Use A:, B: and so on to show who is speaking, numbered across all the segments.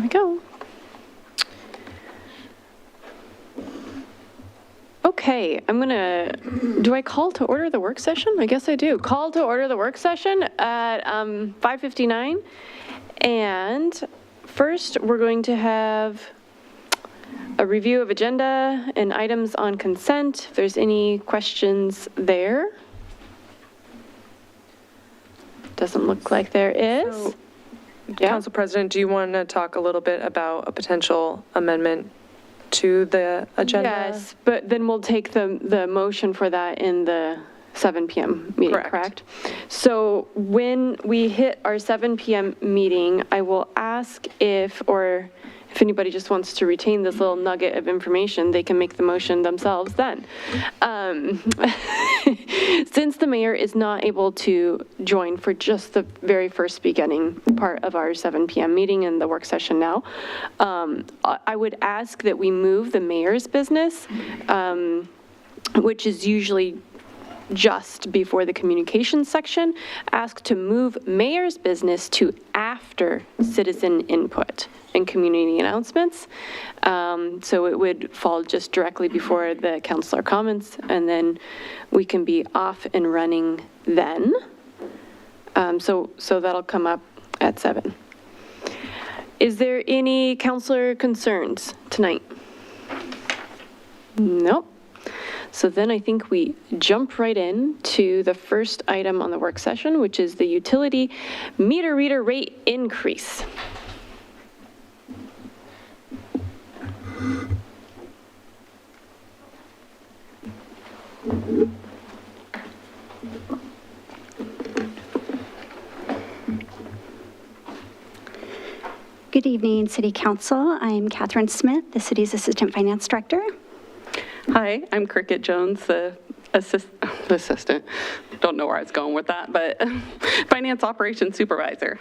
A: we go. Okay, do I call to order the work session? I guess I do. Call to order the work session at 5:59. And first, we're going to have a review of agenda and items on consent. If there's any questions there. Doesn't look like there is.
B: So,
A: yeah.
B: Council President, do you want to talk a little bit about a potential amendment to the agenda?
A: Yes, but then we'll take the motion for that in the 7 p.m. meeting, correct? So when we hit our 7 p.m. meeting, I will ask if anybody just wants to retain this little nugget of information, they can make the motion themselves then. Since the mayor is not able to join for just the very first beginning part of our 7 p.m. meeting and the work session now, I would ask that we move the mayor's business, which is usually just before the communications section, ask to move mayor's business to after citizen input and community announcements. So it would fall just directly before the councilor comments, and then we can be off and running then. So that'll come up at 7. Is there any councilor concerns tonight? Nope. So then I think we jump right in to the first item on the work session, which is the utility meter reader rate increase.
C: Good evening, City Council. I'm Catherine Smith, the city's Assistant Finance Director.
D: Hi, I'm Cricket Jones, the assistant. Don't know where I was going with that, but Finance Operations Supervisor.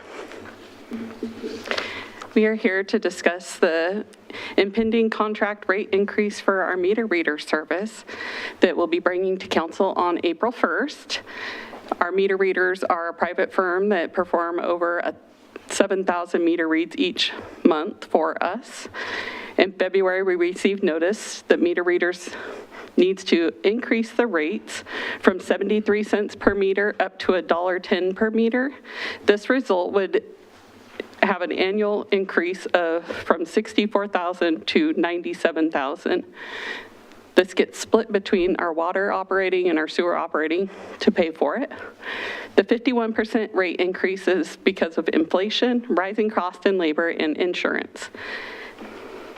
D: We are here to discuss the impending contract rate increase for our meter reader service that we'll be bringing to council on April 1st. Our meter readers are a private firm that perform over 7,000 meter reads each month for us. In February, we received notice that meter readers needs to increase the rates from 73 cents per meter up to $1.10 per meter. This result would have an annual increase of from $64,000 to $97,000. This gets split between our water operating and our sewer operating to pay for it. The 51% rate increase is because of inflation, rising cost in labor, and insurance.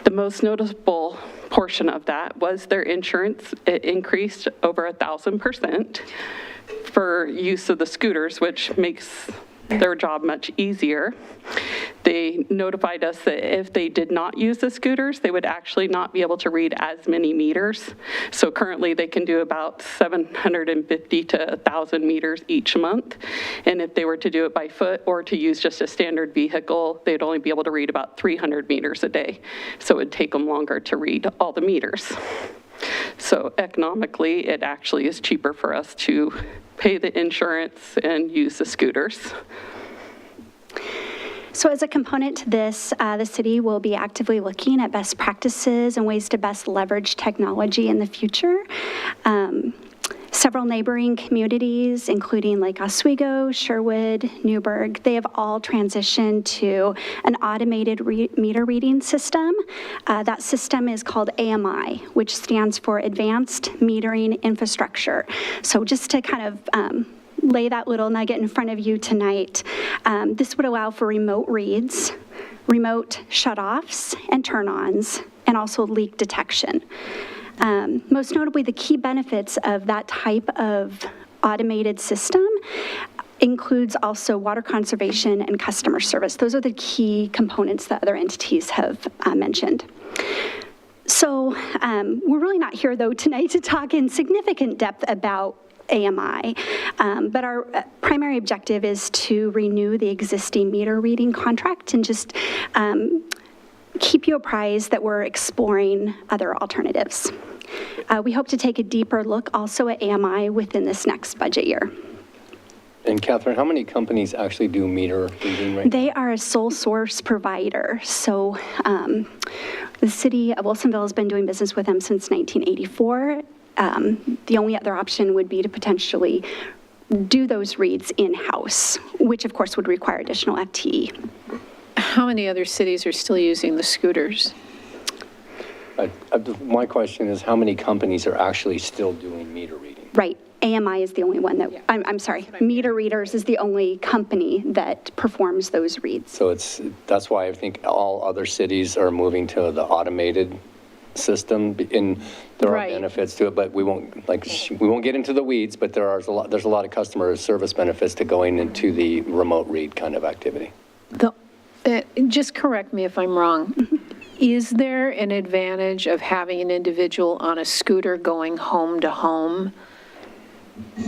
D: The most noticeable portion of that was their insurance. It increased over 1,000% for use of the scooters, which makes their job much easier. They notified us that if they did not use the scooters, they would actually not be able to read as many meters. So currently they can do about 750 to 1,000 meters each month. And if they were to do it by foot or to use just a standard vehicle, they'd only be able to read about 300 meters a day. So it would take them longer to read all the meters. So economically, it actually is cheaper for us to pay the insurance and use the scooters.
C: So as a component to this, the city will be actively looking at best practices and ways to best leverage technology in the future. Several neighboring communities, including Lake Oswego, Sherwood, Newburgh, they have all transitioned to an automated meter reading system. That system is called AMI, which stands for Advanced Metering Infrastructure. So just to kind of lay that little nugget in front of you tonight, this would allow for remote reads, remote shutoffs and turn-ons, and also leak detection. Most notably, the key benefits of that type of automated system includes also water conservation and customer service. Those are the key components that other entities have mentioned. So we're really not here, though, tonight to talk in significant depth about AMI, but our primary objective is to renew the existing meter reading contract and just keep you apprised that we're exploring other alternatives. We hope to take a deeper look also at AMI within this next budget year.
E: And Catherine, how many companies actually do meter reading right now?
C: They are a sole source provider. So the city of Wilsonville has been doing business with them since 1984. The only other option would be to potentially do those reads in-house, which of course would require additional FTE.
F: How many other cities are still using the scooters?
E: My question is, how many companies are actually still doing meter reading?
C: Right. AMI is the only one that, I'm sorry, Meter Readers is the only company that performs those reads.
E: So that's why I think all other cities are moving to the automated system, and there are
F: Right.
E: benefits to it, but we won't get into the weeds, but there's a lot of customer service benefits to going into the remote read kind of activity.
F: Just correct me if I'm wrong. Is there an advantage of having an individual on a scooter going home to home,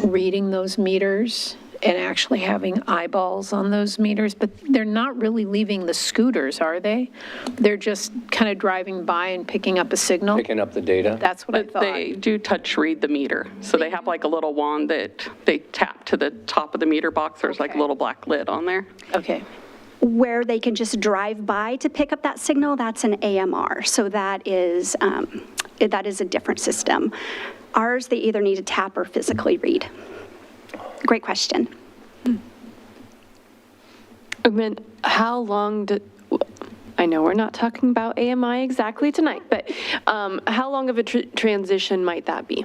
F: reading those meters and actually having eyeballs on those meters? But they're not really leaving the scooters, are they? They're just kind of driving by and picking up a signal?
E: Picking up the data.
F: That's what I
D: But
F: thought.
D: they do touch read the meter. So they have like a little wand that they tap to the top of the meter box. There's like a
F: Okay.
D: little black lid on there.
F: Okay.
C: Where they can just drive by to pick up that signal, that's an AMR. So that is a different system. Ours, they either need to tap or physically read. Great question.
A: And then how long I know we're not talking about AMI exactly tonight, but how long of a transition might that be?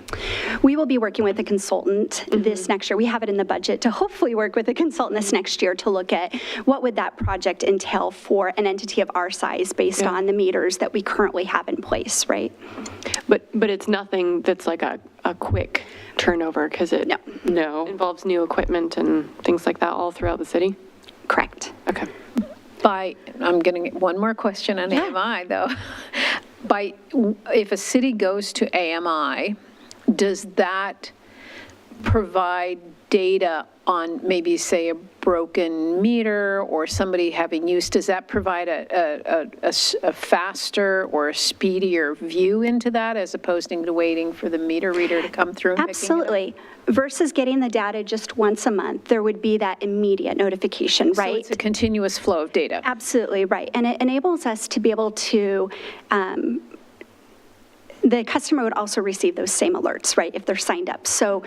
C: We will be working with a consultant this next year. We have it in the budget to hopefully work with a consultant this next year to look at what would that project entail for an entity of our size based on the meters that we currently have in place, right?
A: But it's nothing that's like a quick turnover because it
D: No.
A: involves new equipment and things like that all throughout the city?
C: Correct.
A: Okay.
F: I'm going to get one more question on AMI, though. If a city goes to AMI, does that provide data on maybe, say, a broken meter or somebody having use? Does that provide a faster or a speedier view into that as opposed to waiting for the meter reader to come through and picking it up?
C: Absolutely. Versus getting the data just once a month, there would be that immediate notification, right?
F: So it's a continuous flow of data.
C: Absolutely, right. And it enables us to be able to, the customer would also receive those same alerts, right, if they're signed up. So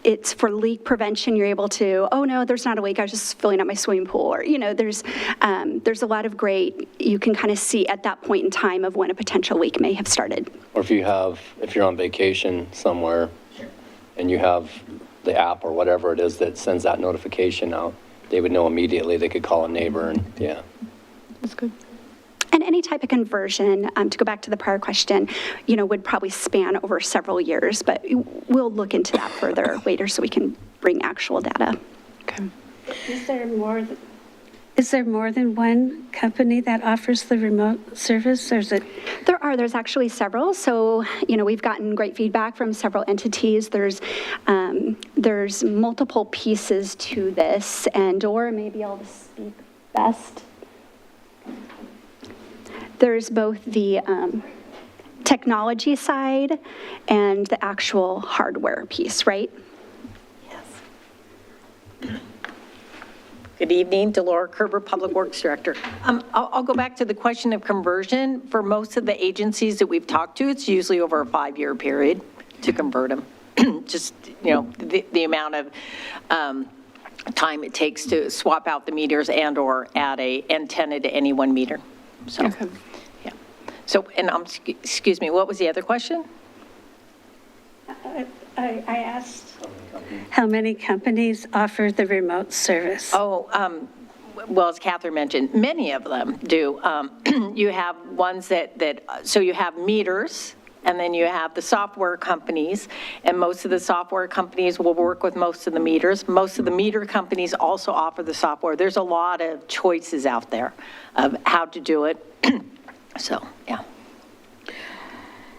C: it's for leak prevention, you're able to, oh no, there's not a leak, I was just filling up my swimming pool. Or, there's a lot of great, you can kind of see at that point in time of when a potential leak may have started.
E: Or if you're on vacation somewhere and you have the app or whatever it is that sends that notification out, they would know immediately. They could call a neighbor and, yeah.
A: That's good.
C: And any type of conversion, to go back to the prior question, would probably span over several years, but we'll look into that further later so we can bring actual data.
A: Okay.
G: Is there more than one company that offers the remote service, or is it?
C: There's actually several. So, we've gotten great feedback from several entities. There's multiple pieces to this, and Dora, maybe I'll speak best. There's both the technology side and the actual hardware piece, right?
H: Good evening, Delora Kerber, Public Works Director. I'll go back to the question of conversion. For most of the agencies that we've talked to, it's usually over a 5-year period to convert them. Just, the amount of time it takes to swap out the meters and/or add a antenna to any one meter. So,
A: Okay.
H: yeah. So, and excuse me, what was the other question?
G: I asked how many companies offer the remote service.
H: Oh, well, as Catherine mentioned, many of them do. You have ones so you have meters, and then you have the software companies, and most of the software companies will work with most of the meters. Most of the meter companies also offer the software. There's a lot of choices out there of how to do it. So, yeah.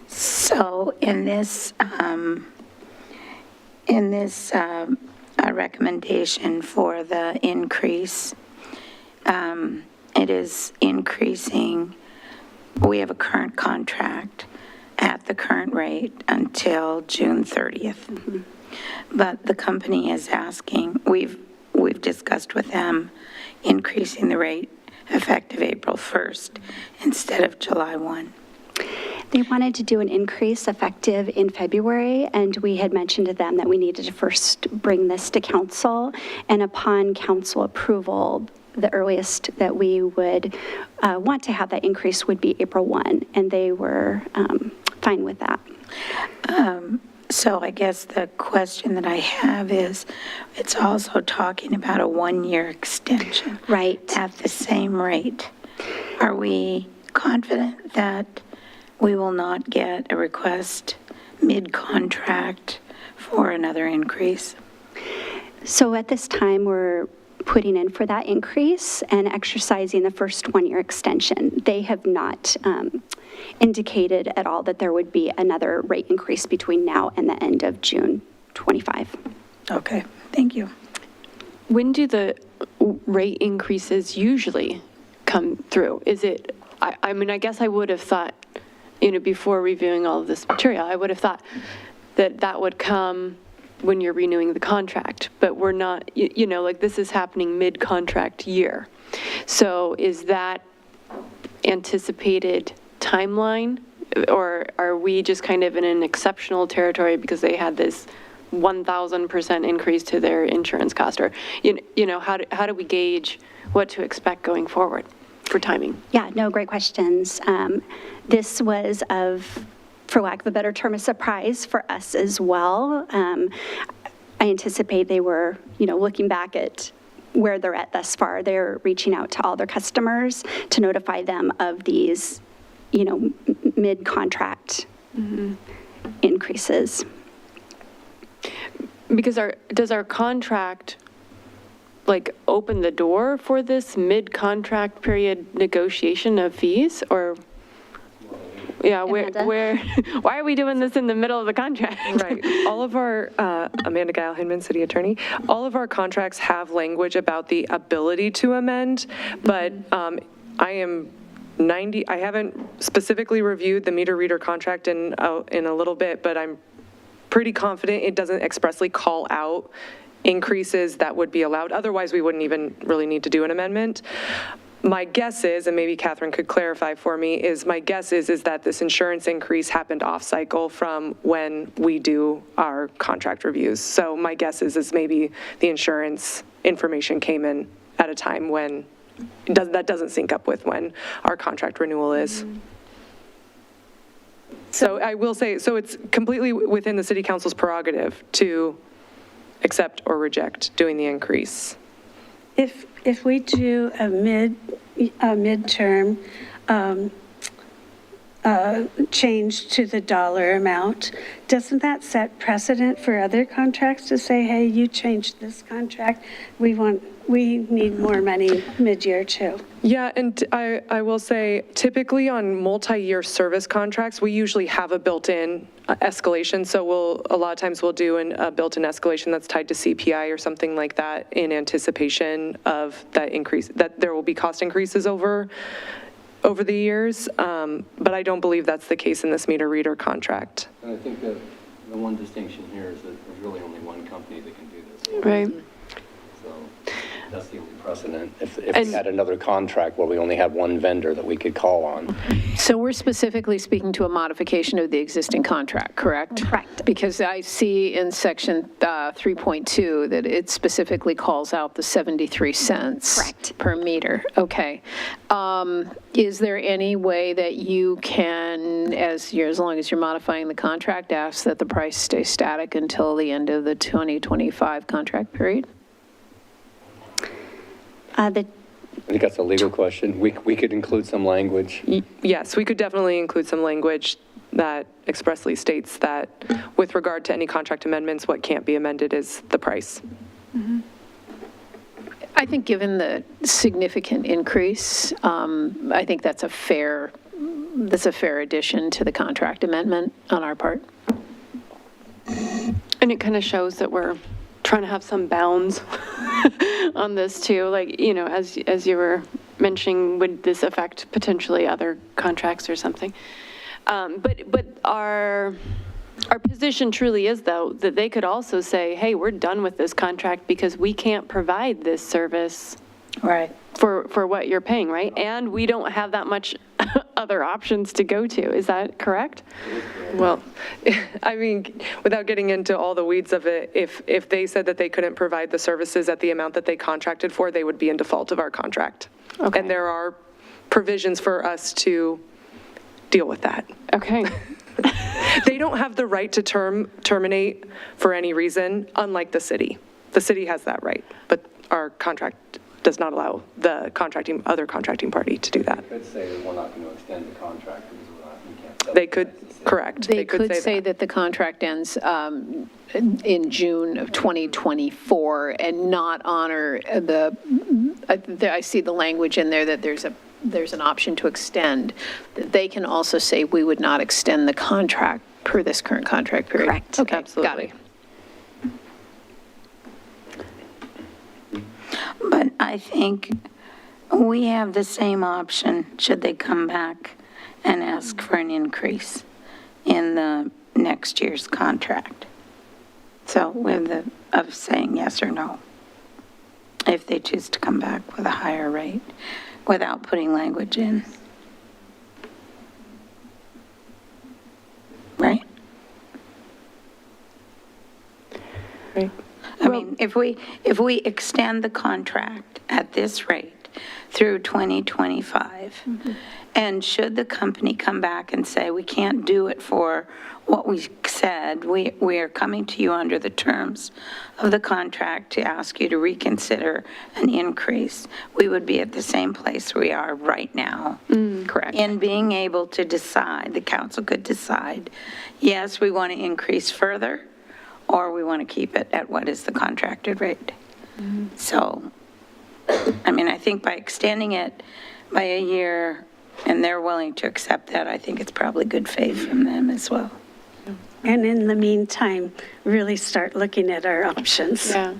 I: So in this recommendation for the increase, it is increasing, we have a current contract at the current rate until June 30th. But the company is asking, we've discussed with them increasing the rate effective April 1st instead of July 1.
C: They wanted to do an increase effective in February, and we had mentioned to them that we needed to first bring this to council, and upon council approval, the earliest that we would want to have that increase would be April 1, and they were fine with that.
I: So I guess the question that I have is, it's also talking about a one-year extension.
C: Right.
I: At the same rate. Are we confident that we will not get a request mid-contract for another increase?
C: So at this time, we're putting in for that increase and exercising the first one-year extension. They have not indicated at all that there would be another rate increase between now and the end of June 25.
I: Okay, thank you.
A: When do the rate increases usually come through? Is it, I mean, I guess I would have thought, before reviewing all of this material, I would have thought that that would come when you're renewing the contract, but we're not, like this is happening mid-contract year. So is that anticipated timeline, or are we just kind of in an exceptional territory because they had this 1,000% increase to their insurance cost? Or, how do we gauge what to expect going forward for timing?
C: Yeah, no, great questions. This was for lack of a better term, a surprise for us as well. I anticipate they were, looking back at where they're at thus far, they're reaching out to all their customers to notify them of these, mid-contract increases.
A: Because does our contract open the door for this mid-contract period negotiation of fees, or? Yeah, why are we doing this in the middle of the contract?
B: Right. All of our, Amanda Geil-Hinman, City Attorney, all of our contracts have language about the ability to amend, but I haven't specifically reviewed the meter reader contract in a little bit, but I'm pretty confident it doesn't expressly call out increases that would be allowed. Otherwise, we wouldn't even really need to do an amendment. My guess is, and maybe Catherine could clarify for me, is that this insurance increase happened off cycle from when we do our contract reviews. So my guess is maybe the insurance information came in at a time when that doesn't sync up with when our contract renewal is. So I will say, so it's completely within the city council's prerogative to accept or reject doing the increase.
G: If we do a midterm change to the dollar amount, doesn't that set precedent for other contracts to say, hey, you changed this contract, we need more money mid-year too?
B: Yeah, and I will say, typically on multi-year service contracts, we usually have a built-in escalation. So a lot of times we'll do a built-in escalation that's tied to CPI or something like that in anticipation of that increase, that there will be cost increases over the years. But I don't believe that's the case in this meter reader contract.
E: And I think that the one distinction here is that there's really only one company that can do this.
A: Right.
E: So that's the only precedent. If we had another contract where we only had one vendor that we could call on.
F: So we're specifically speaking to a modification of the existing contract, correct?
C: Correct. Because
F: I see in section 3.2 that it specifically calls out the 73 cents
C: Correct.
F: per meter. Okay. Is there any way that you can, as long as you're modifying the contract, ask that the price stay static until the end of the 2025 contract period?
E: I think that's a legal question. We could include some language.
B: Yes, we could definitely include some language that expressly states that with regard to any contract amendments, what can't be amended is the price.
F: Mm-hmm. I think given the significant increase, I think that's a fair addition to the contract amendment on our part.
A: And it kind of shows that we're trying to have some bounds on this too. As you were mentioning, would this affect potentially other contracts or something? But Our position truly is, though, that they could also say, hey, we're done with this contract because we can't provide this service
I: Right.
A: for what you're paying, right? And we don't have that much other options to go to. Is that correct?
B: Well, I mean, without getting into all the weeds of it, if they said that they couldn't provide the services at the amount that they contracted for, they would be in default of our contract.
A: Okay.
B: And there are provisions for us to deal with that.
A: Okay.
B: They don't have the right to terminate for any reason, unlike the city. The city has that right, but our contract does not allow the other contracting party to do that.
E: They could say that we're not going to extend the contract because we can't.
B: They could, correct.
F: They could say that the contract ends in June of 2024 and not honor I see the language in there that there's an option to extend. They can also say we would not extend the contract per this current contract period.
C: Correct.
F: Okay, got
B: Absolutely.
F: it.
I: But I think we have the same option, should they come back and ask for an increase in the next year's contract. So with of saying yes or no, if they choose to come back with a higher rate without putting language in. Right?
B: Right.
I: I mean, if we extend the contract at this rate through 2025, and should the company come back and say, we can't do it for what we said, we are coming to you under the terms of the contract to ask you to reconsider an increase, we would be at the same place we are right now.
A: Correct.
I: In being able to decide, the council could decide, yes, we want to increase further, or we want to keep it at what is the contracted rate. So, I mean, I think by extending it by a year, and they're willing to accept that, I think it's probably good faith from them as well.
G: And in the meantime, really start looking at our options.
A: Yeah.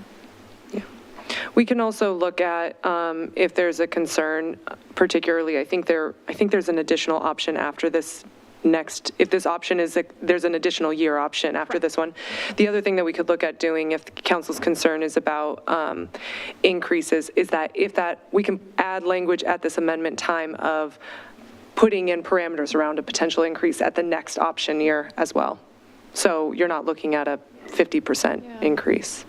B: We can also look at if there's a concern, particularly, I think there's an additional option after this next, if this option is, there's an additional year option after this one. The other thing that we could look at doing if council's concern is about increases is that we can add language at this amendment time of putting in parameters around a potential increase at the next option year as well. So you're not looking at a 50% increase.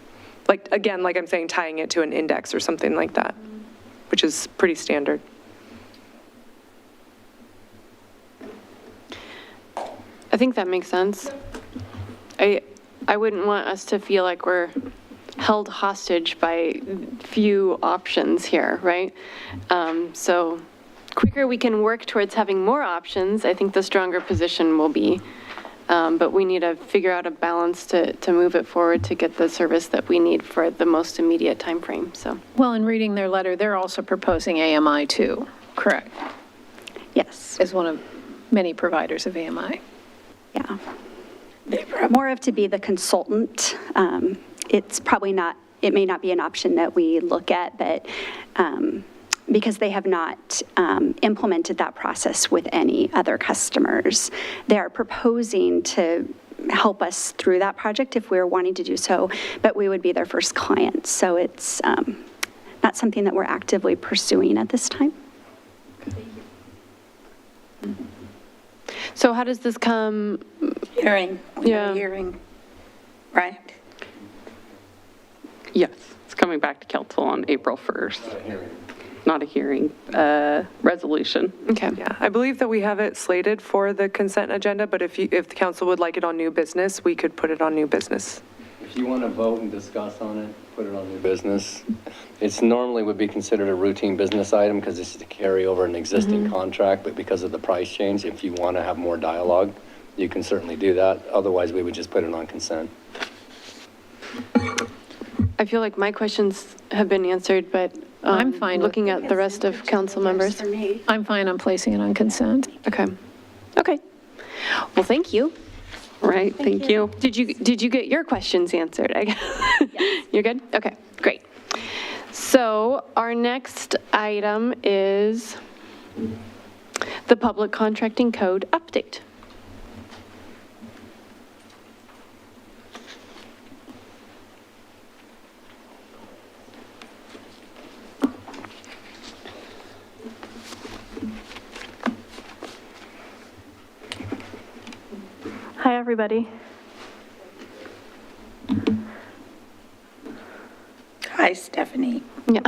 B: Like, again, like I'm saying, tying it to an index or something like that, which is pretty standard.
A: I think that makes sense. I wouldn't want us to feel like we're held hostage by few options here, right? So quicker we can work towards having more options, I think the stronger position will be. But we need to figure out a balance to move it forward to get the service that we need for the most immediate time frame. So,
F: Well, in reading their letter, they're also proposing AMI too, correct?
C: Yes,
F: As one of many providers of AMI.
C: yeah. More of to be the consultant. It's probably not, it may not be an option that we look at, but because they have not implemented that process with any other customers, they are proposing to help us through that project if we're wanting to do so, but we would be their first client. So it's not something that we're actively pursuing at this time.
A: so how does this come?
I: Hearing, we
A: Yeah.
I: got a hearing, right?
D: Yes, it's coming back to council on April 1st. Not a hearing, resolution.
A: Okay.
B: Yeah, I believe that we have it slated for the consent agenda, but if the council would like it on new business, we could put it on new business.
E: If you want to vote and discuss on it, put it on new business. It's normally would be considered a routine business item because it's to carry over an existing contract, but because of the price change, if you want to have more dialogue, you can certainly do that. Otherwise, we would just put it on consent.
A: I feel like my questions have been answered, but
F: I'm fine with-
A: looking at the rest of council members.
G: For me.
F: I'm fine on placing it on consent.
A: Okay. Okay. Well, thank you.
D: Right, thank you.
A: Did you get your questions answered? You're good? Okay, great. So our next item is the public contracting code update. everybody.
I: Hi, Stephanie.
A: Yeah.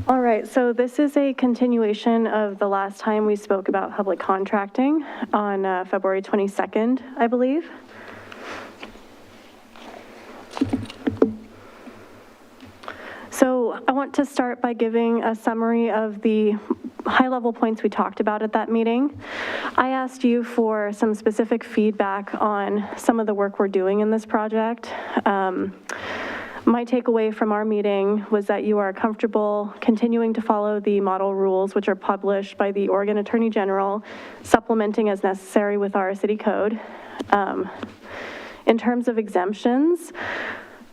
A: All right, so this is a continuation of the last time we spoke about public contracting on February 22nd, I believe. So I want to start by giving a summary of the high-level points we talked about at that meeting. I asked you for some specific feedback on some of the work we're doing in this project. My takeaway from our meeting was that you are comfortable continuing to follow the model rules, which are published by the Oregon Attorney General, supplementing as necessary with our city code. In terms of exemptions,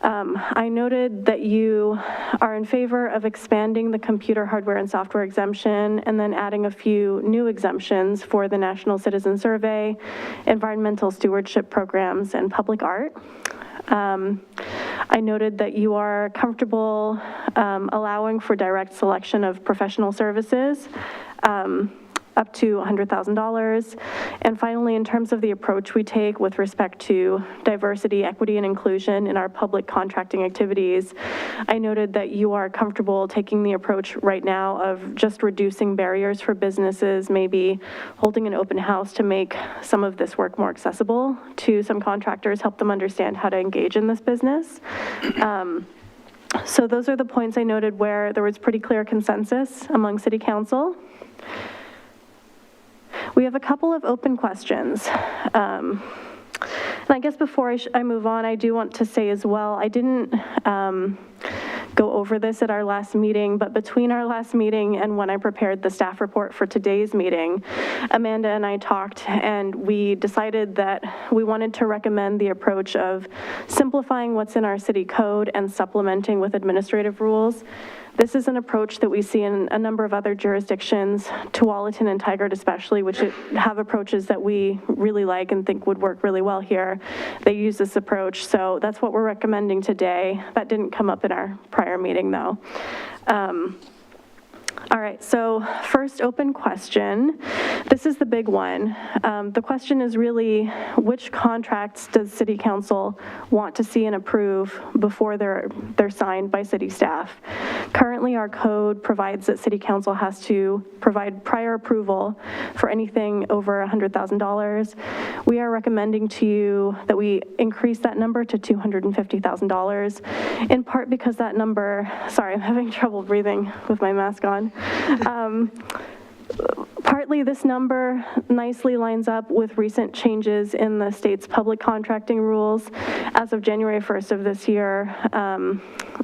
A: I noted that you are in favor of expanding the computer hardware and software exemption and then adding a few new exemptions for the National Citizen Survey, environmental stewardship programs, and public art. I noted that you are comfortable allowing for direct selection of professional services up to $100,000. And finally, in terms of the approach we take with respect to diversity, equity, and inclusion in our public contracting activities, I noted that you are comfortable taking the approach right now of just reducing barriers for businesses, maybe holding an open house to make some of this work more accessible to some contractors, help them understand how to engage in this business. So those are the points I noted where there was pretty clear consensus among City Council. We have a couple of open questions. And I guess before I move on, I do want to say as well, I didn't go over this at our last meeting, but between our last meeting and when I prepared the staff report for today's meeting, Amanda and I talked and we decided that we wanted to recommend the approach of simplifying what's in our city code and supplementing with administrative rules. This is an approach that we see in a number of other jurisdictions, Tualatin and Tigard especially, which have approaches that we really like and think would work really well here. They use this approach, so that's what we're recommending today. That didn't come up in our prior meeting, though. All right, so first open question. This is the big one. The question is really, which contracts does City Council want to see and approve before they're signed by city staff? Currently, our code provides that City Council has to provide prior approval for anything over $100,000. We are recommending to you that we increase that number to $250,000, in part because that number, sorry, I'm having trouble breathing with my mask on. Partly this number nicely lines up with recent changes in the state's public contracting rules. As of January 1st of this year,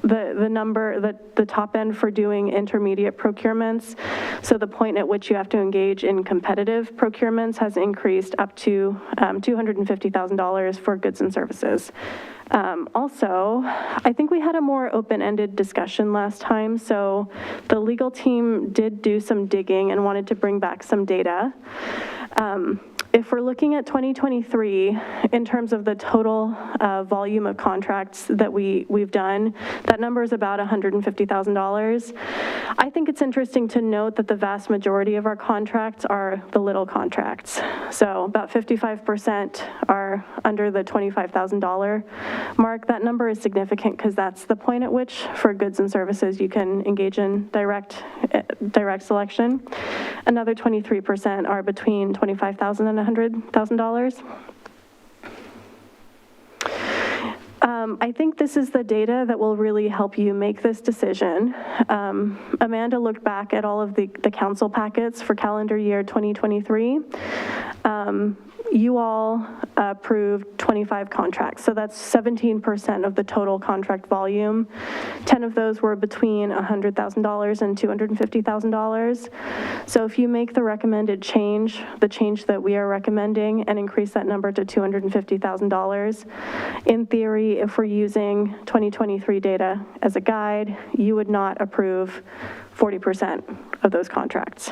A: the top end for doing intermediate procurements, so the point at which you have to engage in competitive procurements, has increased up to $250,000 for goods and services. Also, I think we had a more open-ended discussion last time, so the legal team did do some digging and wanted to bring back some data. If we're looking at 2023, in terms of the total volume of contracts that we've done, that number is about $150,000. I think it's interesting to note that the vast majority of our contracts are the little contracts. So about 55% are under the $25,000 mark. That number is significant because that's the point at which, for goods and services, you can engage in direct selection. Another 23% are between $25,000 and $100,000. I think this is the data that will really help you make this decision. Amanda looked back at all of the council packets for calendar year 2023.
J: you all approved 25 contracts, so that's 17% of the total contract volume. 10 of those were between $100,000 and $250,000. So if you make the recommended change, the change that we are recommending, and increase that number to $250,000, in theory, if we're using 2023 data as a guide, you would not approve 40% of those contracts.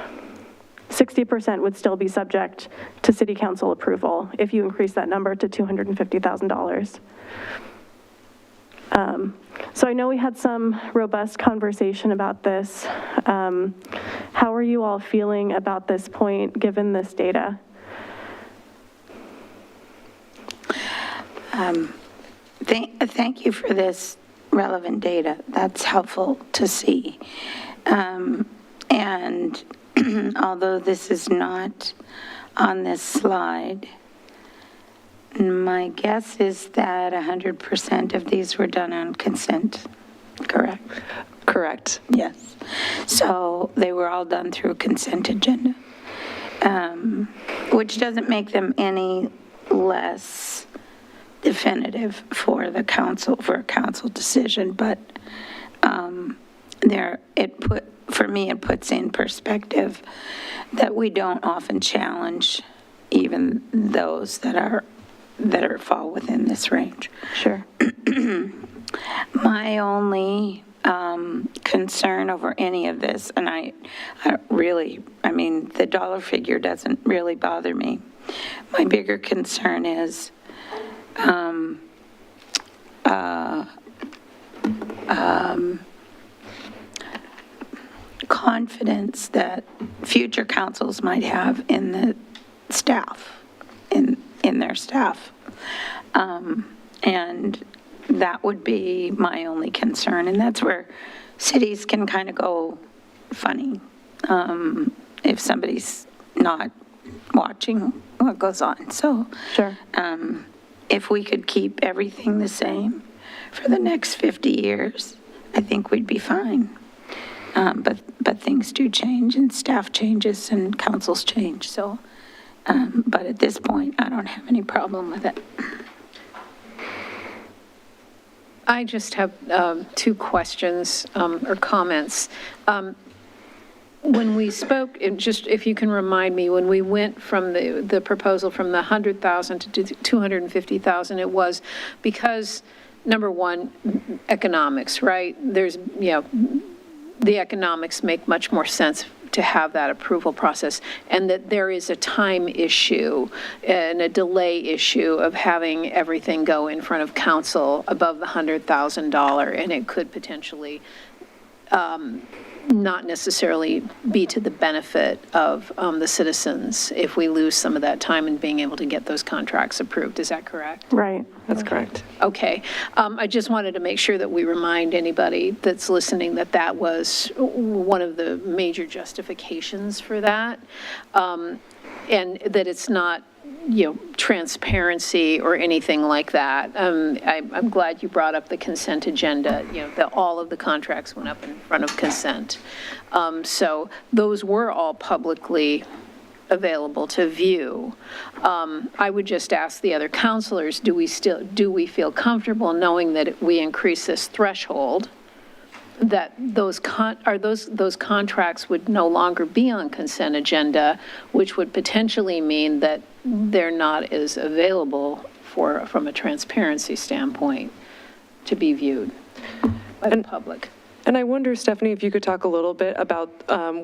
J: 60% would still be subject to city council approval if you increase that number to $250,000. So I know we had some robust conversation about this. How are you all feeling about this point, given this data?
I: Thank you for this relevant data. That's helpful to see. And although this is not on this slide, my guess is that 100% of these were done on consent, correct?
B: Correct.
I: Yes. So they were all done through a consent agenda, which doesn't make them any less definitive for the council, for a council decision, but for me, it puts in perspective that we don't often challenge even those that fall within this range.
J: Sure.
I: My only concern over any of this, and I mean, the dollar figure doesn't really bother me. My bigger concern is confidence that future councils might have in the staff, in their staff. And that would be my only concern. And that's where cities can kind of go funny if somebody's not watching what goes on. So
J: Sure.
I: If we could keep everything the same for the next 50 years, I think we'd be fine. But things do change, and staff changes, and councils change. So, but at this point, I don't have any problem with it.
F: I just have two questions or comments. When we spoke, just if you can remind me, when we went from the proposal from the 100,000 to 250,000, it was because, number one, economics, right? There's, the economics make much more sense to have that approval process, and that there is a time issue and a delay issue of having everything go in front of council above the $100,000, and it could potentially not necessarily be to the benefit of the citizens if we lose some of that time in being able to get those contracts approved. Is that correct?
J: Right.
B: That's correct.
F: Okay. I just wanted to make sure that we remind anybody that's listening that that was one of the major justifications for that, and that it's not, transparency or anything like that. I'm glad you brought up the consent agenda, that all of the contracts went up in front of consent. So those were all publicly available to view. I would just ask the other counselors, do we feel comfortable knowing that we increase this threshold, that those contracts would no longer be on consent agenda, which would potentially mean that they're not as available from a transparency standpoint to be viewed by the public.
B: And I wonder, Stephanie, if you could talk a little bit about,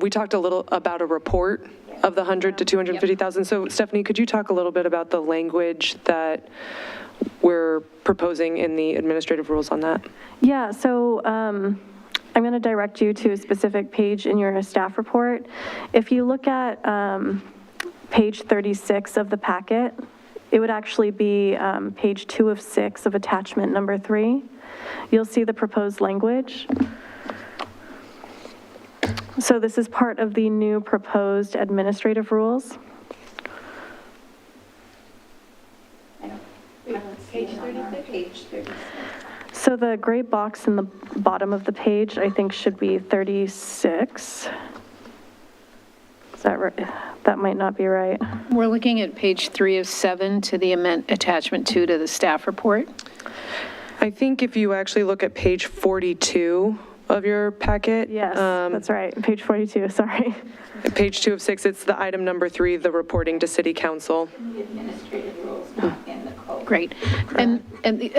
B: we talked a little about a report of the 100 to 250,000. So Stephanie, could you talk a little bit about the language that we're proposing in the administrative rules on that?
J: Yeah, so I'm going to direct you to a specific page in your staff report. If you look at page 36 of the packet, it would actually be page 2 of 6 of attachment number 3. You'll see the proposed language. So this is part of the new proposed administrative rules.
I: Page 36.
J: So the gray box in the bottom of the page, I think, should be 36. Is that right? that might not be right.
F: We're looking at page 3 of 7 to the attachment 2 to the staff report.
B: I think if you actually look at page 42 of your packet.
J: Yes, that's right, page 42, sorry.
B: Page 2 of 6, it's the item number 3, the reporting to city council.
I: The administrative rules not in the code.
F: Great. And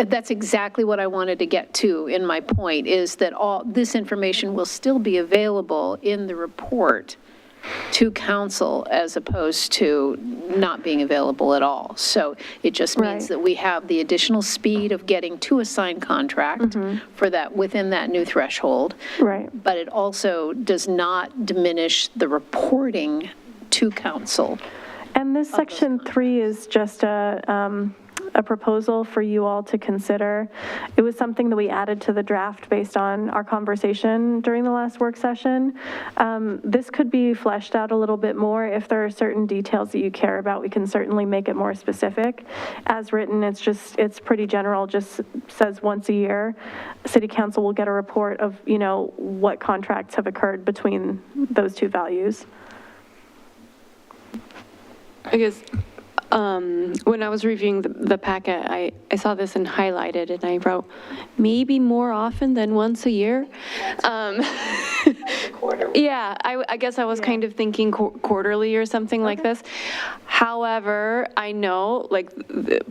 F: that's exactly what I wanted to get to in my point, is that all this information will still be available in the report to council as opposed to not being available at all. So it just means
J: Right.
F: that we have the additional speed of getting to a signed contract for that, within that new threshold.
J: Right.
F: But it also does not diminish the reporting to council.
J: And this section 3 is just a proposal for you all to consider. It was something that we added to the draft based on our conversation during the last work session. This could be fleshed out a little bit more. If there are certain details that you care about, we can certainly make it more specific. As written, it's pretty general, just says once a year, City Council will get a report of, what contracts have occurred between those two values.
A: I guess, when I was reviewing the packet, I saw this and highlighted, and I wrote, maybe more often than once a year. Yeah, I guess I was kind of thinking quarterly or something like this. However, I know,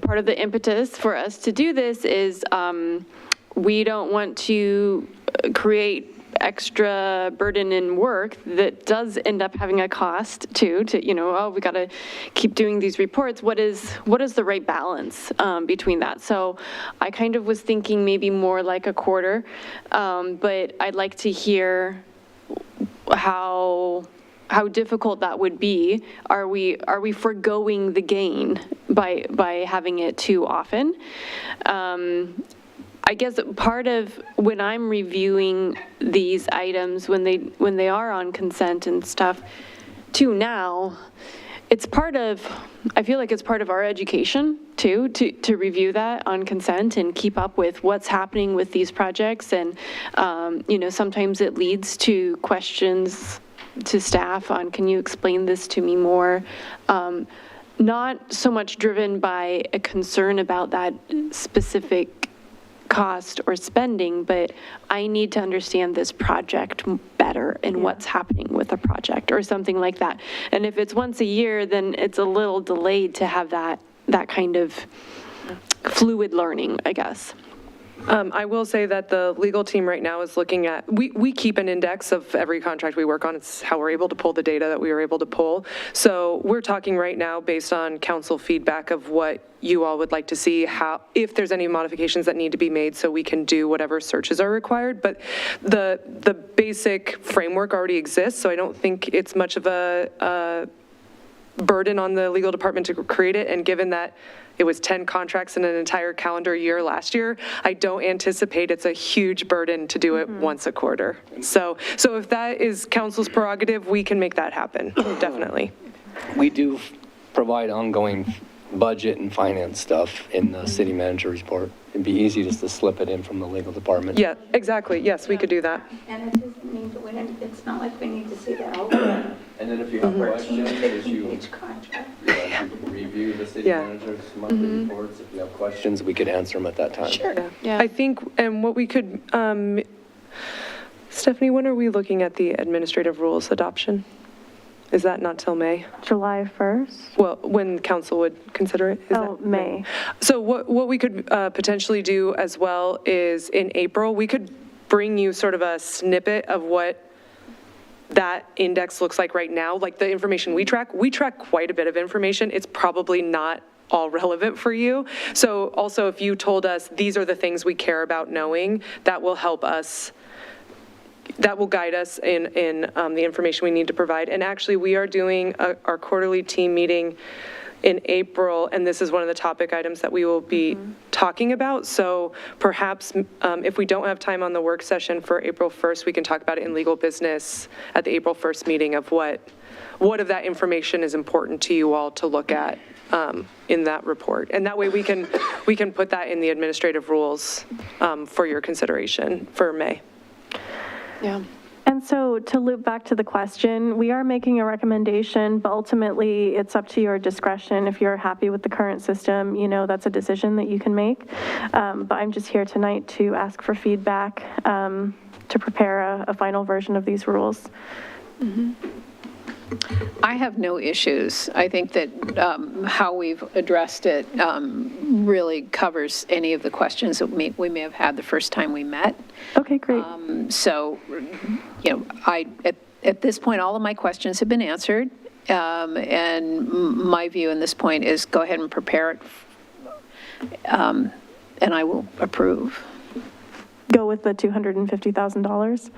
A: part of the impetus for us to do this is we don't want to create extra burden and work that does end up having a cost to we got to keep doing these reports. What is the right balance between that? So I kind of was thinking maybe more like a quarter, but I'd like to hear how difficult that would be. Are we forgoing the gain by having it too often? I guess part of when I'm reviewing these items, when they are on consent and stuff, too now, I feel like it's part of our education too, to review that on consent and keep up with what's happening with these projects. And, sometimes it leads to questions to staff on, can you explain this to me more? Not so much driven by a concern about that specific cost or spending, but I need to understand this project better and what's happening with the project or something like that. And if it's once a year, then it's a little delayed to have that kind of fluid learning, I guess.
B: I will say that the legal team right now is looking at, we keep an index of every contract we work on. It's how we're able to pull the data that we were able to pull. So we're talking right now based on council feedback of what you all would like to see, if there's any modifications that need to be made so we can do whatever searches are required. But the basic framework already exists, so I don't think it's much of a burden on the legal department to create it. And given that it was 10 contracts in an entire calendar year last year, I don't anticipate it's a huge burden to do it once a quarter. So if that is council's prerogative, we can make that happen, definitely.
E: We do provide ongoing budget and finance stuff in the city manager report. It'd be easy just to slip it in from the legal department.
B: Yeah, exactly. Yes, we could do that.
I: And it doesn't mean that it's not like we need to see that over.
E: And then if you have questions, as you
I: Each contract.
E: review the city manager's monthly reports, if you have questions, we could answer them at that time.
B: Sure.
A: Yeah.
B: I think, and what we could, Stephanie, when are we looking at the administrative rules adoption? Is that not till May?
J: July 1st?
B: Well, when council would consider it? Is
J: Oh,
B: that
J: May.
B: So what we could potentially do as well is in April, we could bring you sort of a snippet of what that index looks like right now, like the information we track quite a bit of information. It's probably not all relevant for you. So also if you told us these are the things we care about knowing, that will help us, that will guide us in the information we need to provide. And actually we are doing our quarterly team meeting in April, and this is one of the topic items that we will be talking about. So perhaps if we don't have time on the work session for April 1st, we can talk about it in legal business at the April 1st meeting of what of that information is important to you all to look at in that report. And that way we can put that in the administrative rules for your consideration for May.
A: Yeah.
J: And so to loop back to the question, we are making a recommendation, but ultimately it's up to your discretion. If you're happy with the current system, you know, that's a decision that you can make. But I'm just here tonight to ask for feedback to prepare a final version of these rules.
F: I have no issues. I think that how we've addressed it really covers any of the questions that we may have had the first time we met.
J: Okay, great.
F: So, you know, at this point, all of my questions have been answered. And my view in this point is go ahead and prepare it, and I will approve.
J: Go with the $250,000.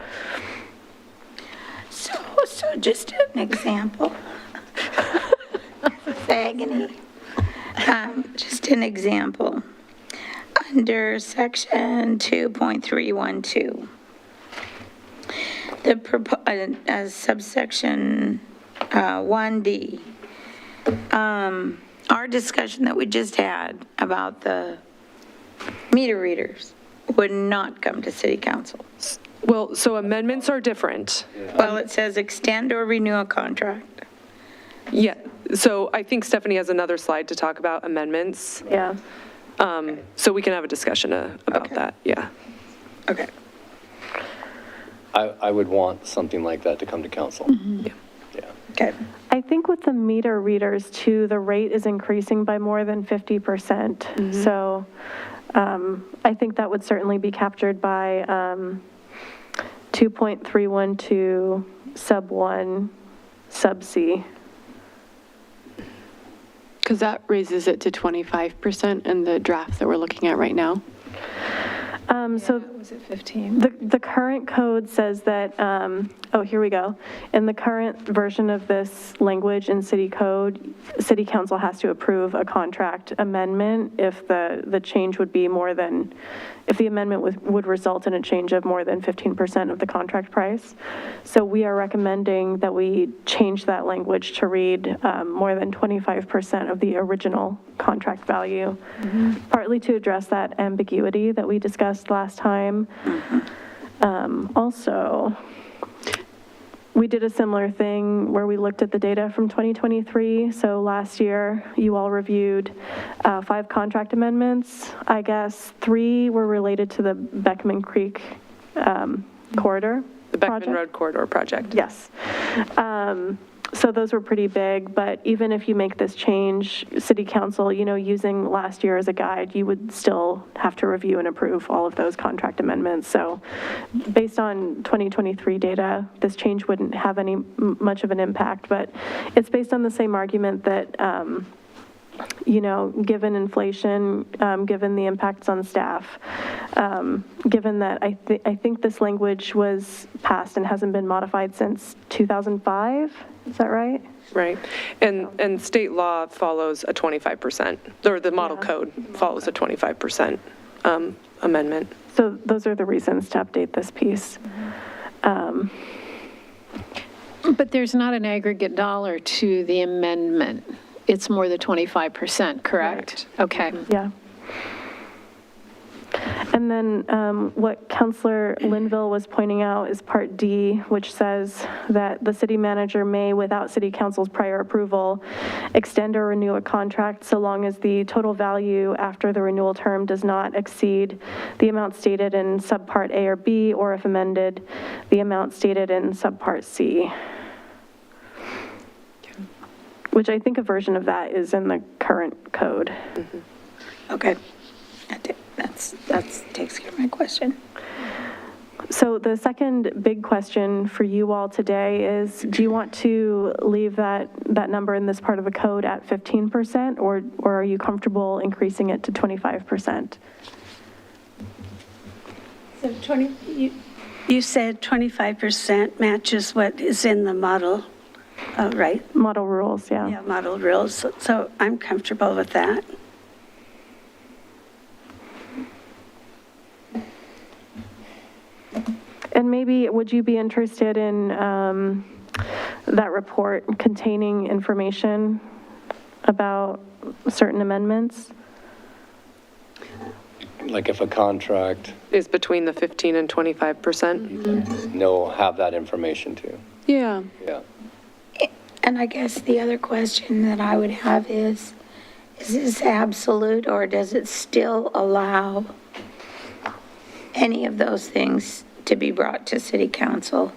I: So just an example. It's agony. Just an example. Under section 2.312, subsection 1D, our discussion that we just had about the meter readers would not come to city council.
B: Well, so amendments are different.
I: Well, it says extend or renew a contract.
B: Yeah, so I think Stephanie has another slide to talk about amendments.
J: Yeah.
B: So we can have a discussion about that, yeah.
I: Okay.
E: I would want something like that to come to council.
B: Yeah.
E: Yeah.
I: Okay.
J: I think with the meter readers too, the rate is increasing by more than 50%. So I think that would certainly be captured by 2.312 sub 1 sub C.
A: Because that raises it to 25% in the draft that we're looking at right now.
J: So
F: Was it 15?
J: the current code says that, oh, here we go. In the current version of this language in city code, city council has to approve a contract amendment if the change would be more than, if the amendment would result in a change of more than 15% of the contract price. So we are recommending that we change that language to read more than 25% of the original contract value, partly to address that ambiguity that we discussed last time. Also, we did a similar thing where we looked at the data from 2023. So last year, you all reviewed 5 contract amendments. I guess 3 were related to the Beckman Creek corridor.
B: The Beckman Road Corridor project.
J: Yes. So those were pretty big, but even if you make this change, city council, you know, using last year as a guide, you would still have to review and approve all of those contract amendments. So based on 2023 data, this change wouldn't have any much of an impact, but it's based on the same argument that, you know, given inflation, given the impacts on staff, given that I think this language was passed and hasn't been modified since 2005, is that right?
B: Right, and state law follows a 25%, or the model code follows a 25% amendment.
J: So those are the reasons to update this piece.
F: But there's not an aggregate dollar to the amendment. It's more than 25%, correct? Okay.
J: Yeah. And then what Councilor Linville was pointing out is Part D, which says that the city manager may, without city council's prior approval, extend or renew a contract so long as the total value after the renewal term does not exceed the amount stated in subpart A or B, or if amended, the amount stated in subpart C. Which I think a version of that is in the current code.
I: Okay. That takes care of my question.
J: So the second big question for you all today is, do you want to leave that number in this part of the code at 15%, or are you comfortable increasing it to 25%?
G: So you said 25% matches what is in the model, right?
J: Model rules, yeah.
G: Yeah, model rules. So I'm comfortable with that.
J: And maybe, would you be interested in that report containing information about certain amendments?
E: Like if a contract,
B: Is between the 15 and 25%.
E: no, have that information too.
B: Yeah.
E: Yeah.
I: And I guess the other question that I would have is this absolute, or does it still allow any of those things to be brought to city council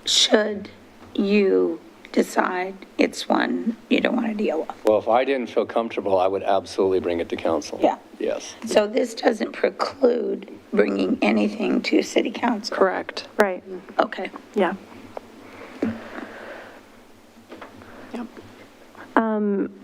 I: should you decide it's one you don't want to deal with?
E: Well, if I didn't feel comfortable, I would absolutely bring it to council.
I: Yeah.
E: Yes.
I: So this doesn't preclude bringing anything to city council?
B: Correct.
J: Right,
I: Okay.
J: yeah.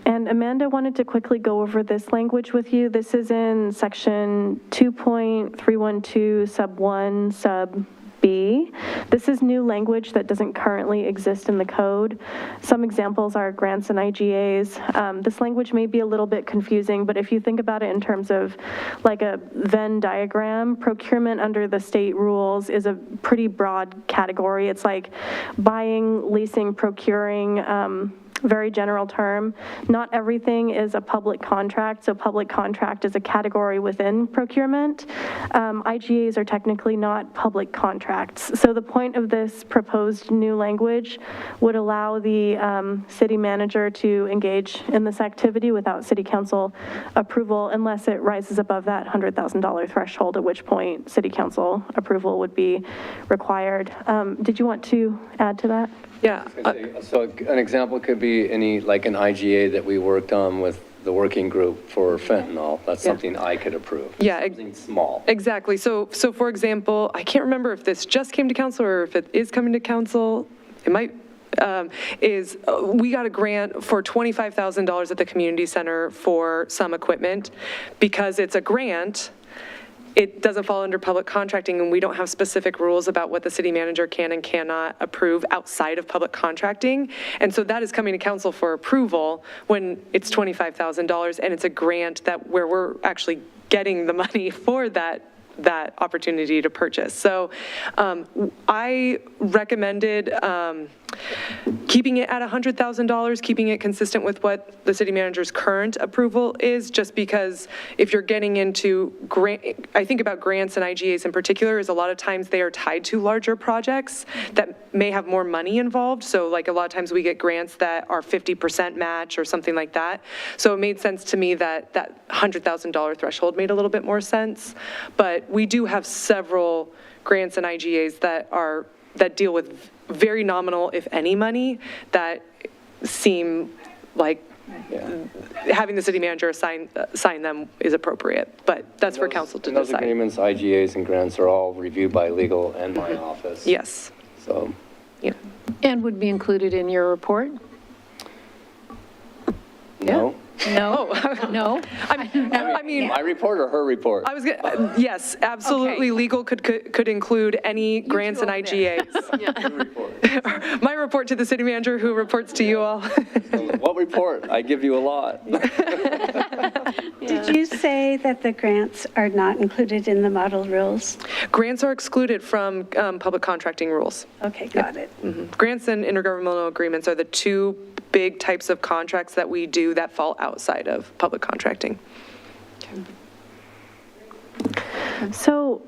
J: And Amanda wanted to quickly go over this language with you. This is in section 2.312 sub 1 sub B. This is new language that doesn't currently exist in the code. Some examples are grants and IGAs. This language may be a little bit confusing, but if you think about it in terms of like a Venn diagram, procurement under the state rules is a pretty broad category. It's like buying, leasing, procuring, very general term. Not everything is a public contract, so public contract is a category within procurement. IGAs are technically not public contracts. So the point of this proposed new language would allow the city manager to engage in this activity without city council approval unless it rises above that $100,000 threshold, at which point city council approval would be required. Did you want to add to that?
B: Yeah.
E: So an example could be any, like an IGA that we worked on with the working group for fentanyl. That's something I could approve.
B: Yeah.
E: Something small.
B: Exactly. So for example, I can't remember if this just came to council or if it is coming to council. It might, we got a grant for $25,000 at the community center for some equipment. Because it's a grant, it doesn't fall under public contracting, and we don't have specific rules about what the city manager can and cannot approve outside of public contracting. And so that is coming to council for approval when it's $25,000, and it's a grant that where we're actually getting the money for that opportunity to purchase. So I recommended keeping it at $100,000, keeping it consistent with what the city manager's current approval is, just because if you're getting into I think about grants and IGAs in particular, is a lot of times they are tied to larger projects that may have more money involved. So like a lot of times we get grants that are 50% match or something like that. So it made sense to me that that $100,000 threshold made a little bit more sense. But we do have several grants and IGAs that deal with very nominal, if any, money that seem like having the city manager sign them is appropriate, but that's for council to
E: those
B: decide.
E: Agreements, IGAs and grants are all reviewed by legal and my office.
B: Yes.
E: So.
B: Yeah.
F: And would be included in your report?
E: No.
F: No, no.
B: I mean,
E: My report or her report?
B: I was gonna, yes, absolutely.
F: Okay.
B: Legal could include any grants and
F: over
B: IGAs. My report to the city manager, who reports to you all.
E: What report? I give you a lot.
G: Did you say that the grants are not included in the model rules?
B: Grants are excluded from public contracting rules.
G: Okay, got it.
B: Grants and intergovernmental agreements are the two big types of contracts that we do that fall outside of public contracting.
J: So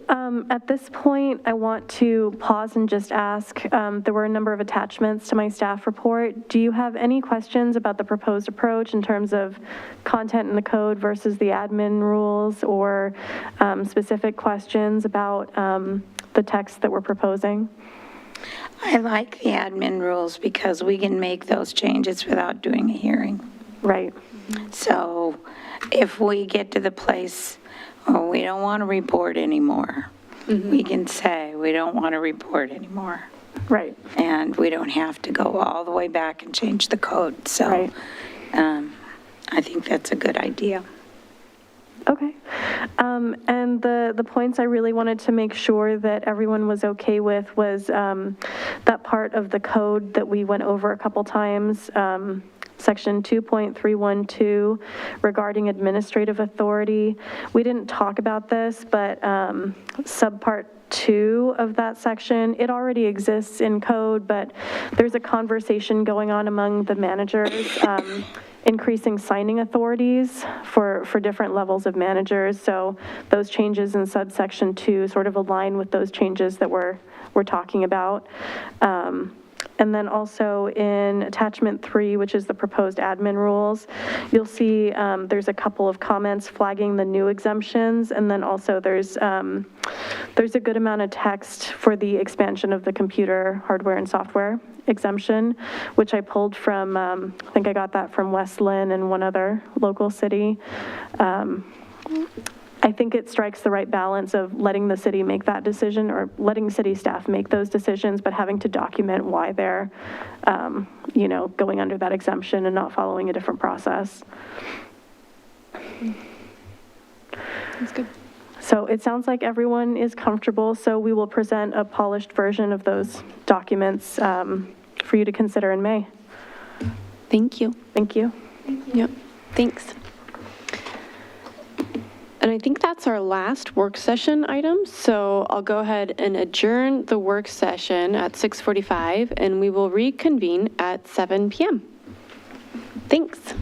J: at this point, I want to pause and just ask, there were a number of attachments to my staff report. Do you have any questions about the proposed approach in terms of content in the code versus the admin rules, or specific questions about the text that we're proposing?
I: I like the admin rules because we can make those changes without doing a hearing.
J: Right.
I: So if we get to the place, oh, we don't want to report anymore, we can say, we don't want to report anymore.
J: Right.
I: And we don't have to go all the way back and change the code. So
J: Right.
I: I think that's a good idea.
J: Okay. And the points I really wanted to make sure that everyone was okay with was that part of the code that we went over a couple times, section 2.312 regarding administrative authority. We didn't talk about this, but subpart 2 of that section. It already exists in code, but there's a conversation going on among the managers, increasing signing authorities for different levels of managers. So those changes in subsection 2 sort of align with those changes that we're talking about. And then also in attachment 3, which is the proposed admin rules, you'll see there's a couple of comments flagging the new exemptions. And then also there's a good amount of text for the expansion of the computer hardware and software exemption, which I pulled from, I think I got that from West Lynn and one other local city. I think it strikes the right balance of letting the city make that decision or letting city staff make those decisions, but having to document why they're, going under that exemption and not following a different process.
A: That's good.
J: So it sounds like everyone is comfortable, so we will present a polished version of those documents for you to consider in May.
A: Thank you.
J: Thank you.
A: Yep, thanks. And I think that's our last work session item, so I'll go ahead and adjourn the work session at 6:45, and we will reconvene at 7 p.m. Thanks.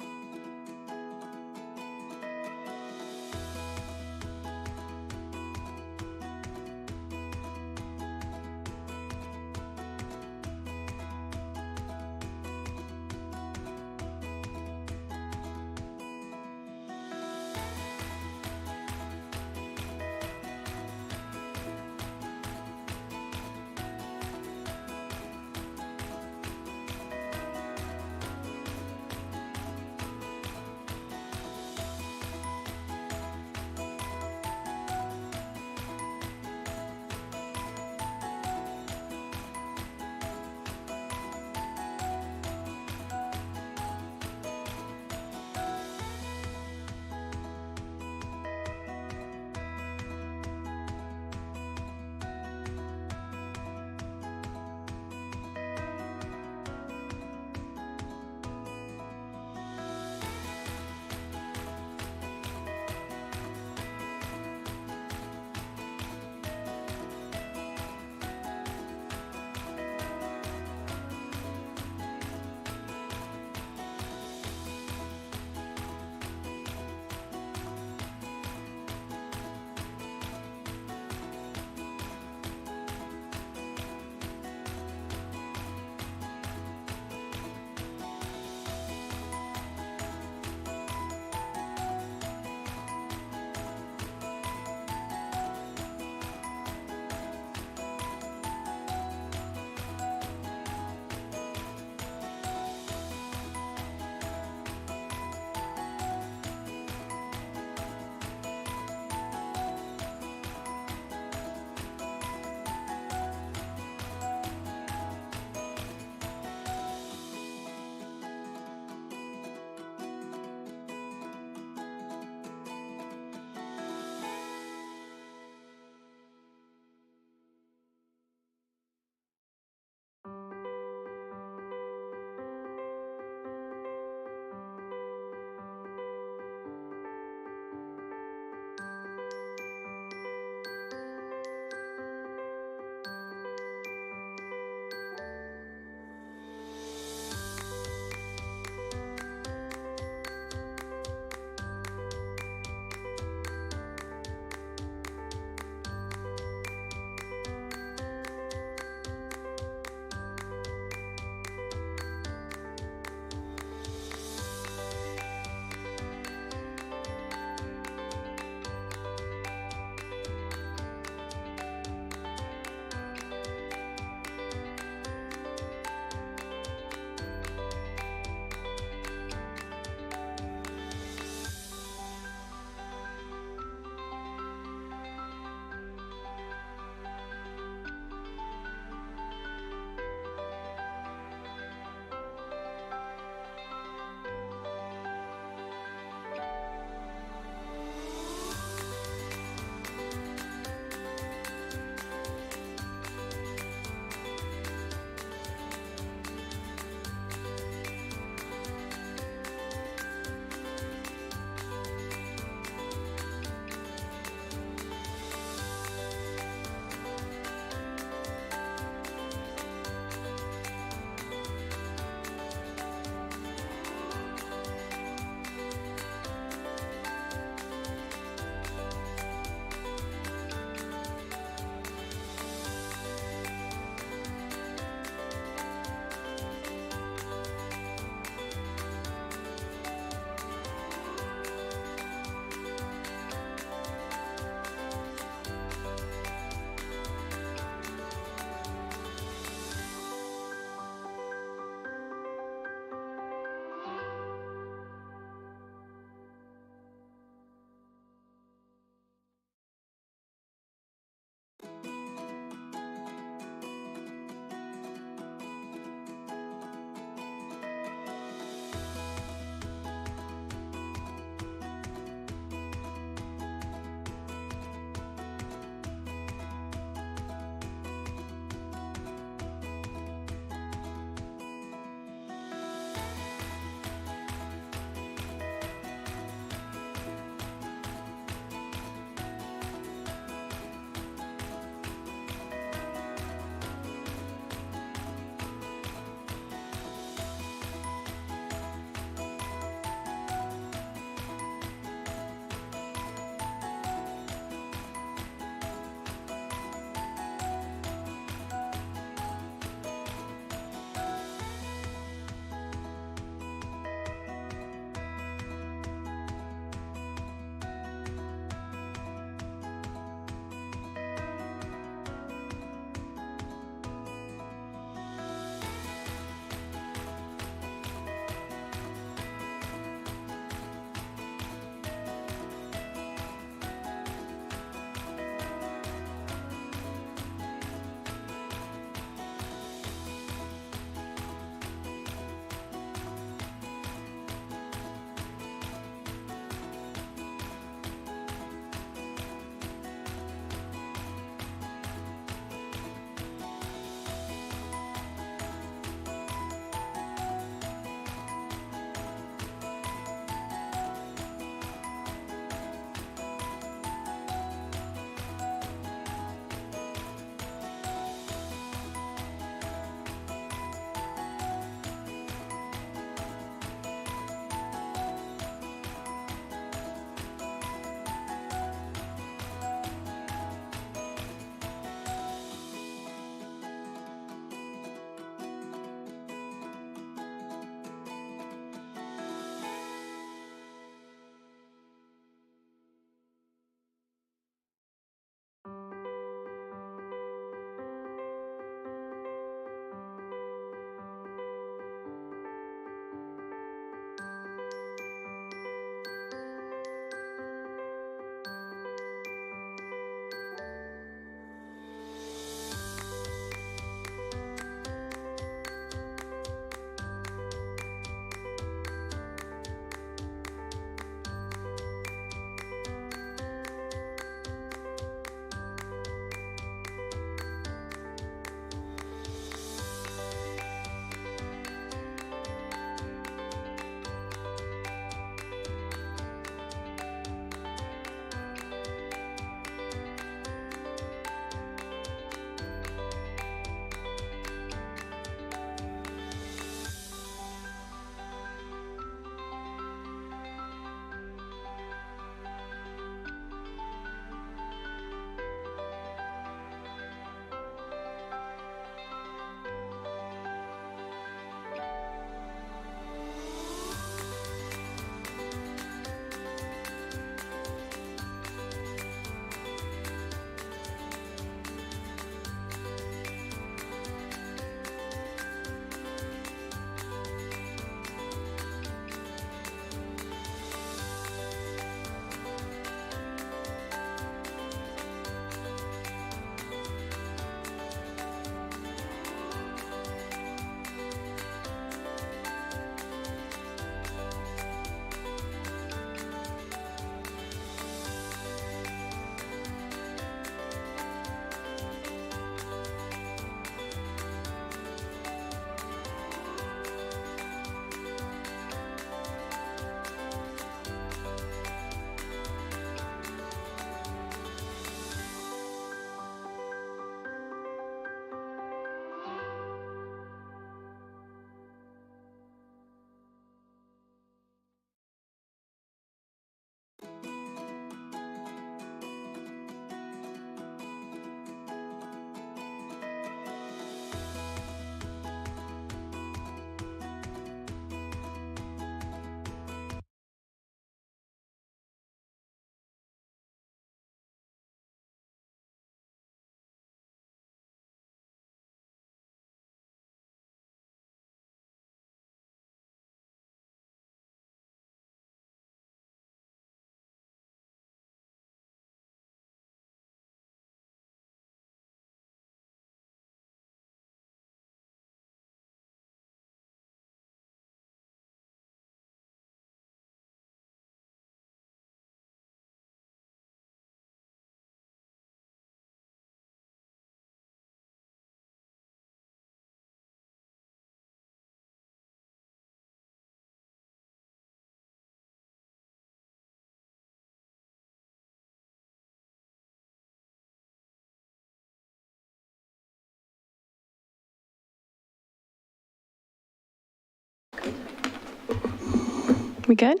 A: We good?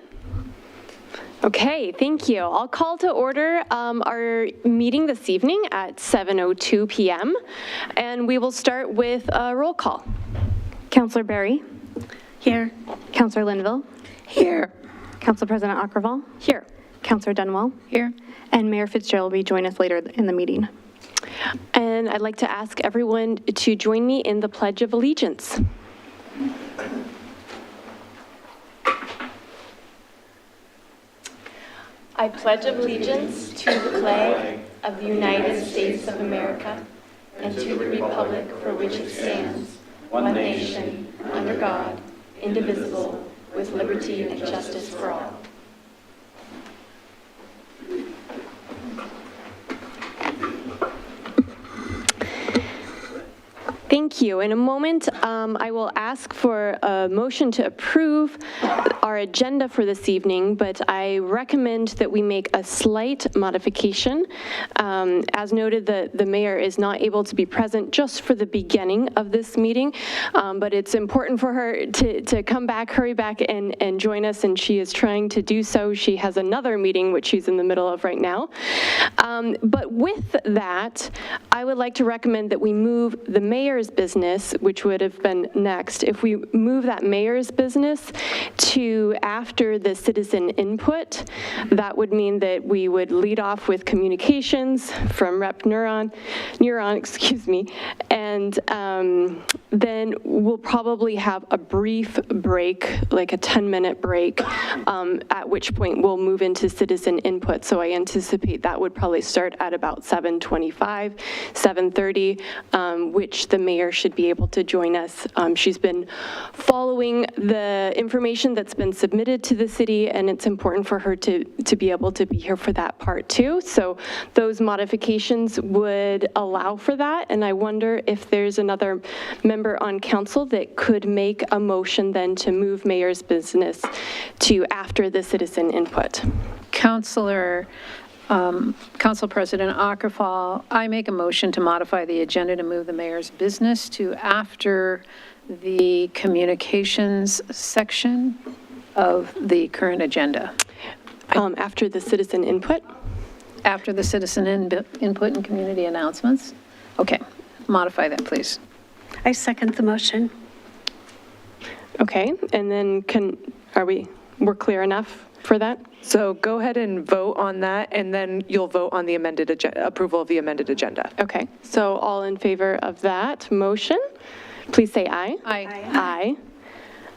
A: Okay, thank you. I'll call to order our meeting this evening at 7:02 p.m. and we will start with a roll call.
J: Counselor Berry,
G: Here.
J: Counselor Linville,
I: Here.
J: Council President Akkerval,
A: Here.
J: Counselor Dunwell,
F: Here.
J: and Mayor Fitzgerald will join us later in the meeting.
A: And I'd like to ask everyone to join me in the Pledge of Allegiance. I pledge allegiance to the flag of the United States of America and to the republic for which it stands, one nation, under God, indivisible, with liberty and justice for all. Thank you. In a moment, I will ask for a motion to approve our agenda for this evening, but I recommend that we make a slight modification. As noted, the mayor is not able to be present just for the beginning of this meeting, but it's important for her to come back, hurry back, and join us, and she is trying to do so. She has another meeting, which she's in the middle of right now. But with that, I would like to recommend that we move the mayor's business, which would have been next. If we move that mayor's business to after the citizen input, that would mean that we would lead off with communications from Rep. Neuron, excuse me, and then we'll probably have a brief break, like a 10-minute break, at which point we'll move into citizen input. So I anticipate that would probably start at about 7:25, 7:30, which the mayor should be able to join us. She's been following the information that's been submitted to the city, and it's important for her to be able to be here for that part too. So those modifications would allow for that, and I wonder if there's another member on council that could make a motion then to move mayor's business to after the citizen input.
F: Council President Akkerval, I make a motion to modify the agenda to move the mayor's business to after the communications section of the current agenda.
A: After the citizen input?
F: After the citizen input and community announcements? Okay, modify that, please.
G: I second the motion.
A: Okay, and then we're clear enough for that?
B: So go ahead and vote on that, and then you'll vote on the amended approval of the amended agenda.
A: Okay, so all in favor of that motion, please say aye.
F: Aye.
A: Aye.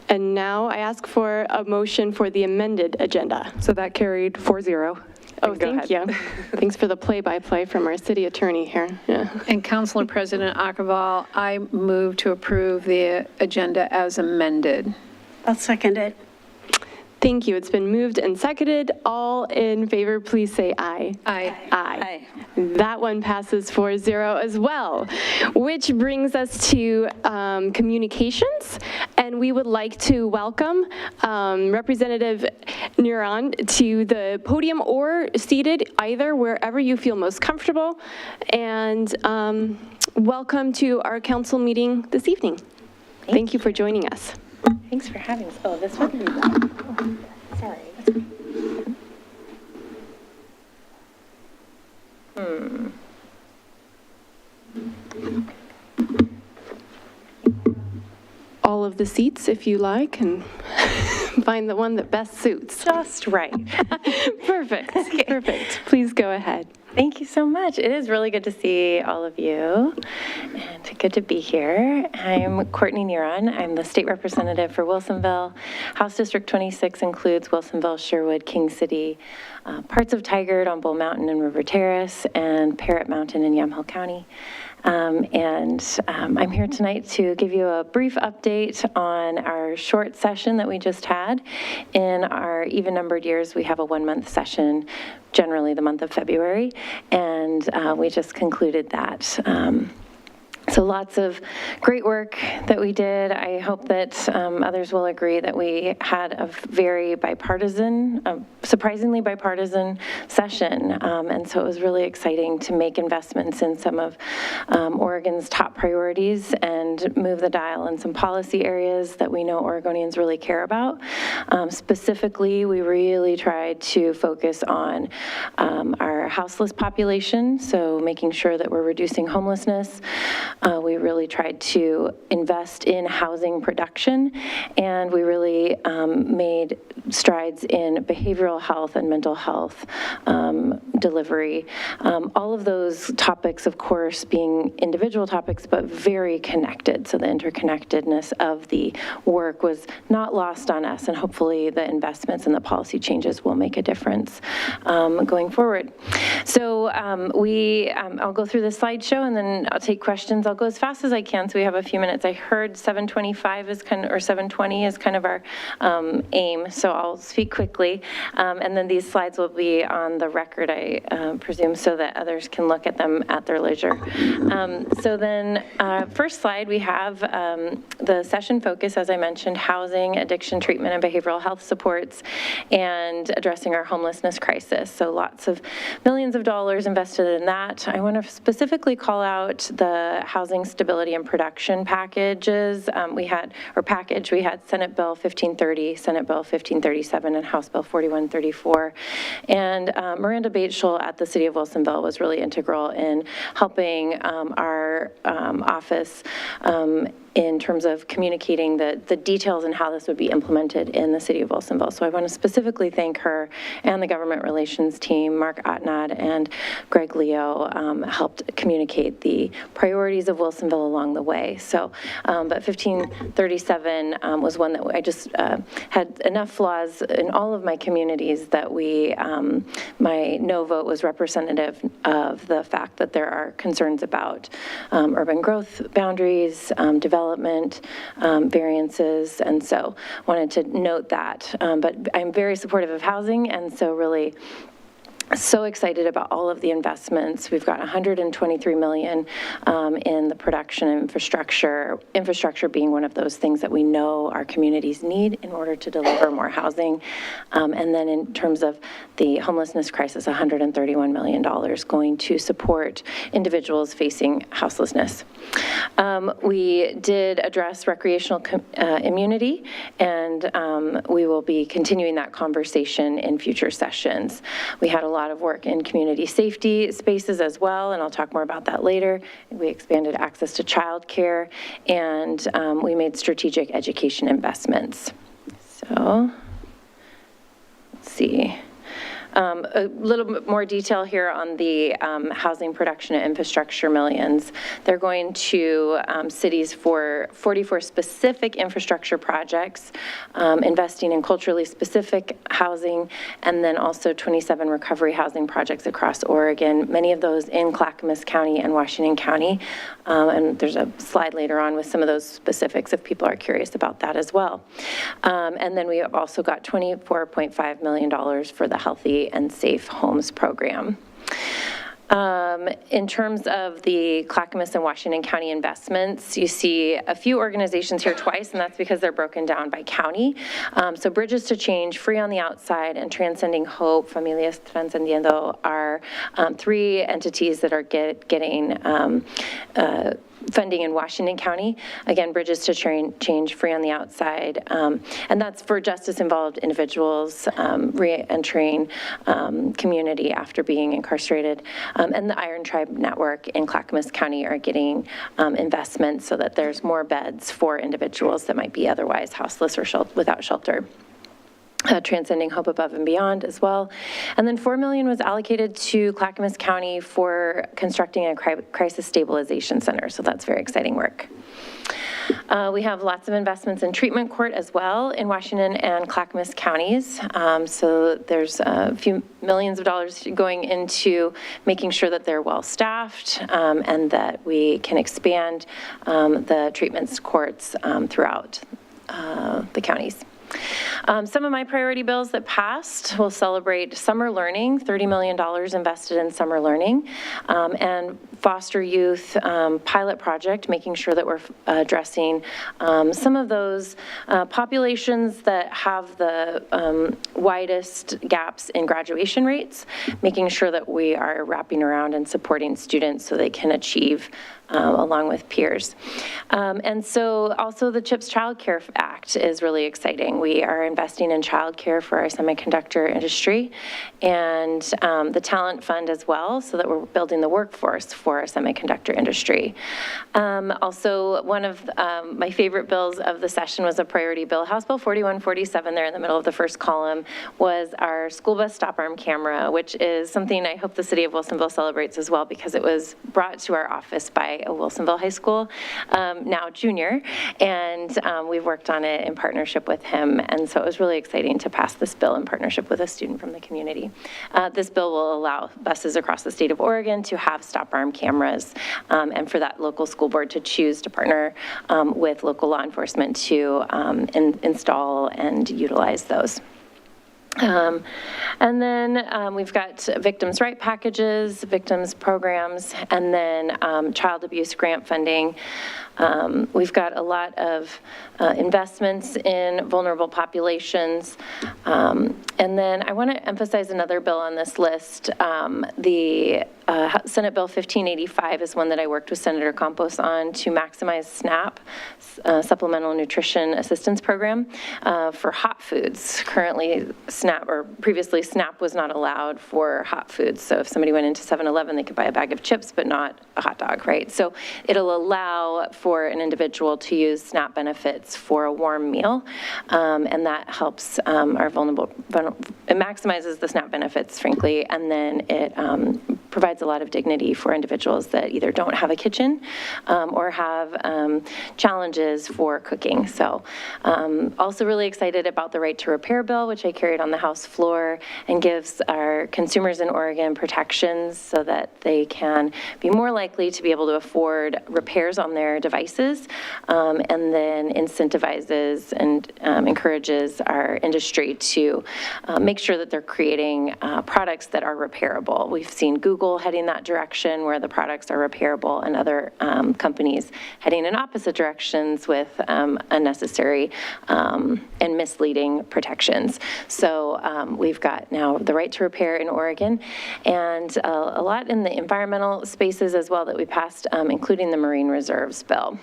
A: And now I ask for a motion for the amended agenda.
B: So that carried 4-0.
A: Oh, thank you. Thanks for the play-by-play from our city attorney here. Yeah.
F: And Councilor President Akkerval, I move to approve the agenda as amended.
G: I'll second it.
A: Thank you. It's been moved and seconded. All in favor, please say aye.
F: Aye.
A: Aye. That one passes 4-0 as well, which brings us to communications. And we would like to welcome Representative Neuron to the podium or seated, either wherever you feel most comfortable. And welcome to our council meeting this evening. Thank you for joining us.
K: Thanks for having us. Oh, this one? Sorry.
A: All of the seats, if you like, and find the one that best suits.
K: Just right.
A: Perfect. Perfect. Please go ahead.
K: Thank you so much. It is really good to see all of you, and good to be here. I'm Courtney Neuron. I'm the state representative for Wilsonville. House District 26 includes Wilsonville, Sherwood, King City, parts of Tigard on Bull Mountain and River Terrace, and Parrott Mountain in Yamhill County. I'm here tonight to give you a brief update on our short session that we just had. In our even-numbered years, we have a one-month session, generally the month of February, and we just concluded that So lots of great work that we did. I hope that others will agree that we had a very bipartisan, surprisingly bipartisan session. And so it was really exciting to make investments in some of Oregon's top priorities and move the dial in some policy areas that we know Oregonians really care about. Specifically, we really tried to focus on our houseless population, so making sure that we're reducing homelessness. We really tried to invest in housing production, and we really made strides in behavioral health and mental health delivery. All of those topics, of course, being individual topics, but very connected. So the interconnectedness of the work was not lost on us, and hopefully the investments and the policy changes will make a difference going forward. So I'll go through the slideshow, and then I'll take questions. I'll go as fast as I can, so we have a few minutes. I heard 7:25 is kind of, or 7:20 is kind of our aim, so I'll speak quickly. And then these slides will be on the record, I presume, so that others can look at them at their leisure. So then, first slide, we have the session focus, as I mentioned, housing, addiction treatment, and behavioral health supports, and addressing our homelessness crisis. So lots of millions of dollars invested in that. I want to specifically call out the housing stability and production packages. We had Senate Bill 1530, Senate Bill 1537, and House Bill 4134. And Miranda Bateschull at the City of Wilsonville was really integral in helping our office in terms of communicating the details and how this would be implemented in the City of Wilsonville. So I want to specifically thank her and the government relations team. Mark Otnad and Greg Leo helped communicate the priorities of Wilsonville along the way. So, but 1537 was one that I just had enough flaws in all of my communities that my no vote was representative of the fact that there are concerns about urban growth boundaries, development, variances, and so wanted to note that. But I'm very supportive of housing, and so really so excited about all of the investments. We've got $123 million in the production infrastructure being one of those things that we know our communities need in order to deliver more housing. And then in terms of the homelessness crisis, $131 million going to support individuals facing houselessness. We did address recreational immunity, and we will be continuing that conversation in future sessions. We had a lot of work in community safety spaces as well, and I'll talk more about that later. We expanded access to childcare, and we made strategic education investments. So, let's see. A little bit more detail here on the housing production and infrastructure millions. They're going to cities for 44 specific infrastructure projects, investing in culturally specific housing, and then also 27 recovery housing projects across Oregon, many of those in Clackamas County and Washington County. And there's a slide later on with some of those specifics if people are curious about that as well. And then we have also got $24.5 million for the Healthy and Safe Homes program. In terms of the Clackamas and Washington County investments, you see a few organizations here twice, and that's because they're broken down by county. So Bridges to Change, Free on the Outside, and Transcending Hope, Familias Trascendiendo, are three entities that are getting funding in Washington County. Again, Bridges to Change, Free on the Outside, and that's for justice-involved individuals re-entering community after being incarcerated. And the Iron Tribe Network in Clackamas County are getting investments so that there's more beds for individuals that might be otherwise houseless or without shelter. Transcending Hope Above and Beyond as well. And then $4 million was allocated to Clackamas County for constructing a crisis stabilization center. So that's very exciting work. We have lots of investments in treatment court as well in Washington and Clackamas counties. So there's a few millions of dollars going into making sure that they're well staffed and that we can expand the treatment courts throughout the counties. Some of my priority bills that passed will celebrate summer learning, $30 million invested in summer learning, and foster youth pilot project, making sure that we're addressing some of those populations that have the widest gaps in graduation rates, making sure that we are wrapping around and supporting students so they can achieve along with peers. And so also the CHIPS Child Care Act is really exciting. We are investing in childcare for our semiconductor industry and the talent fund as well, so that we're building the workforce for our semiconductor industry. Also, one of my favorite bills of the session was a priority bill. House Bill 4147 there in the middle of the first column was our school bus stop arm camera, which is something I hope the city of Wilsonville celebrates as well, because it was brought to our office by a Wilsonville High School, now junior, and we've worked on it in partnership with him, and so it was really exciting to pass this bill in partnership with a student from the community. This bill will allow buses across the state of Oregon to have stop arm cameras, and for that local school board to choose to partner with local law enforcement to install and utilize those. And then we've got victims' right packages, victims programs, and then child abuse grant funding. We've got a lot of investments in vulnerable populations. And then I want to emphasize another bill on this list. The Senate Bill 1585 is one that I worked with Senator Campos on to maximize SNAP, Supplemental Nutrition Assistance Program, for hot foods. Currently, SNAP, or previously SNAP was not allowed for hot foods. So if somebody went into 7-Eleven, they could buy a bag of chips, but not a hot dog, right? So it'll allow for an individual to use SNAP benefits for a warm meal, and that helps our vulnerable, it maximizes the SNAP benefits, frankly, and then it provides a lot of dignity for individuals that either don't have a kitchen or have challenges for cooking. So also really excited about the Right to Repair bill, which I carried on the House floor, and gives our consumers in Oregon protections so that they can be more likely to be able to afford repairs on their devices, and then incentivizes and encourages our industry to make sure that they're creating products that are repairable. We've seen Google heading that direction where the products are repairable, and other companies heading in opposite directions with unnecessary and misleading protections. So we've got now the Right to Repair in Oregon, and a lot in the environmental spaces as well that we passed, including the Marine Reserves bill.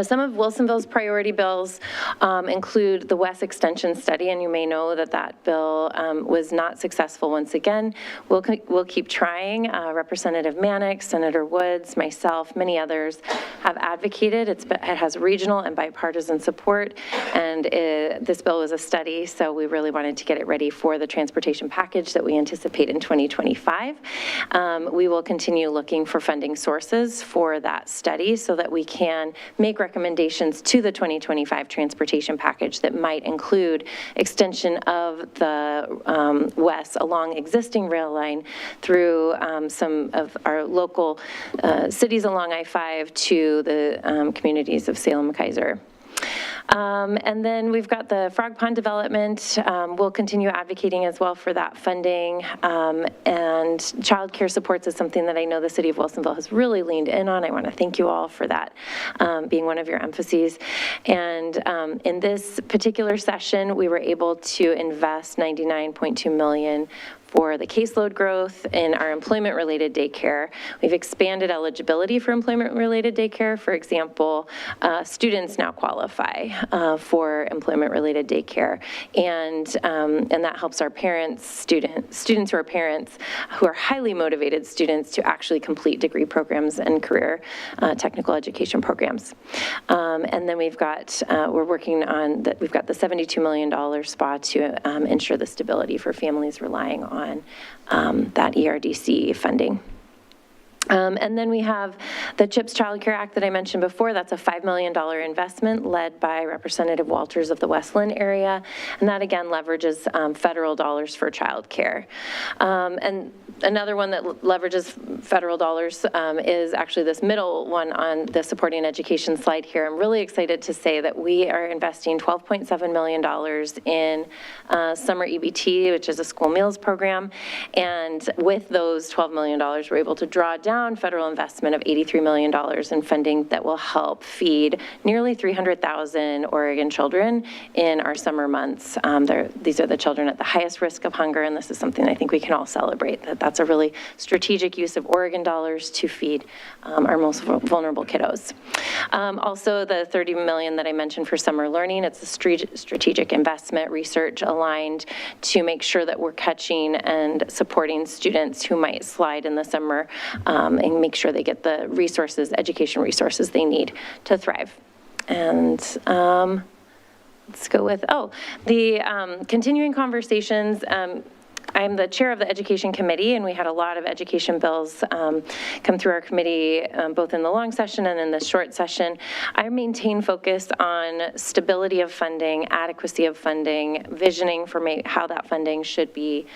K: Some of Wilsonville's priority bills include the WES Extension Study, and you may know that that bill was not successful once again. We'll keep trying. Representative Mannix, Senator Woods, myself, many others have advocated. It has regional and bipartisan support, and this bill was a study, so we really wanted to get it ready for the transportation package that we anticipate in 2025. We will continue looking for funding sources for that study so that we can make recommendations to the 2025 transportation package that might include extension of the WES along existing rail line through some of our local cities along I-5 to the communities of Salem, Kaiser. And then we've got the Frog Pond development. We'll continue advocating as well for that funding. And child care supports is something that I know the city of Wilsonville has really leaned in on. I want to thank you all for that being one of your emphases. And in this particular session, we were able to invest $99.2 million for the caseload growth in our employment-related daycare. We've expanded eligibility for employment-related daycare. For example, students now qualify for employment-related daycare, and that helps our parents, students who are parents, who are highly motivated students to actually complete degree programs and career technical education programs. And then we've got, we're working on, we've got the $72 million SPA to ensure the stability for families relying on that ERDC funding. And then we have the CHIPS Child Care Act that I mentioned before. That's a $5 million investment led by Representative Walters of the Westland area. And that, again, leverages federal dollars for child care. And Another one that leverages federal dollars is actually this middle one on the supporting education slide here. I'm really excited to say that we are investing $12.7 million in summer EBT, which is a school meals program. And with those $12 million, we're able to draw down federal investment of $83 million in funding that will help feed nearly 300,000 Oregon children in our summer months. These are the children at the highest risk of hunger, and this is something I think we can all celebrate, that's a really strategic use of Oregon dollars to feed our most vulnerable kiddos. Also, the $30 million that I mentioned for summer learning, it's a strategic investment, research aligned to make sure that we're catching and supporting students who might slide in the summer and make sure they get the resources, education resources they need to thrive. And let's go with, the continuing conversations. I'm the chair of the Education Committee, and we had a lot of education bills come through our committee, both in the long session and in the short session. I maintain focus on stability of funding, adequacy of funding, visioning for how that funding should be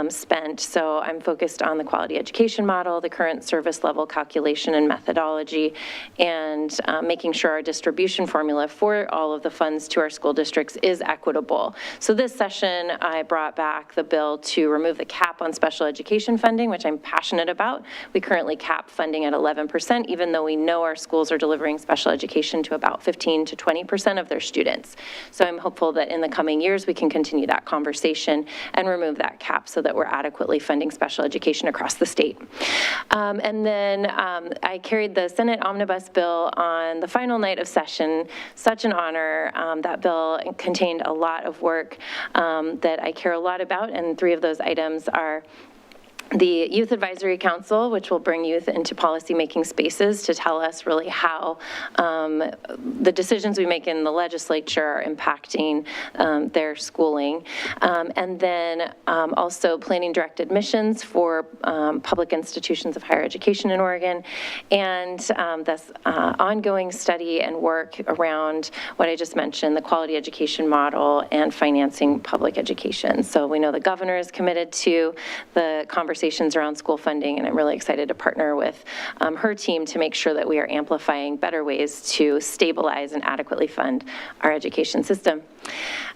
K: spent. So I'm focused on the quality education model, the current service level calculation and methodology, and making sure our distribution formula for all of the funds to our school districts is equitable. So this session, I brought back the bill to remove the cap on special education funding, which I'm passionate about. We currently cap funding at 11%, even though we know our schools are delivering special education to about 15 to 20% of their students. So I'm hopeful that in the coming years, we can continue that conversation and remove that cap so that we're adequately funding special education across the state. And then I carried the Senate Omnibus bill on the final night of session. Such an honor. That bill contained a lot of work that I care a lot about, and 3 of those items are the Youth Advisory Council, which will bring youth into policy-making spaces to tell us really how the decisions we make in the legislature are impacting their schooling. And then also planning direct admissions for public institutions of higher education in Oregon, and this ongoing study and work around what I just mentioned, the quality education model and financing public education. So we know the governor is committed to the conversations around school funding, and I'm really excited to partner with her team to make sure that we are amplifying better ways to stabilize and adequately fund our education system.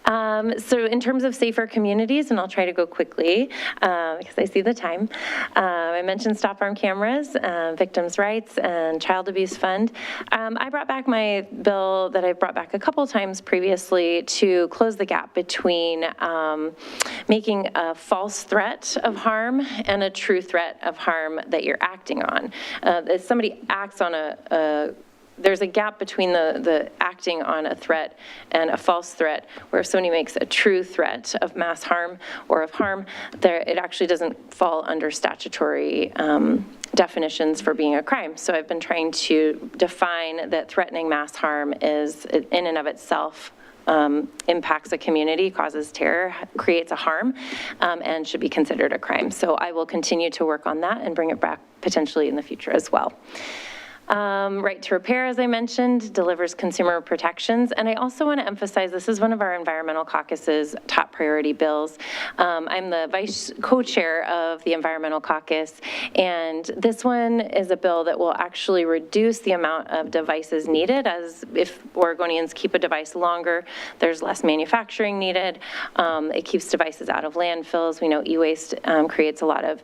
K: So in terms of safer communities, and I'll try to go quickly because I see the time, I mentioned Stop Arm Cameras, Victims' Rights, and Child Abuse Fund. I brought back my bill that I've brought back a couple times previously to close the gap between making a false threat of harm and a true threat of harm that you're acting on. If somebody acts on there's a gap between the acting on a threat and a false threat, where if somebody makes a true threat of mass harm or of harm, it actually doesn't fall under statutory definitions for being a crime. So I've been trying to define that threatening mass harm is in and of itself impacts a community, causes terror, creates a harm, and should be considered a crime. So I will continue to work on that and bring it back potentially in the future as well. Right to Repair, as I mentioned, delivers consumer protections. And I also want to emphasize this is one of our Environmental Caucus's top priority bills. I'm the vice co-chair of the Environmental Caucus, and this one is a bill that will actually reduce the amount of devices needed, as if Oregonians keep a device longer, there's less manufacturing needed. It keeps devices out of landfills. We know e-waste creates a lot of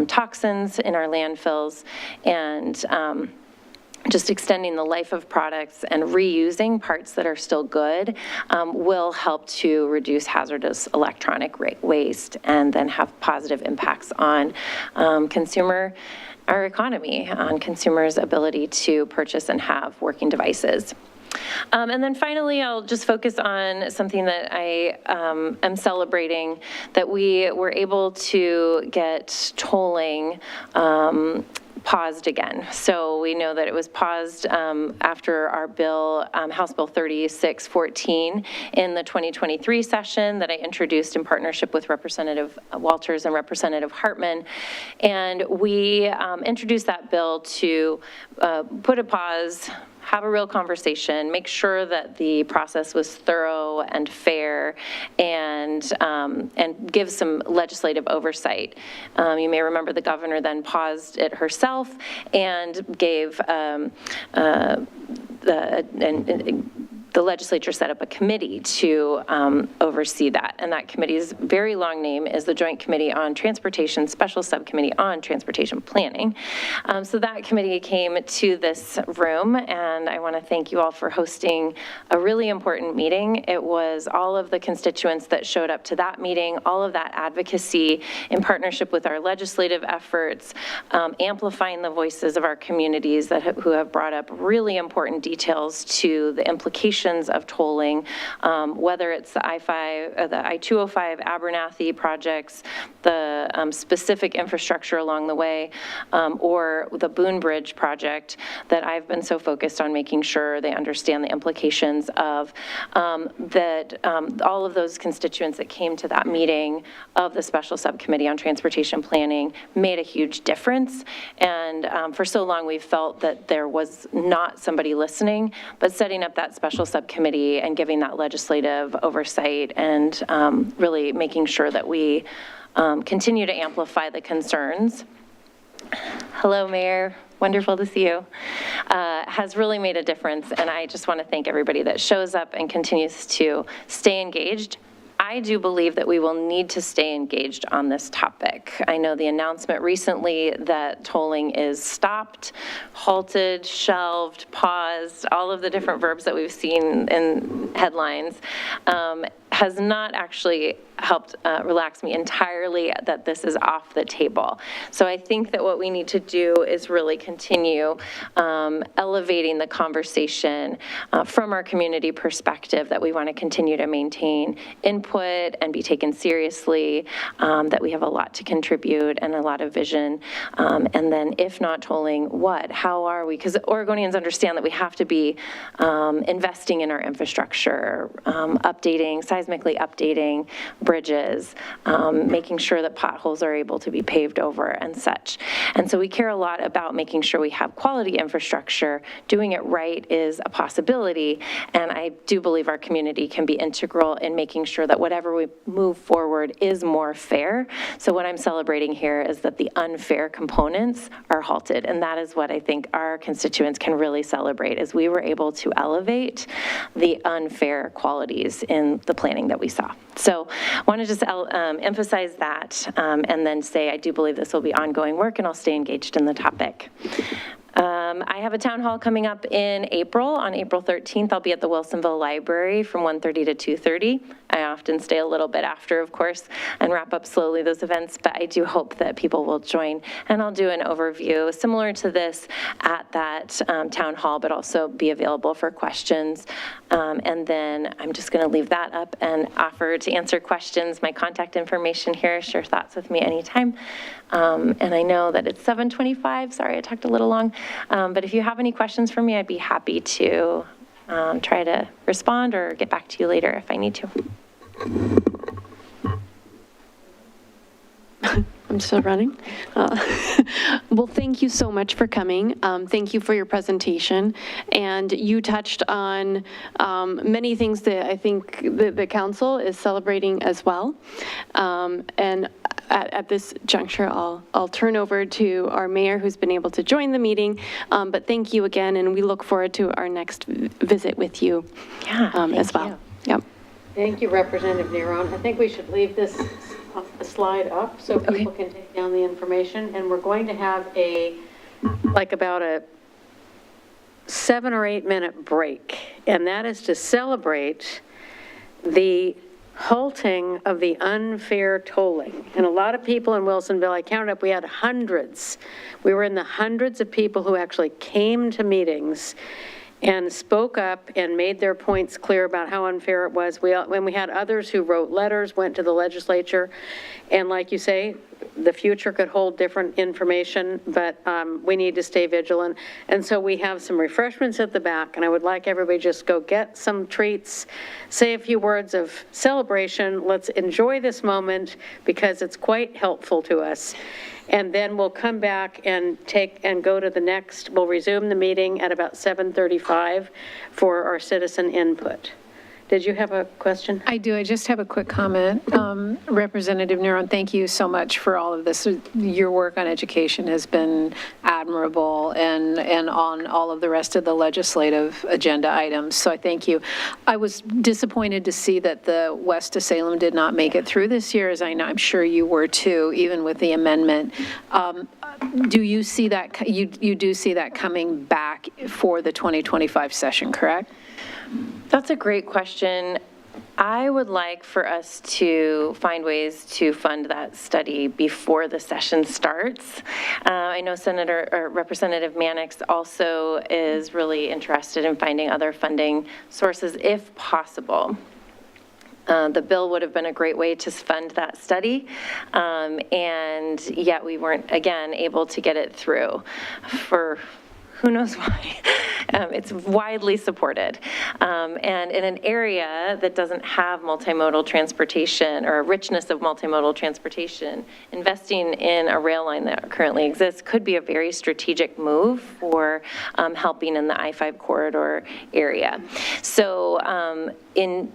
K: toxins in our landfills, and just extending the life of products and reusing parts that are still good will help to reduce hazardous electronic waste and then have positive impacts on our economy, on consumers' ability to purchase and have working devices. And then finally, I'll just focus on something that I am celebrating, that we were able to get tolling paused again. So we know that it was paused after our bill, House Bill 3614, in the 2023 session that I introduced in partnership with Representative Walters and Representative Hartman. And we introduced that bill to put a pause, have a real conversation, make sure that the process was thorough thorough and fair and give some legislative oversight. You may remember the governor then paused it herself and gave the legislature set up a committee to oversee that. And that committee's very long name is the Joint Committee on Transportation, Special Subcommittee on Transportation Planning. So that committee came to this room, and I want to thank you all for hosting a really important meeting. It was all of the constituents that showed up to that meeting, all of that advocacy in partnership with our legislative efforts, amplifying the voices of our communities who have brought up really important details to the implications of tolling, whether it's the I-205 Abernathy projects, the specific infrastructure along the way, or the Boone Bridge project that I've been so focused on making sure they understand the implications of, that all of those constituents that came to that meeting of the Special Subcommittee on Transportation Planning made a huge difference. And for so long, we've felt that there was not somebody listening, but setting up that special subcommittee and giving that legislative oversight and really making sure that we continue to amplify the concerns. Hello, Mayor. Wonderful to see you. Has really made a difference, and I just want to thank everybody that shows up and continues to stay engaged. I do believe that we will need to stay engaged on this topic. I know the announcement recently that tolling is stopped, halted, shelved, paused, all of the different verbs that we've seen in headlines, has not actually helped relax me entirely that this is off the table. So I think that what we need to do is really continue elevating the conversation from our community perspective, that we want to continue to maintain input and be taken seriously, that we have a lot to contribute and a lot of vision. And then if not tolling, what? How are we? Because Oregonians understand that we have to be investing in our infrastructure, seismically updating bridges, making sure that potholes are able to be paved over and such. And so we care a lot about making sure we have quality infrastructure. Doing it right is a possibility, and I do believe our community can be integral in making sure that whatever we move forward is more fair. So what I'm celebrating here is that the unfair components are halted, and that is what I think our constituents can really celebrate, is we were able to elevate the unfair qualities in the planning that we saw. So I want to just emphasize that and then say I do believe this will be ongoing work, and I'll stay engaged in the topic. I have a town hall coming up in April. On April 13th, I'll be at the Wilsonville Library from 1:30 to 2:30. I often stay a little bit after, of course, and wrap up slowly those events, but I do hope that people will join, and I'll do an overview similar to this at that town hall, but also be available for questions. And then I'm just going to leave that up and offer to answer questions. My contact information here, share thoughts with me anytime. And I know that it's 7:25. Sorry, I talked a little long. But if you have any questions for me, I'd be happy to try to respond or get back to you later if I need to.
A: I'm still running. Well, thank you so much for coming. Thank you for your presentation. And you touched on many things that I think the council is celebrating as well. And at this juncture, I'll turn over to our mayor, who's been able to join the meeting. But thank you again, and we look forward to our next visit with you as well. Yep.
L: Thank you, Representative Neron. I think we should leave this slide up so people can take down the information. And we're going to have about a 7 or 8 minute break. And that is to celebrate the halting of the unfair tolling. And a lot of people in Wilsonville, I counted up, we had hundreds. We were in the hundreds of people who actually came to meetings and spoke up and made their points clear about how unfair it was. When we had others who wrote letters, went to the legislature, and like you say, the future could hold different information, but we need to stay vigilant. And so we have some refreshments at the back, and I would like everybody just go get some treats, say a few words of celebration. Let's enjoy this moment because it's quite helpful to us. And then we'll come back and go to the next, we'll resume the meeting at about 7:35 for our citizen input. did you have a question?
F: I do. I just have a quick comment. Representative Neron, thank you so much for all of this. Your work on education has been admirable and on all of the rest of the legislative agenda items, so I thank you. I was disappointed to see that the West of Salem did not make it through this year, as I know, I'm sure you were too, even with the amendment. Do you see that, you do see that coming back for the 2025 session, correct?
K: That's a great question. I would like for us to find ways to fund that study before the session starts. I know Representative Mannix also is really interested in finding other funding sources if possible. The bill would have been a great way to fund that study, and yet we weren't, again, able to get it through for who knows why. It's widely supported. And in an area that doesn't have multimodal transportation or a richness of multimodal transportation, investing in a rail line that currently exists could be a very strategic move for helping in the I-5 corridor area. So in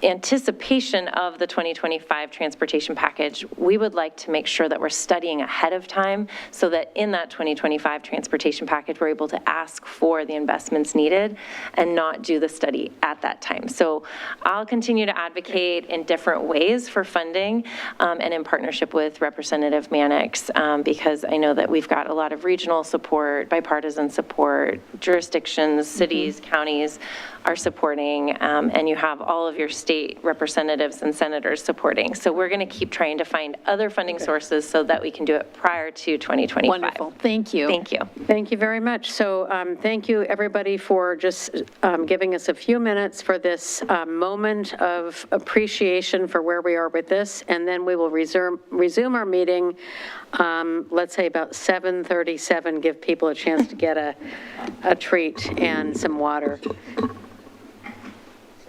K: anticipation of the 2025 transportation package, we would like to make sure that we're studying ahead of time so that in that 2025 transportation package, we're able to ask for the investments needed and not do the study at that time. So I'll continue to advocate in different ways for funding and in partnership with Representative Mannix because I know that we've got a lot of regional support, bipartisan support, jurisdictions, cities, counties are supporting, and you have all of your state representatives and senators supporting. So we're going to keep trying to find other funding sources so that we can do it prior to 2025.
F: Wonderful. Thank you.
K: Thank you.
L: Thank you very much. So thank you, everybody, for just giving us a few minutes for this moment of appreciation for where we are with this, and then we will resume our meeting, let's say about 7:37, give people a chance to get a treat and some water.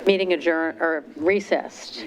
L: Meeting adjourned or recessed.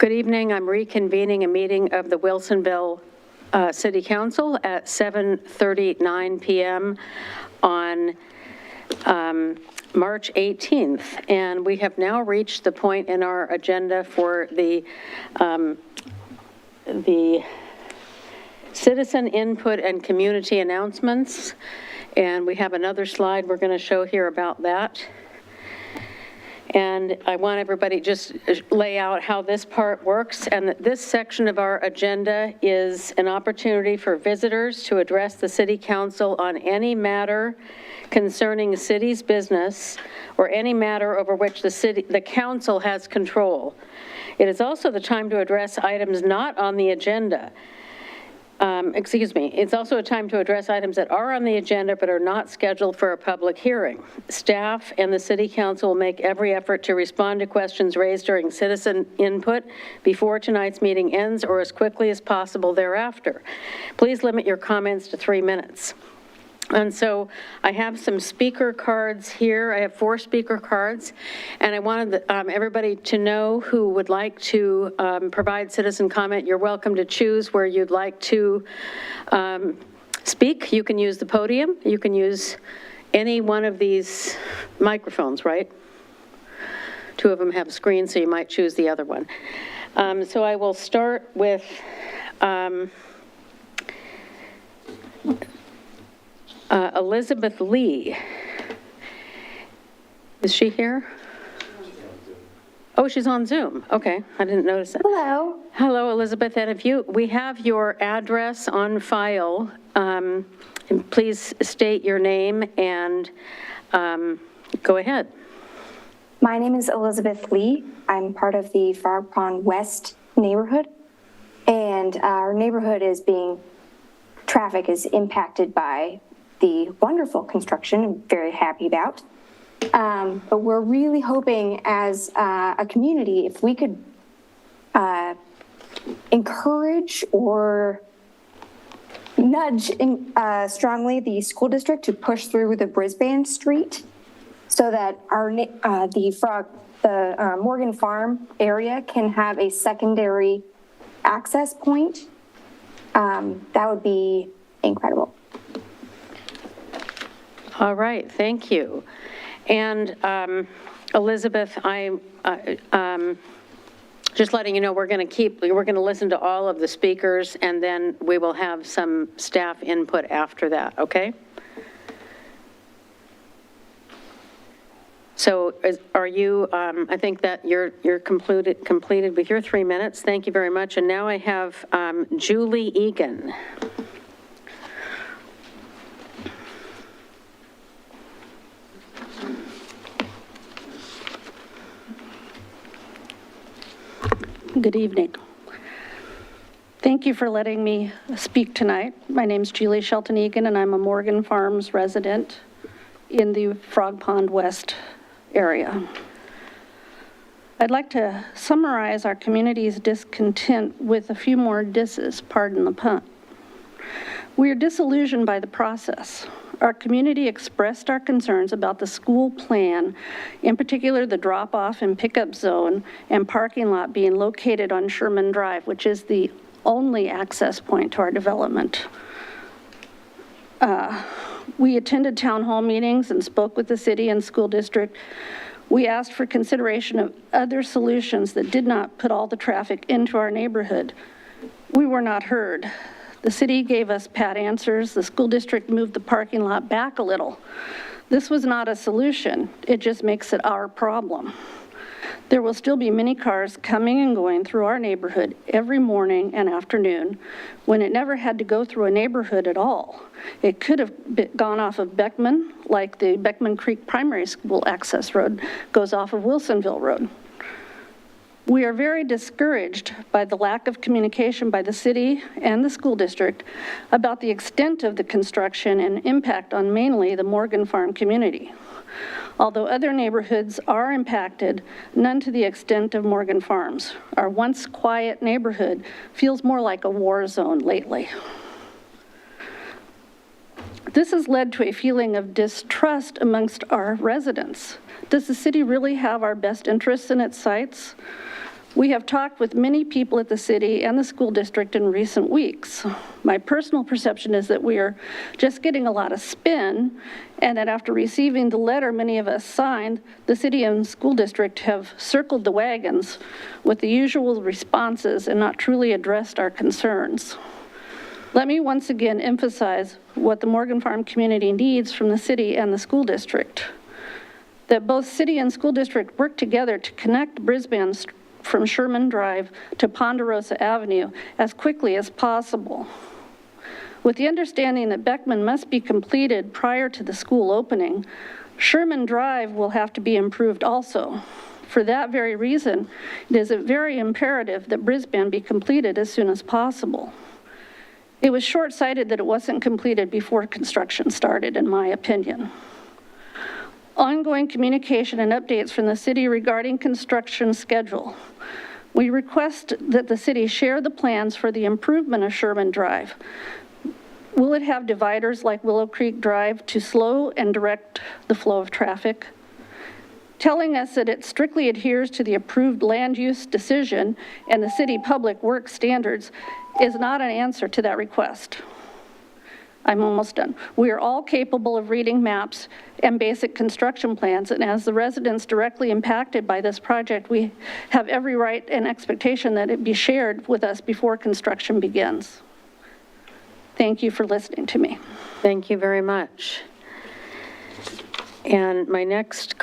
L: Good evening. I'm reconvening a meeting of the Wilsonville City Council at 7:39 PM on March 18th. And we have now reached the point in our agenda for the citizen input and community announcements. And we have another slide we're going to show here about that. And I want everybody just lay out how this part works. And this section of our agenda is an opportunity for visitors to address the city council on any matter concerning the city's business or any matter over which the council has control. It is also the time to address items not on the agenda. It's also a time to address items that are on the agenda but are not scheduled for a public hearing. Staff and the city council will make every effort to respond to questions raised during citizen input before tonight's meeting ends or as quickly as possible thereafter. Please limit your comments to 3 minutes. And so I have some speaker cards here. I have 4 speaker cards, and I wanted everybody to know who would like to provide citizen comment. You're welcome to choose where you'd like to speak. You can use the podium. You can use any one of these microphones, right? 2 of them have a screen, so you might choose the other one. So I will start with Elizabeth Lee. Is she here? Oh, she's on Zoom. Okay, I didn't notice that.
M: Hello.
L: Hello, Elizabeth. And we have your address on file. And please state your name and go ahead.
M: My name is Elizabeth Lee. I'm part of the Frog Pond West neighborhood, and our neighborhood traffic is impacted by the wonderful construction I'm very happy about. But we're really hoping as a community, if we could encourage or nudge strongly the school district to push through the Brisbane Street so that the Morgan Farm area can have a secondary access point. That would be incredible.
L: All right, thank you. And Elizabeth, I'm just letting you know we're going to listen to all of the speakers, and then we will have some staff input after that, okay? So are you, I think that you're completed with your 3 minutes. Thank you very much. And now I have Julie Egan.
N: Good evening. Thank you for letting me speak tonight. My name is Julie Shelton Egan, and I'm a Morgan Farms resident in the Frog Pond West area. I'd like to summarize our community's discontent with a few more disses, pardon the pun. We are disillusioned by the process. Our community expressed our concerns about the school plan, in particular the drop-off and pickup zone and parking lot being located on Sherman Drive, which is the only access point to our development. We attended town hall meetings and spoke with the city and school district. We asked for consideration of other solutions that did not put all the traffic into our neighborhood. We were not heard. The city gave us pat answers. The school district moved the parking lot back a little. This was not a solution. It just makes it our problem. There will still be many cars coming and going through our neighborhood every morning and afternoon when it never had to go through a neighborhood at all. It could have gone off of Beckman, like the Beckman Creek Primary School access road goes off of Wilsonville Road. We are very discouraged by the lack of communication by the city and the school district about the extent of the construction and impact on mainly the Morgan Farm community. Although other neighborhoods are impacted, none to the extent of Morgan Farms. Our once quiet neighborhood feels more like a war zone lately. This has led to a feeling of distrust amongst our residents. Does the city really have our best interests in its sights? We have talked with many people at the city and the school district in recent weeks. My personal perception is that we are just getting a lot of spin, and that after receiving the letter many of us signed, the city and school district have circled the wagons with the usual responses and not truly addressed our concerns. Let me once again emphasize what the Morgan Farm community needs from the city and the school district. That both city and school district work together to connect Brisbane from Sherman Drive to Ponderosa Avenue as quickly as possible. With the understanding that Beckman must be completed prior to the school opening, Sherman Drive will have to be improved also. For that very reason, it is very imperative that Brisbane be completed as soon as possible. It was short-sighted that it wasn't completed before construction started, in my opinion. Ongoing communication and updates from the city regarding construction schedule. We request that the city share the plans for the improvement of Sherman Drive. Will it have dividers like Willow Creek Drive to slow and direct the flow of traffic? Telling us that it strictly adheres to the approved land use decision and the city public works standards is not an answer to that request. I'm almost done. We are all capable of reading maps and basic construction plans, and as the residents directly impacted by this project, we have every right and expectation that it be shared with us before construction begins. Thank you for listening to me.
L: Thank you very much. And my next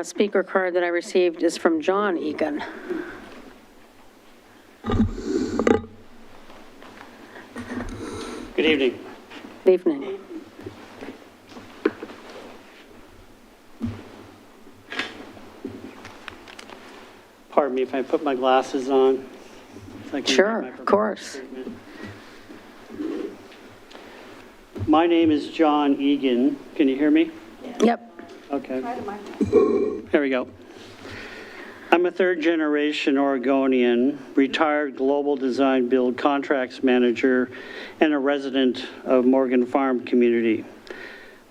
L: speaker card that I received is from John Egan.
O: Good evening.
L: Good evening.
O: Pardon me if I put my glasses on. So I can
L: Sure,
O: get my
L: of course.
O: statement. My name is John Egan. Can you hear me?
L: Yep.
O: Okay. There we go. I'm a third-generation Oregonian, retired global design build contracts manager, and a resident of Morgan Farm community.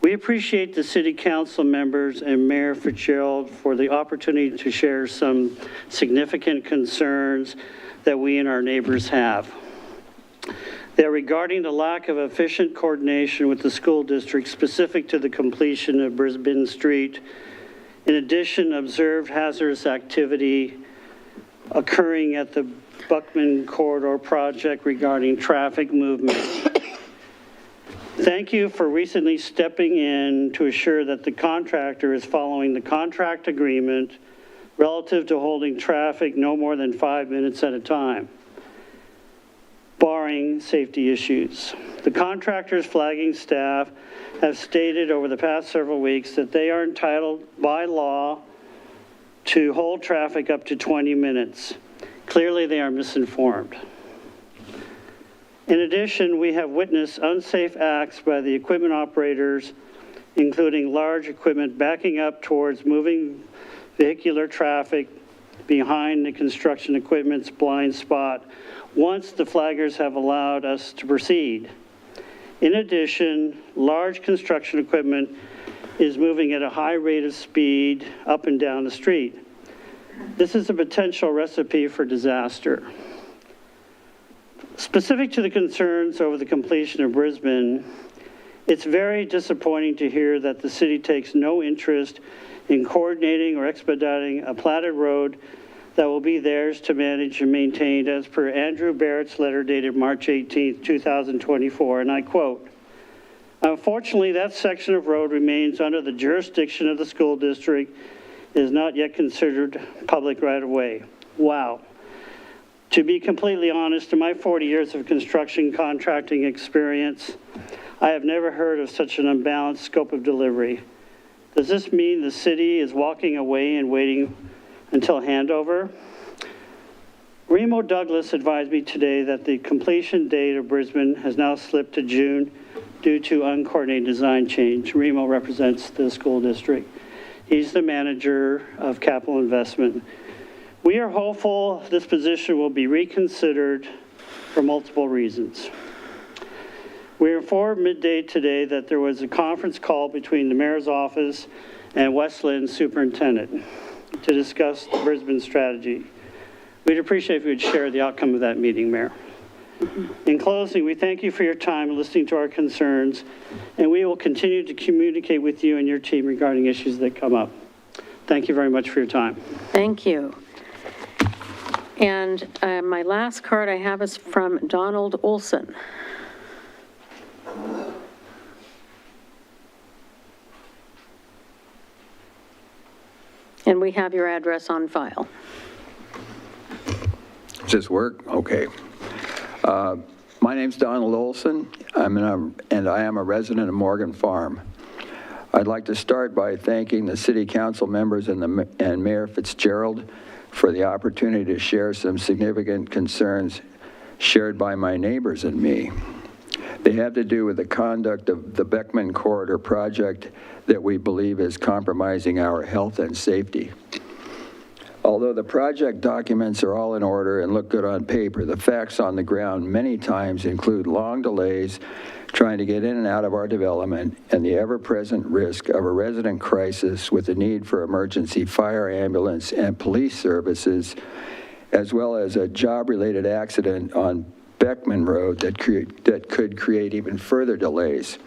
O: We appreciate the city council members and Mayor Fitzgerald for the opportunity to share some significant concerns that we and our neighbors have. They're regarding the lack of efficient coordination with the school district specific to the completion of Brisbane Street. In addition, observed hazardous activity occurring at the Buckman Corridor project regarding traffic movement. Thank you for recently stepping in to assure that the contractor is following the contract agreement relative to holding traffic no more than 5 minutes at a time, barring safety issues. The contractor's flagging staff have stated over the past several weeks that they are entitled by law to hold traffic up to 20 minutes. Clearly, they are misinformed. In addition, we have witnessed unsafe acts by the equipment operators, including large equipment backing up towards moving vehicular traffic behind the construction equipment's blind spot once the flaggers have allowed us to proceed. In addition, large construction equipment is moving at a high rate of speed up and down the street. This is a potential recipe for disaster. Specific to the concerns over the completion of Brisbane, it's very disappointing to hear that the city takes no interest in coordinating or expediting a platted road that will be theirs to manage and maintain, as per Andrew Barrett's letter dated March 18, 2024, and I quote, "Unfortunately, that section of road remains under the jurisdiction of the school district, is not yet considered public right-of-way." Wow. To be completely honest, in my 40 years of construction contracting experience, I have never heard of such an unbalanced scope of delivery. Does this mean the city is walking away and waiting until handover? Remo Douglas advised me today that the completion date of Brisbane has now slipped to June due to uncoordinated design change. Remo represents the school district. He's the manager of capital investment. We are hopeful this position will be reconsidered for multiple reasons. We were informed midday today that there was a conference call between the mayor's office and Westland superintendent to discuss the Brisbane strategy. We'd appreciate if you would share the outcome of that meeting, Mayor. In closing, we thank you for your time listening to our concerns, and we will continue to communicate with you and your team regarding issues that come up. Thank you very much for your time.
L: Thank you. And my last card I have is from Donald Olson. And we have your address on file.
P: Does this work? Okay. My name's Donald Olson, and I am a resident of Morgan Farm. I'd like to start by thanking the city council members and Mayor Fitzgerald for the opportunity to share some significant concerns shared by my neighbors and me. They have to do with the conduct of the Beckman Corridor project that we believe is compromising our health and safety. Although the project documents are all in order and look good on paper, the facts on the ground many times include long delays trying to get in and out of our development and the ever-present risk of a resident crisis with the need for emergency fire, ambulance, and police services, as well as a job-related accident on Beckman Road that could create even further delays.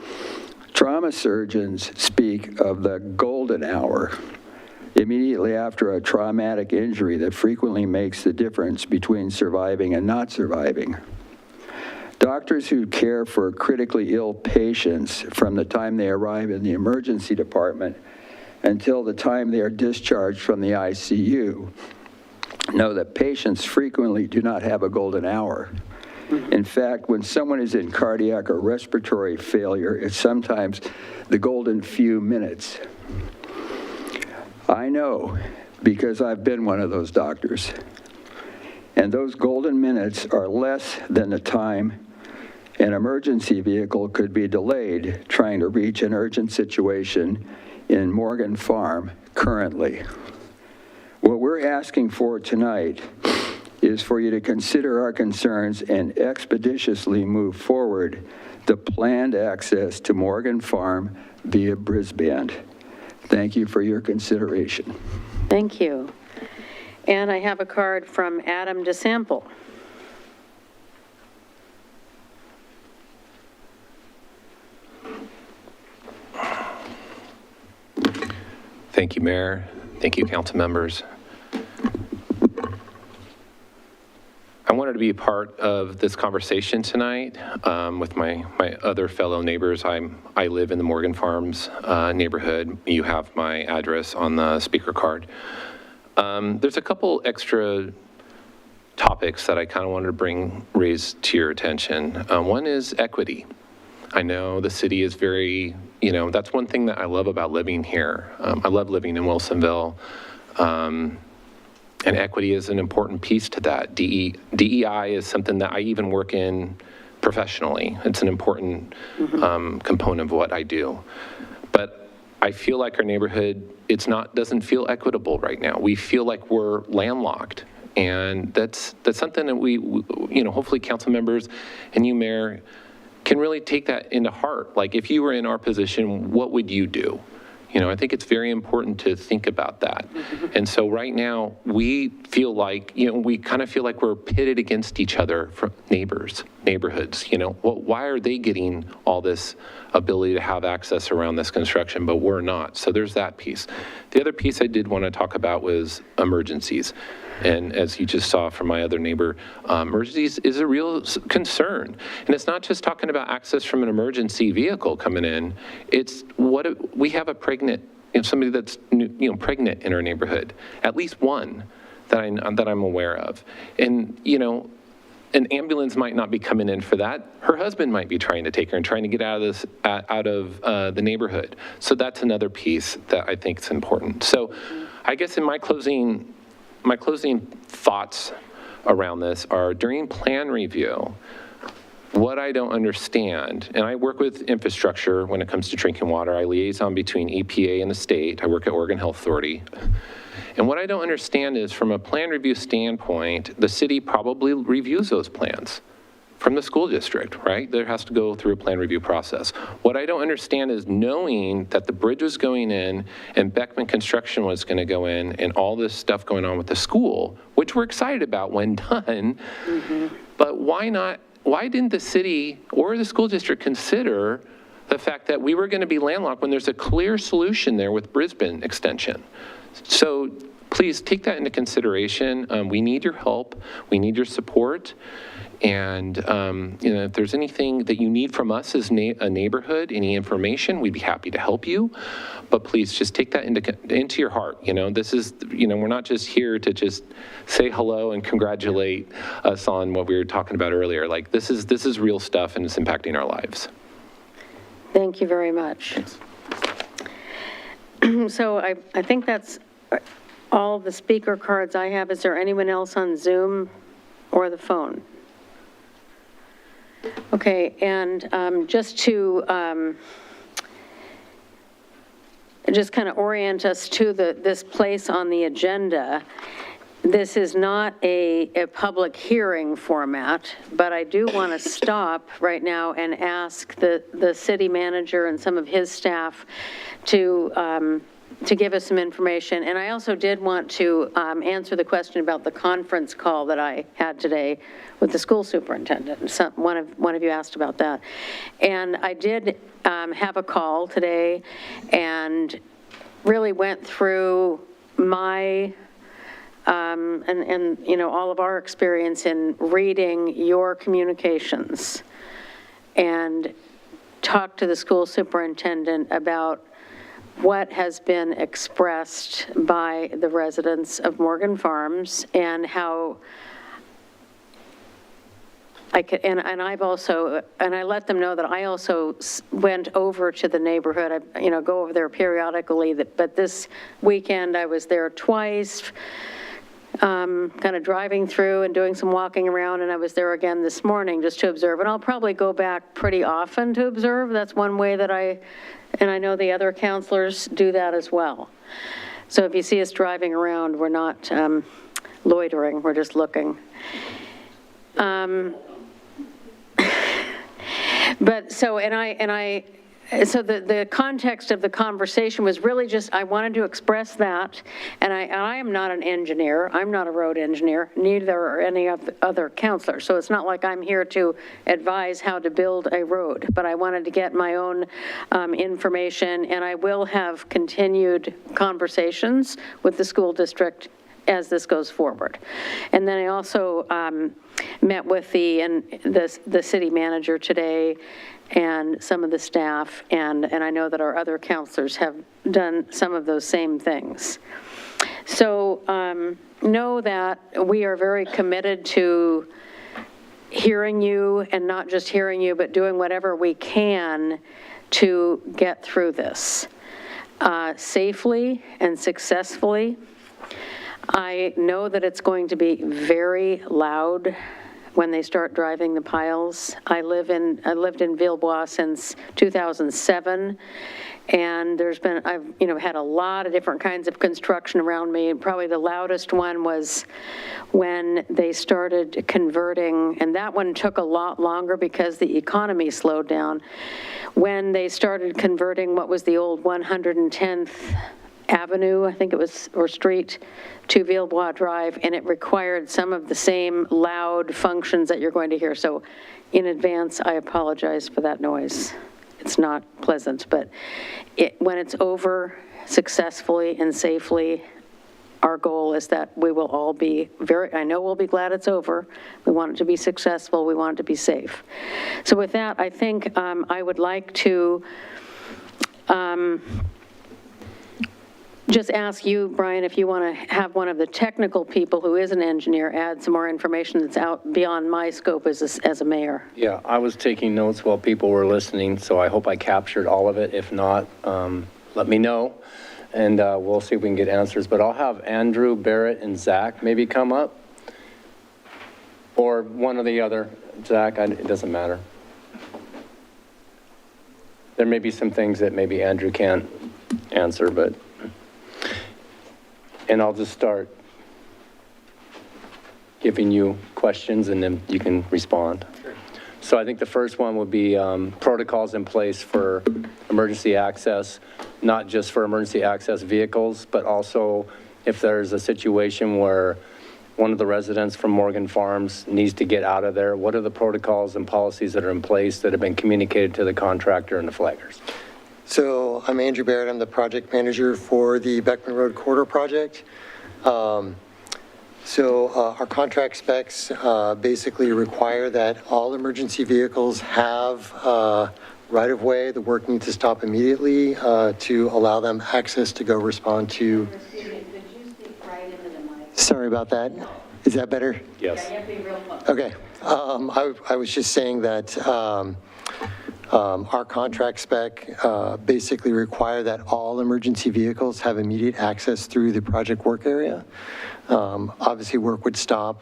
P: Trauma surgeons speak of the golden hour immediately after a traumatic injury that frequently makes the difference between surviving and not surviving. Doctors who care for critically ill patients from the time they arrive in the emergency department until the time they are discharged from the ICU know that patients frequently do not have a golden hour. In fact, when someone is in cardiac or respiratory failure, it's sometimes the golden few minutes. I know because I've been one of those doctors. And those golden minutes are less than the time an emergency vehicle could be delayed trying to reach an urgent situation in Morgan Farm currently. What we're asking for tonight is for you to consider our concerns and expeditiously move forward the planned access to Morgan Farm via Brisbane. Thank you for your consideration.
L: Thank you. And I have a card from Adam DeSample.
Q: Thank you, Mayor. Thank you, council members. I wanted to be a part of this conversation tonight with my other fellow neighbors. I live in the Morgan Farms neighborhood. You have my address on the speaker card. There's a couple extra topics that I kind of wanted to raise to your attention. One is equity. I know the city is very, that's one thing that I love about living here. I love living in Wilsonville. And equity is an important piece to that. DEI is something that I even work in professionally. It's an important component of what I do. But I feel like our neighborhood, doesn't feel equitable right now. We feel like we're landlocked. And that's something that we hopefully council members and you, Mayor, can really take that into heart. Like if you were in our position, what would you do? I think it's very important to think about that. And so right now, we feel like, we kind of feel like we're pitted against each other from neighborhoods. Why are they getting all this ability to have access around this construction, but we're not? So there's that piece. The other piece I did want to talk about was emergencies. And as you just saw from my other neighbor, emergencies is a real concern. And it's not just talking about access from an emergency vehicle coming in. It's we have a pregnant, somebody that's pregnant in our neighborhood, at least one that I'm aware of. And an ambulance might not be coming in for that. Her husband might be trying to take her and trying to get out of the neighborhood. So that's another piece that I think is important. So I guess in my closing thoughts around this are during plan review, what I don't understand, and I work with infrastructure when it comes to drinking water. I liaison between EPA and the state. I work at Oregon Health Authority. And what I don't understand is from a plan review standpoint, the city probably reviews those plans from the school district, right? There has to go through a plan review process. What I don't understand is knowing that the bridge was going in and Beckman Construction was going to go in and all this stuff going on with the school, which we're excited about when done, but why didn't the city or the school district consider the fact that we were going to be landlocked when there's a clear solution there with Brisbane extension? So please take that into consideration. We need your help. We need your support. And if there's anything that you need from us as a neighborhood, any information, we'd be happy to help you. But please just take that into your heart. This is, we're not just here to just say hello and congratulate us on what we were talking about earlier. Like this is real stuff and it's impacting our lives.
L: Thank you very much. So I think that's all the speaker cards I have. Is there anyone else on Zoom or the phone? Okay, and just to just kind of orient us to this place on the agenda, this is not a public hearing format, but I do want to stop right now and ask the city manager and some of his staff to give us some information. And I also did want to answer the question about the conference call that I had today with the school superintendent. One of you asked about that. And I did have a call today and really went through my and all of our experience in reading your communications and talked to the school superintendent about what has been expressed by the residents of Morgan Farms and how I could, and I've also, and I let them know that I also went over to the neighborhood. I, go over there periodically, but this weekend I was there twice, kind of driving through and doing some walking around, and I was there again this morning just to observe. And I'll probably go back pretty often to observe. That's one way that and I know the other counselors do that as well. So if you see us driving around, we're not loitering, we're just looking. But so, so the context of the conversation was really just, I wanted to express that, and I am not an engineer, I'm not a road engineer, neither are any of the other counselors, so it's not like I'm here to advise how to build a road, but I wanted to get my own information, and I will have continued conversations with the school district as this goes forward. And then I also met with the city manager today and some of the staff, and I know that our other counselors have done some of those same things. So know that we are very committed to hearing you, and not just hearing you, but doing whatever we can to get through this safely and successfully. I know that it's going to be very loud when they start driving the piles. I lived in Villebois since 2007, and I've had a lot of different kinds of construction around me. Probably the loudest one was when they started converting, and that one took a lot longer because the economy slowed down. When they started converting what was the old 110th Avenue, I think it was, or street, to Villebois Drive, and it required some of the same loud functions that you're going to hear. So in advance, I apologize for that noise. It's not pleasant, but when it's over successfully and safely, our goal is that we will all be I know we'll be glad it's over. We want it to be successful. We want it to be safe. So with that, I think I would like to just ask you, Brian, if you want to have one of the technical people who is an engineer add some more information that's out beyond my scope as a mayor.
E: Yeah, I was taking notes while people were listening, so I hope I captured all of it. If not, let me know, and we'll see if we can get answers. But I'll have Andrew, Barrett, and Zach maybe come up, or one or the other. Zach, it doesn't matter. There may be some things that maybe Andrew can't answer, but... And I'll just start giving you questions, and then you can respond. So I think the first one would be protocols in place for emergency access, not just for emergency access vehicles, but also if there's a situation where one of the residents from Morgan Farms needs to get out of there, what are the protocols and policies that are in place that have been communicated to the contractor and the flaggers?
R: So I'm Andrew Barrett. I'm the project manager for the Beckman Road Corridor project. Our contract specs basically require that all emergency vehicles have right-of-way. The work needs to stop immediately to allow them access to go respond to. Sorry about that. Is that better?
E: Yes.
R: Okay. I was just saying that our contract spec basically require that all emergency vehicles have immediate access through the project work area. Obviously, work would stop.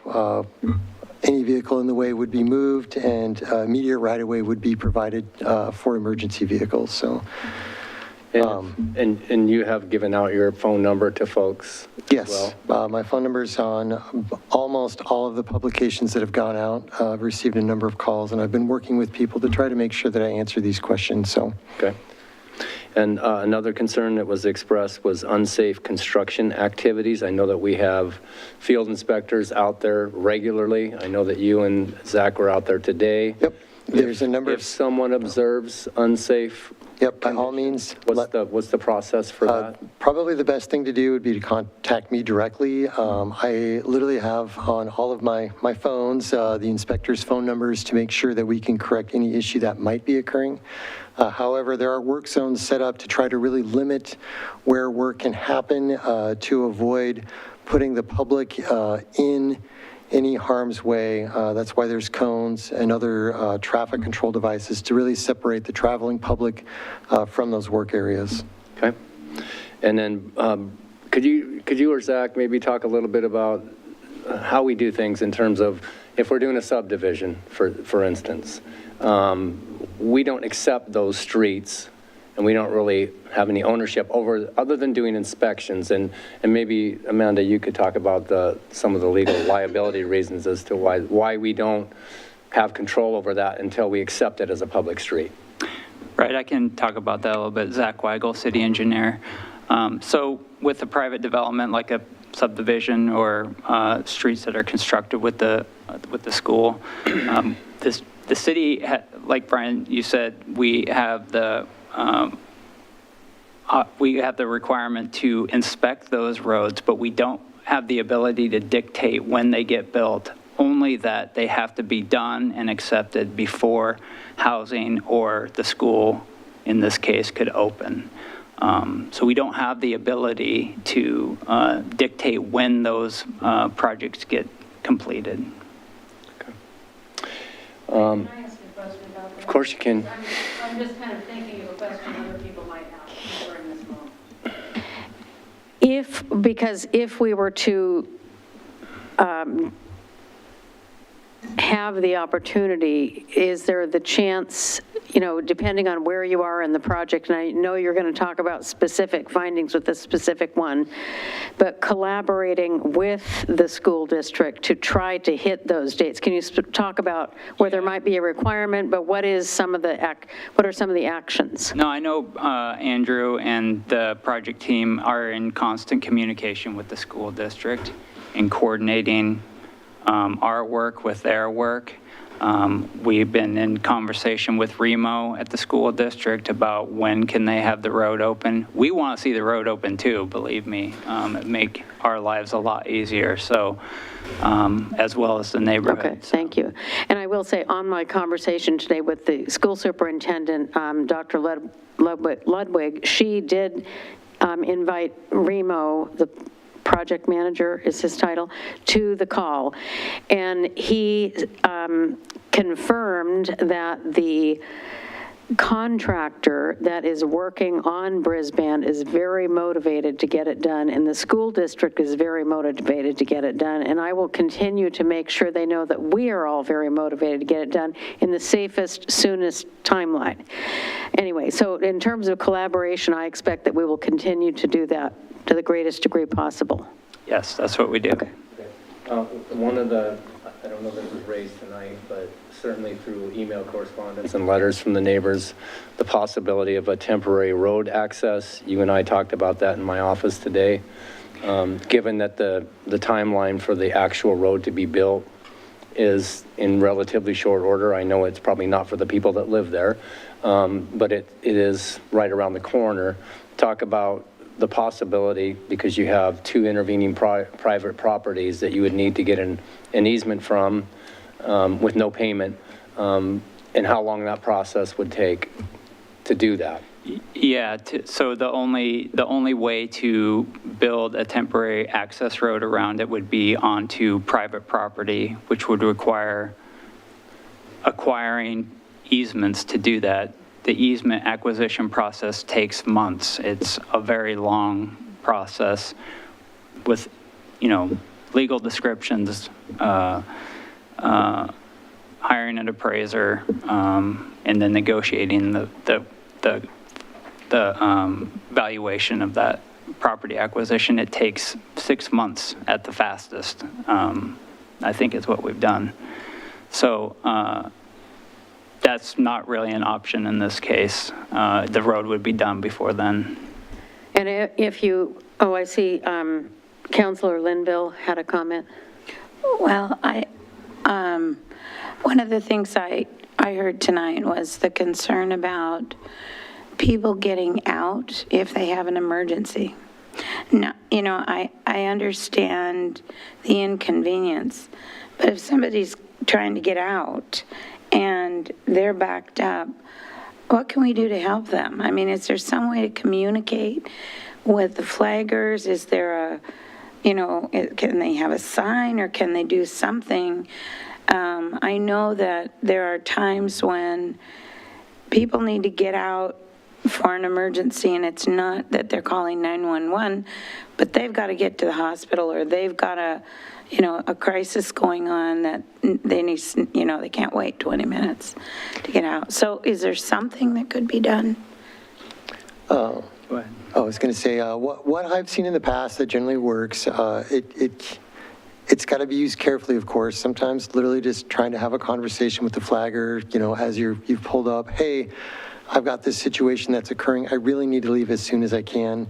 R: Any vehicle in the way would be moved, and immediate right-of-way would be provided for emergency vehicles. So.
E: And you have given out your phone number to folks?
R: Yes, my phone number is on almost all of the publications that have gone out. I've received a number of calls, and I've been working with people to try to make sure that I answer these questions. So.
E: Okay. And another concern that was expressed was unsafe construction activities. I know that we have field inspectors out there regularly. I know that you and Zach were out there today.
R: Yep. There's a number.
E: If someone observes unsafe.
R: Yep, by all means.
E: What's the process for that?
R: Probably the best thing to do would be to contact me directly. I literally have on all of my phones the inspector's phone numbers to make sure that we can correct any issue that might be occurring. However, there are work zones set up to try to really limit where work can happen to avoid putting the public in any harm's way. That's why there's cones and other traffic control devices to really separate the traveling public from those work areas.
E: Okay. And then could you or Zach maybe talk a little bit about how we do things in terms of if we're doing a subdivision, for instance, we don't accept those streets and we don't really have any ownership over, other than doing inspections. And maybe, Amanda, you could talk about some of the legal liability reasons as to why we don't have control over that until we accept it as a public street.
S: Right, I can talk about that a little bit. Zach Weigel, city engineer. So with a private development like a subdivision or streets that are constructed with the school, the city, like Brian, you said, we have the requirement to inspect those roads, but we don't have the ability to dictate when they get built, only that they have to be done and accepted before housing or the school, in this case, could open. So we don't have the ability to dictate when those projects get completed.
L: Can I ask a question about that?
E: Of course you can.
L: I'm just kind of thinking of a question other people might have during this moment.
F: Because if we were to have the opportunity, is there the chance, depending on where you are in the project, and I know you're going to talk about specific findings with this specific one, but collaborating with the school district to try to hit those dates? Can you talk about where there might be a requirement, but what are some of the actions?
S: No, I know Andrew and the project team are in constant communication with the school district in coordinating our work with their work. We've been in conversation with Remo at the school district about when can they have the road open. We want to see the road open too, believe me. It make our lives a lot easier, so as well as the neighborhood.
F: Okay, thank you. And I will say, on my conversation today with the school superintendent, Dr. Ludwig, she did invite Remo, the project manager is his title, to the call. And he confirmed that the contractor that is working on Brisbane is very motivated to get it done, and the school district is very motivated to get it done. And I will continue to make sure they know that we are all very motivated to get it done in the safest, soonest timeline. Anyway, so in terms of collaboration, I expect that we will continue to do that to the greatest degree possible.
S: Yes, that's what we do.
F: Okay.
E: One of the, I don't know if it was raised tonight, but certainly through email correspondence and letters from the neighbors, the possibility of a temporary road access. You and I talked about that in my office today. Given that the timeline for the actual road to be built is in relatively short order, I know it's probably not for the people that live there, but it is right around the corner. Talk about the possibility, because you have two intervening private properties that you would need to get an easement from with no payment, and how long that process would take to do that.
S: Yeah, so the only way to build a temporary access road around it would be onto private property, which would require acquiring easements to do that. The easement acquisition process takes months. It's a very long process with, legal descriptions, hiring an appraiser, and then negotiating the valuation of that property acquisition. It takes 6 months at the fastest, I think is what we've done. So that's not really an option in this case. The road would be done before then.
L: And if you, I see Councilor Linville had a comment.
I: Well, one of the things I heard tonight was the concern about people getting out if they have an emergency. Now, I understand the inconvenience, but if somebody's trying to get out and they're backed up, what can we do to help them? I mean, is there some way to communicate with the flaggers? Is there can they have a sign, or can they do something? I know that there are times when people need to get out for an emergency, and it's not that they're calling 911, but they've got to get to the hospital, or they've got a crisis going on that they need, they can't wait 20 minutes to get out. So is there something that could be done?
R: Go ahead. I was going to say, what I've seen in the past that generally works, it's got to be used carefully, of course. Sometimes literally just trying to have a conversation with the flagger, as you've pulled up, hey, I've got this situation that's occurring. I really need to leave as soon as I can.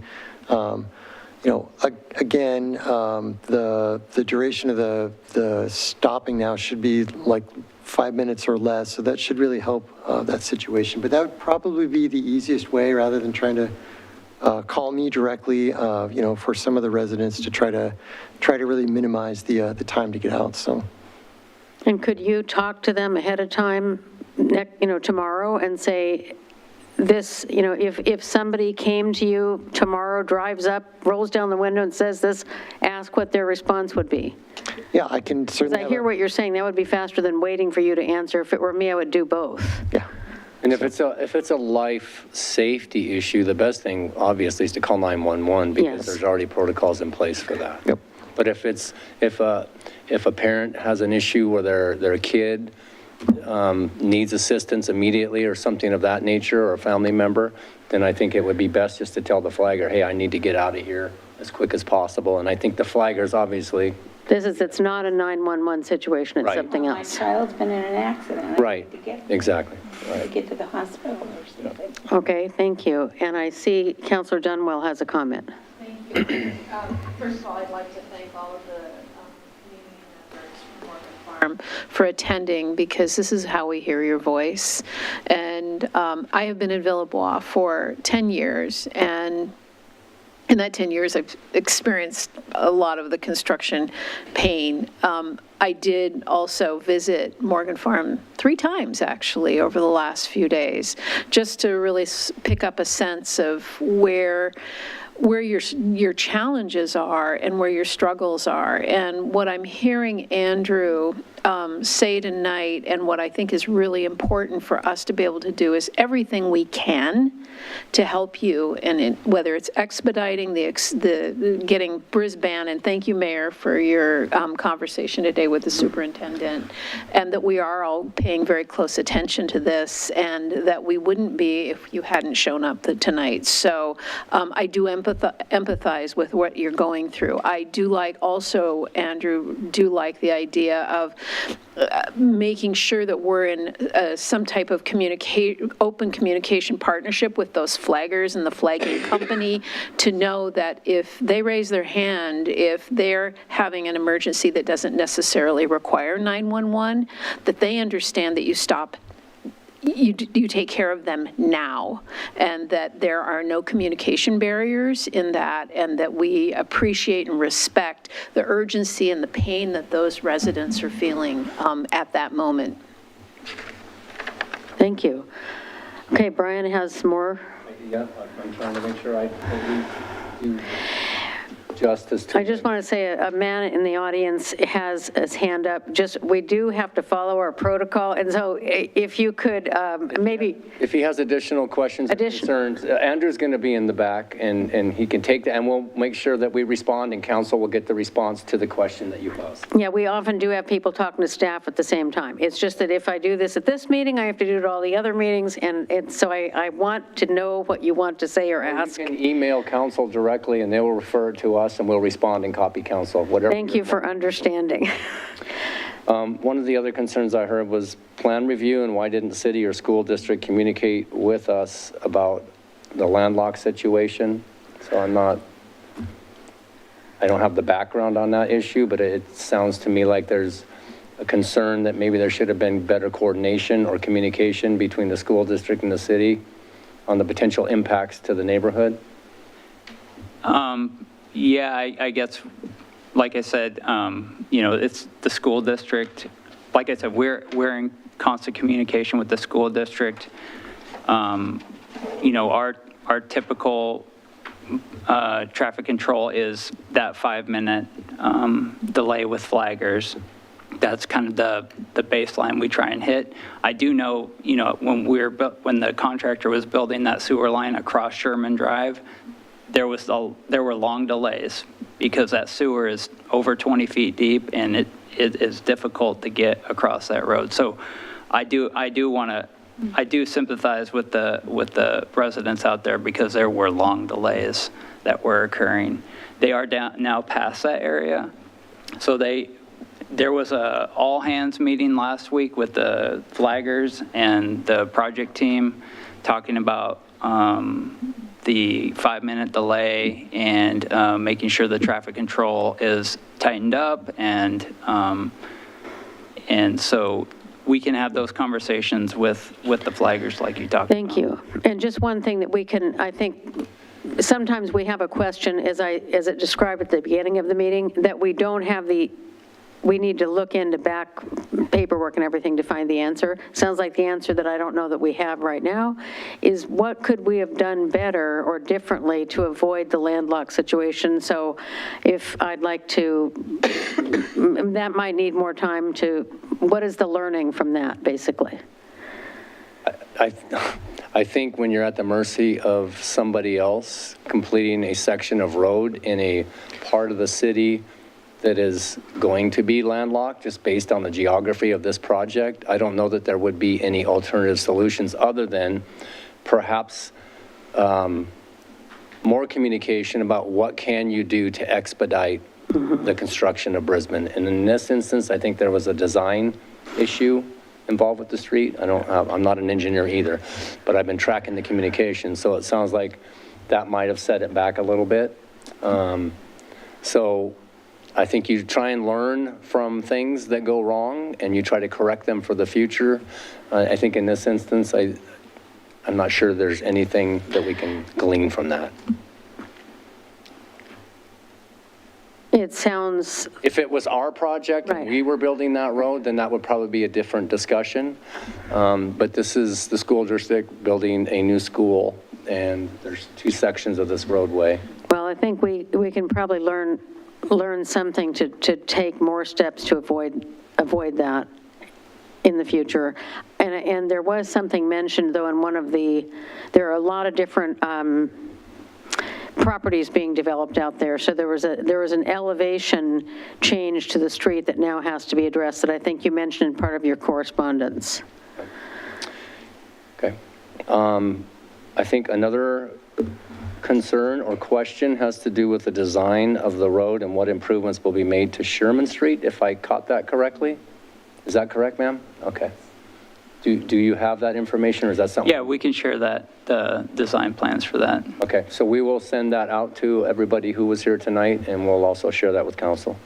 R: Again, the duration of the stopping now should be like 5 minutes or less, so that should really help that situation. But that would probably be the easiest way, rather than trying to call me directly, for some of the residents to try to really minimize the time to get out. So.
L: And could you talk to them ahead of time, tomorrow, and say, this, if somebody came to you tomorrow, drives up, rolls down the window and says this, ask what their response would be?
R: Yeah, I can certainly.
L: I hear what you're saying. That would be faster than waiting for you to answer. If it were me, I would do both.
R: Yeah.
E: And if it's a life safety issue, the best thing obviously is to call 911, because there's already protocols in place for that.
R: Yep.
E: But if a parent has an issue where their kid needs assistance immediately or something of that nature, or a family member, then I think it would be best just to tell the flagger, hey, I need to get out of here as quick as possible. And I think the flaggers obviously.
L: It's not a 911 situation, it's something else.
I: My child's been in an accident.
E: Right, exactly.
I: To get to the hospital or something.
L: Okay, thank you. And I see Councilor Dunwell has a comment.
F: Thank you. First of all, I'd like to thank all of the community members from Morgan Farm for attending, because this is how we hear your voice. And I have been in Villebois for 10 years, and in that 10 years, I've experienced a lot of the construction pain. I did also visit Morgan Farm 3 times, actually, over the last few days, just to really pick up a sense of where your challenges are and where your struggles are. And what I'm hearing Andrew say tonight, and what I think is really important for us to be able to do, is everything we can to help you, and whether it's expediting the getting Brisbane, and thank you, Mayor, for your conversation today with the superintendent, and that we are all paying very close attention to this, and that we wouldn't be if you hadn't shown up tonight. So I do empathize with what you're going through. I do like also, Andrew, like the idea of making sure that we're in some type of open communication partnership with those flaggers and the flagging company, to know that if they raise their hand, if they're having an emergency that doesn't necessarily require 911, that they understand that you stop, you take care of them now, and that there are no communication barriers in that, and that we appreciate and respect the urgency and the pain that those residents are feeling at that moment.
L: Thank you. Okay, Brian has more.
E: Yeah, I'm trying to make sure I do justice to.
L: I just want to say a man in the audience has his hand up. We do have to follow our protocol, and so if you could maybe.
E: If he has additional questions or concerns, Andrew's going to be in the back, and he can take that, and we'll make sure that we respond, and council will get the response to the question that you posed.
L: Yeah, we often do have people talking to staff at the same time. It's just that if I do this at this meeting, I have to do it at all the other meetings, and so I want to know what you want to say or ask.
E: You can email council directly, and they will refer it to us, and we'll respond and copy council, whatever.
L: Thank you for understanding.
E: One of the other concerns I heard was plan review, and why didn't the city or school district communicate with us about the landlocked situation? So I don't have the background on that issue, but it sounds to me like there's a concern that maybe there should have been better coordination or communication between the school district and the city on the potential impacts to the neighborhood.
S: Yeah, I guess, like I said, it's the school district. Like I said, we're in constant communication with the school district. Our typical traffic control is that 5-minute delay with flaggers. That's kind of the baseline we try and hit. I do know, when the contractor was building that sewer line across Sherman Drive, there were long delays because that sewer is over 20 feet deep, and it is difficult to get across that road. So I do sympathize with the residents out there, because there were long delays that were occurring. They are now past that area. So there was a all hands meeting last week with the flaggers and the project team, talking about the 5-minute delay and making sure the traffic control is tightened up, and so we can have those conversations with the flaggers like you talked about.
L: Thank you. And just one thing that we can, I think, sometimes we have a question, as it described at the beginning of the meeting, that we don't have we need to look into back paperwork and everything to find the answer. Sounds like the answer that I don't know that we have right now is, what could we have done better or differently to avoid the landlocked situation? So if I'd like to, that might need more time to, what is the learning from that, basically?
E: I think when you're at the mercy of somebody else completing a section of road in a part of the city that is going to be landlocked just based on the geography of this project, I don't know that there would be any alternative solutions other than perhaps more communication about what can you do to expedite the construction of Brisbane. And in this instance, I think there was a design issue involved with the street. I'm not an engineer either, but I've been tracking the communication, so it sounds like that might have set it back a little bit. So I think you try and learn from things that go wrong, and you try to correct them for the future. I think in this instance, I'm not sure there's anything that we can glean from that.
L: It sounds...
E: If it was our project and we were building that road, then that would probably be a different discussion. But this is the school district building a new school, and there's 2 sections of this roadway.
L: Well, I think we can probably learn something to take more steps to avoid avoid that in the future. And there was something mentioned, though, in one of there are a lot of different properties being developed out there. So there was an elevation change to the street that now has to be addressed that I think you mentioned in part of your correspondence.
E: Okay. I think another concern or question has to do with the design of the road and what improvements will be made to Sherman Street, if I caught that correctly. Is that correct, ma'am? Okay. Do you have that information, or is that something?
S: Yeah, we can share that, the design plans for that.
E: Okay, so we will send that out to everybody who was here tonight, and we'll also share that with council.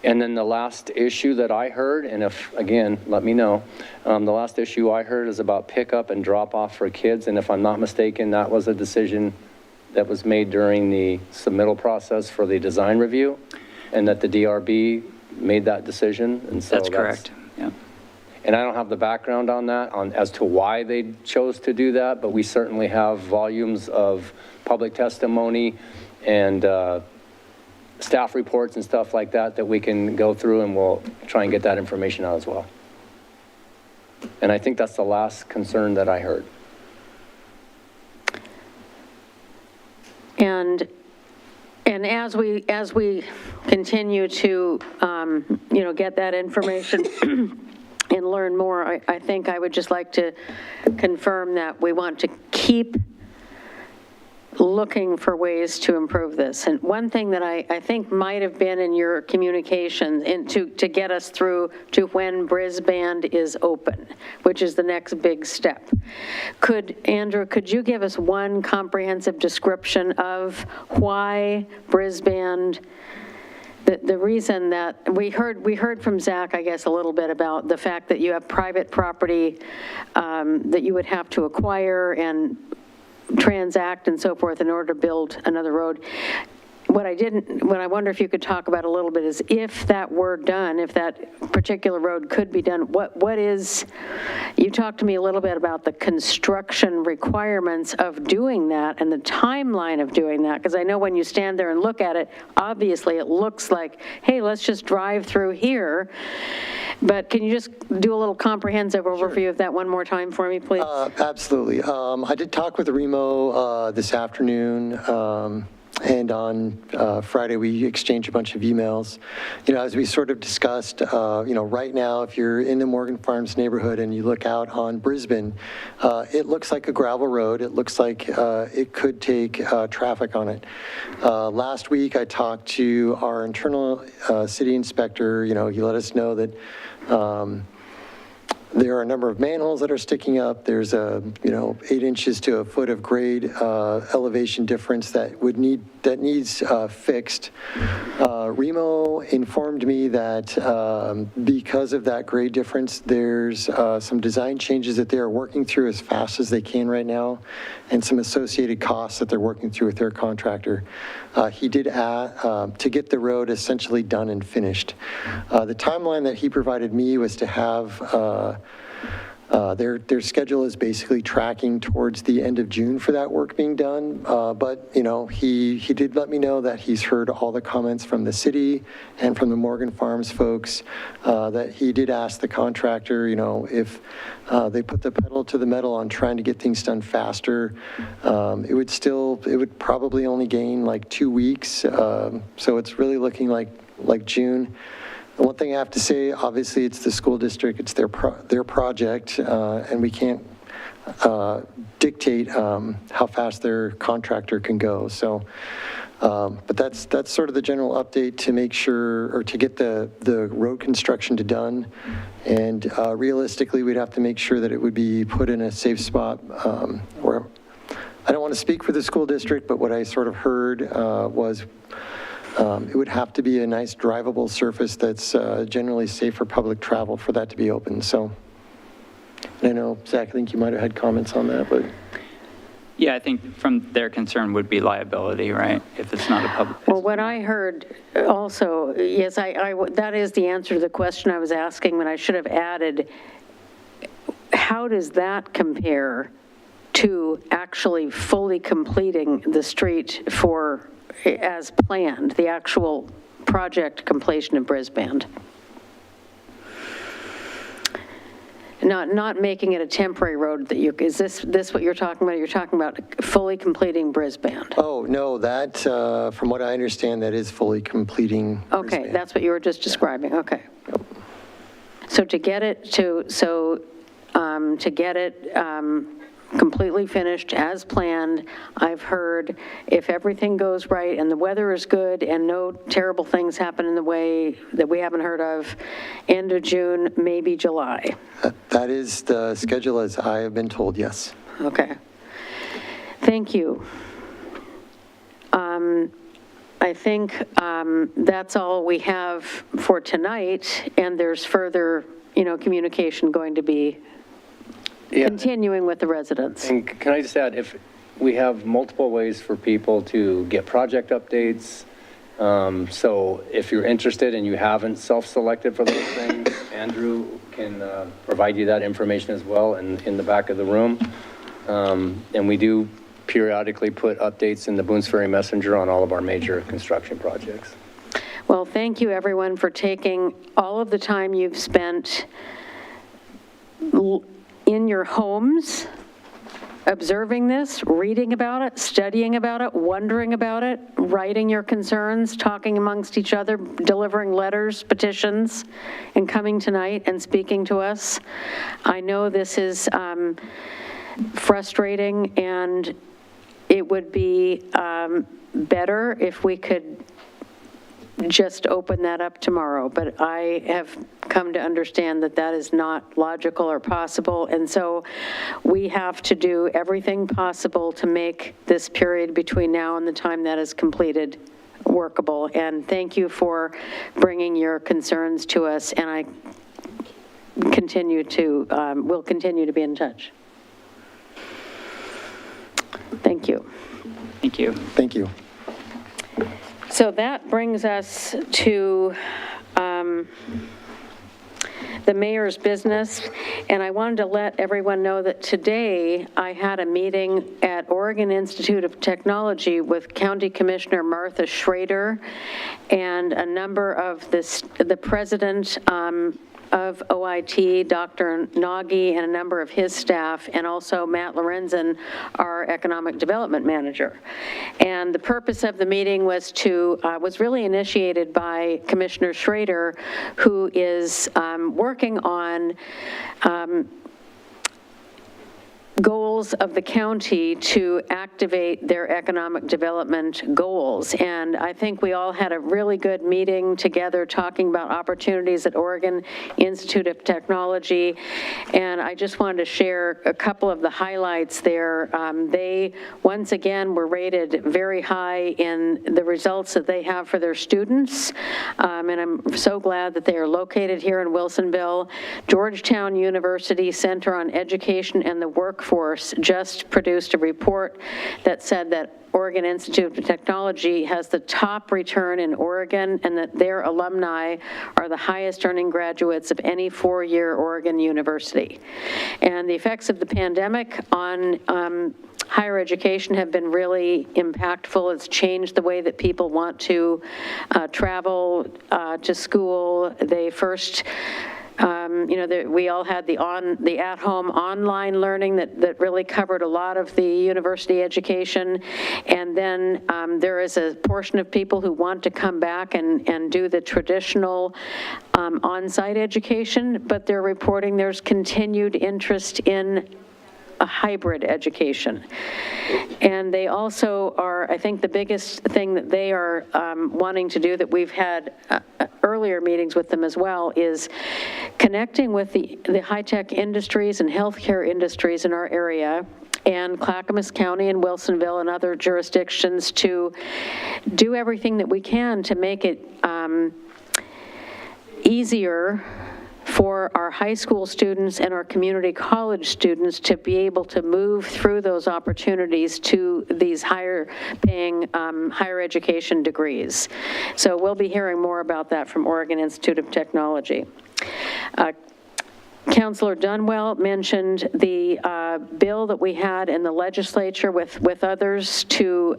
E: And then the last issue that I heard, and if, again, let me know, the last issue I heard is about pickup and drop off for kids, and if I'm not mistaken, that was a decision that was made during the submittal process for the design review, and that the DRB made that decision, and so
S: that's correct, yeah.
E: And I don't have the background on that, as to why they chose to do that, but we certainly have volumes of public testimony and staff reports and stuff like that that we can go through, and we'll try and get that information out as well. And I think that's the last concern that I heard.
L: And as we continue to, get that information and learn more, I think I would just like to confirm that we want to keep looking for ways to improve this. And one thing that I think might have been in your communications to get us through to when Brisbane is open, which is the next big step. Andrew, could you give us one comprehensive description of why Brisbane, the reason that we heard from Zach, I guess, a little bit about the fact that you have private property that you would have to acquire and transact and so forth in order to build another road. What I wonder if you could talk about a little bit is if that were done, if that particular road could be done, you talked to me a little bit about the construction requirements of doing that and the timeline of doing that, because I know when you stand there and look at it, obviously it looks like, hey, let's just drive through here. But can you just do a little comprehensive overview of that one more time for me, please?
R: Absolutely. I did talk with Remo this afternoon. And on Friday, we exchanged a bunch of emails. As we sort of discussed, right now, if you're in the Morgan Farms neighborhood and you look out on Brisbane, it looks like a gravel road. It looks like it could take traffic on it. Last week, I talked to our internal city inspector. He let us know that there are a number of manholes that are sticking up. There's 8 inches to a foot of grade elevation difference that needs fixed. Remo informed me that because of that grade difference, there's some design changes that they are working through as fast as they can right now, and some associated costs that they're working through with their contractor. He did add to get the road essentially done and finished. The timeline that he provided me was to have their schedule is basically tracking towards the end of June for that work being done. But, he did let me know that he's heard all the comments from the city and from the Morgan Farms folks, that he did ask the contractor, if they put the pedal to the metal on trying to get things done faster, it would probably only gain like 2 weeks. So it's really looking like June. The one thing I have to say, obviously, it's the school district, it's their project, and we can't dictate how fast their contractor can go. So, but that's sort of the general update to make sure, or to get the road construction done. And realistically, we'd have to make sure that it would be put in a safe spot where, I don't want to speak for the school district, but what I sort of heard was it would have to be a nice drivable surface that's generally safe for public travel for that to be open. So I know, Zach, I think you might have had comments on that, but.
S: Yeah, I think from their concern would be liability, right? If it's not a public.
L: Well, what I heard also, yes, that is the answer to the question I was asking when I should have added, how does that compare to actually fully completing the street as planned, the actual project completion in Brisbane? not making it a temporary road that you, is this what you're talking about? You're talking about fully completing Brisbane?
R: Oh, no, that, from what I understand, that is fully completing.
L: Okay, that's what you were just describing, okay. So to get it completely finished as planned, I've heard if everything goes right and the weather is good and no terrible things happen in the way that we haven't heard of, end of June, maybe July.
R: That is the schedule as I have been told, yes.
L: Okay. Thank you. I think that's all we have for tonight, and there's further, communication going to be continuing with the residents.
E: And can I just add, if we have multiple ways for people to get project updates, so if you're interested and you haven't self-selected for those things, Andrew can provide you that information as well in the back of the room. And we do periodically put updates in the Boones Ferry Messenger on all of our major construction projects.
L: Well, thank you, everyone, for taking all of the time you've spent in your homes, observing this, reading about it, studying about it, wondering about it, writing your concerns, talking amongst each other, delivering letters, petitions, and coming tonight and speaking to us. I know this is frustrating, and it would be better if we could just open that up tomorrow, but I have come to understand that that is not logical or possible, and so we have to do everything possible to make this period between now and the time that is completed workable. And thank you for bringing your concerns to us, and I will continue to be in touch. Thank you.
S: Thank you.
R: Thank you.
L: So that brings us to the mayor's business, and I wanted to let everyone know that today I had a meeting at Oregon Institute of Technology with County Commissioner Martha Schrader and a number of the president of OIT, Dr. Nagy, and a number of his staff, and also Matt Lorenzen, our economic development manager. And the purpose of the meeting was really initiated by Commissioner Schrader, who is working on goals of the county to activate their economic development goals. And I think we all had a really good meeting together talking about opportunities at Oregon Institute of Technology. And I just wanted to share a couple of the highlights there. They, once again, were rated very high in the results that they have for their students. And I'm so glad that they are located here in Wilsonville. Georgetown University Center on Education and the Workforce just produced a report that said that Oregon Institute of Technology has the top return in Oregon, and that their alumni are the highest earning graduates of any four-year Oregon university. And the effects of the pandemic on higher education have been really impactful. It's changed the way that people want to travel to school. They first we all had the at-home online learning that really covered a lot of the university education. And then there is a portion of people who want to come back and do the traditional on-site education, but they're reporting there's continued interest in a hybrid education. And they also are, I think the biggest thing that they are wanting to do, that we've had earlier meetings with them as well, is connecting with the high-tech industries and healthcare industries in our area and Clackamas County and Wilsonville and other jurisdictions to do everything that we can to make it easier for our high school students and our community college students to be able to move through those opportunities to these higher paying higher education degrees. So we'll be hearing more about that from Oregon Institute of Technology. Councillor Dunwell mentioned the bill that we had in the legislature with others to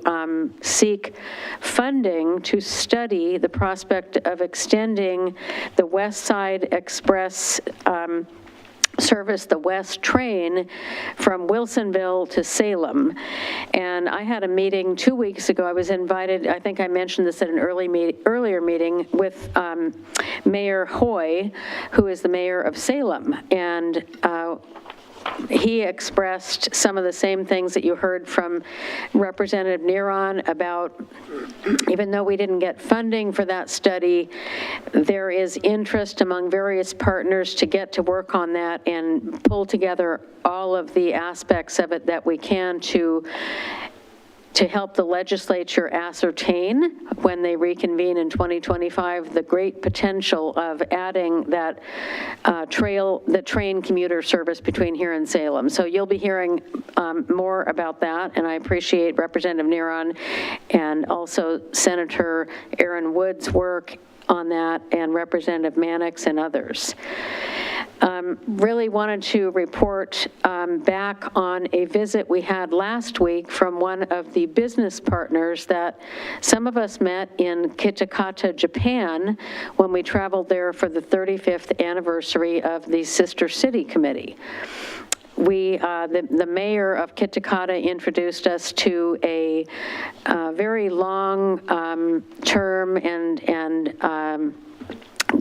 L: seek funding to study the prospect of extending the West Side Express service the West train from Wilsonville to Salem. And I had a meeting 2 weeks ago. I was invited, I think I mentioned this at an earlier meeting, with Mayor Hoy, who is the mayor of Salem. And he expressed some of the same things that you heard from Representative Neron about, even though we didn't get funding for that study, there is interest among various partners to get to work on that and pull together all of the aspects of it that we can to help the legislature ascertain, when they reconvene in 2025, the great potential of adding that the train commuter service between here and Salem. So you'll be hearing more about that, and I appreciate Representative Neron and also Senator Aaron Wood's work on that, and Representative Mannix and others. Really wanted to report back on a visit we had last week from one of the business partners that some of us met in Kitakata, Japan, when we traveled there for the 35th anniversary of the Sister City Committee. The mayor of Kitakata introduced us to a very long-term and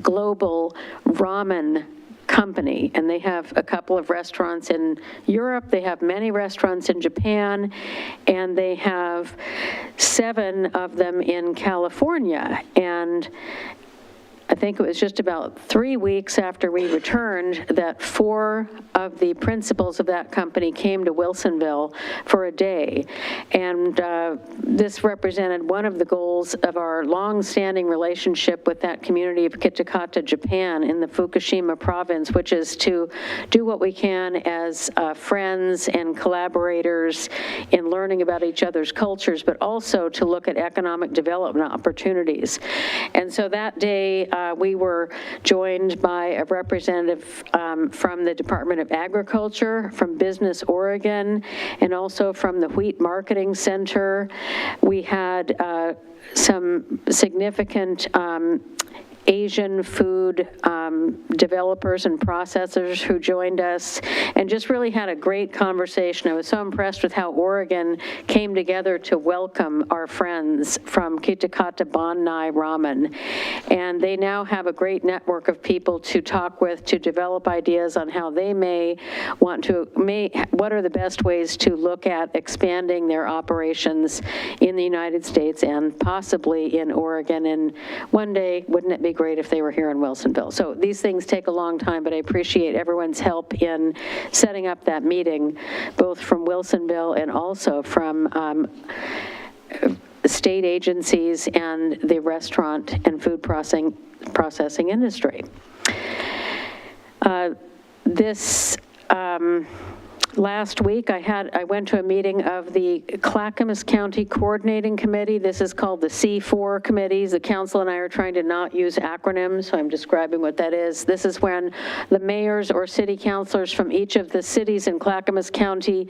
L: global ramen company, and they have a couple of restaurants in Europe, they have many restaurants in Japan, and they have 7 of them in California. And I think it was just about 3 weeks after we returned that 4 of the principals of that company came to Wilsonville for a day. And this represented one of the goals of our long-standing relationship with that community of Kitakata, Japan, in the Fukushima province, which is to do what we can as friends and collaborators in learning about each other's cultures, but also to look at economic development opportunities. And so that day, we were joined by a representative from the Department of Agriculture, from Business Oregon, and also from the Wheat Marketing Center. We had some significant Asian food developers and processors who joined us, and just really had a great conversation. I was so impressed with how Oregon came together to welcome our friends from Kitakata Bonnai Ramen. And they now have a great network of people to talk with, to develop ideas on how they what are the best ways to look at expanding their operations in the United States and possibly in Oregon. And one day, wouldn't it be great if they were here in Wilsonville? So these things take a long time, but I appreciate everyone's help in setting up that meeting, both from Wilsonville and also from state agencies and the restaurant and food processing industry. Last week, I went to a meeting of the Clackamas County Coordinating Committee. This is called the C4 committees. The council and I are trying to not use acronyms, so I'm describing what that is. This is when the mayors or city councilors from each of the cities in Clackamas County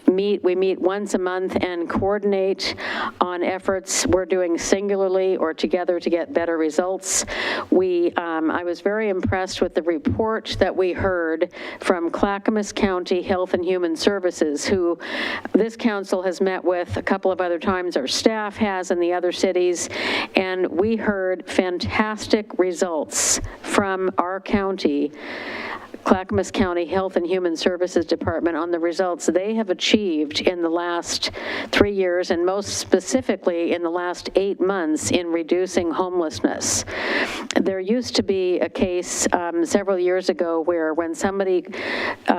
L: meet. We meet once a month and coordinate on efforts we're doing singularly or together to get better results. I was very impressed with the report that we heard from Clackamas County Health and Human Services, who this council has met with a couple of other times, our staff has in the other cities, and we heard fantastic results from our county, Clackamas County Health and Human Services Department, on the results they have achieved in the last 3 years, and most specifically in the last 8 months, in reducing homelessness. There used to be a case several years ago where when somebody,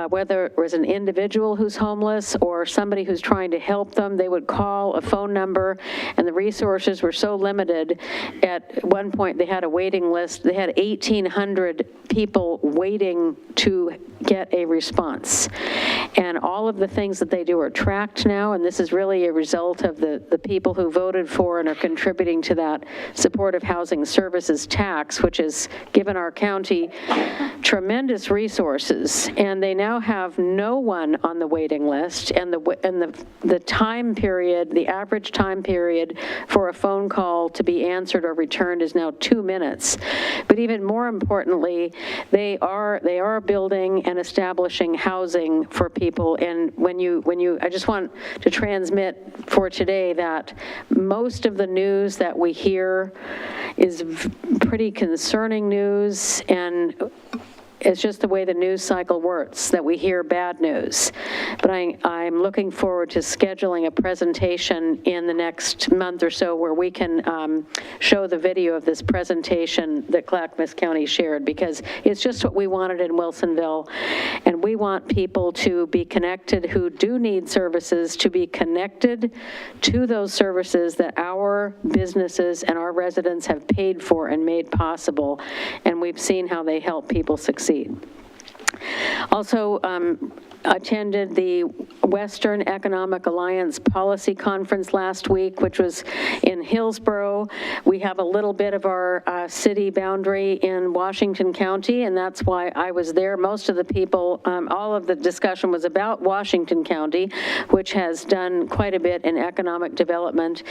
L: whether it was an individual who's homeless or somebody who's trying to help them, they would call a phone number, and the resources were so limited. At one point, they had a waiting list. They had 1,800 people waiting to get a response. And all of the things that they do are tracked now, and this is really a result of the people who voted for and are contributing to that supportive housing services tax, which has given our county tremendous resources. And they now have no one on the waiting list, and the time period, the average time period for a phone call to be answered or returned is now 2 minutes. But even more importantly, they are building and establishing housing for people. And I just want to transmit for today that most of the news that we hear is pretty concerning news, and it's just the way the news cycle works, that we hear bad news. But I'm looking forward to scheduling a presentation in the next month or so where we can show the video of this presentation that Clackamas County shared, because it's just what we wanted in Wilsonville. And we want people to be connected who do need services, to be connected to those services that our businesses and our residents have paid for and made possible. And we've seen how they help people succeed. Also, attended the Western Economic Alliance Policy Conference last week, which was in Hillsborough. We have a little bit of our city boundary in Washington County, and that's why I was there. Most of the people, all of the discussion was about Washington County, which has done quite a bit in economic development.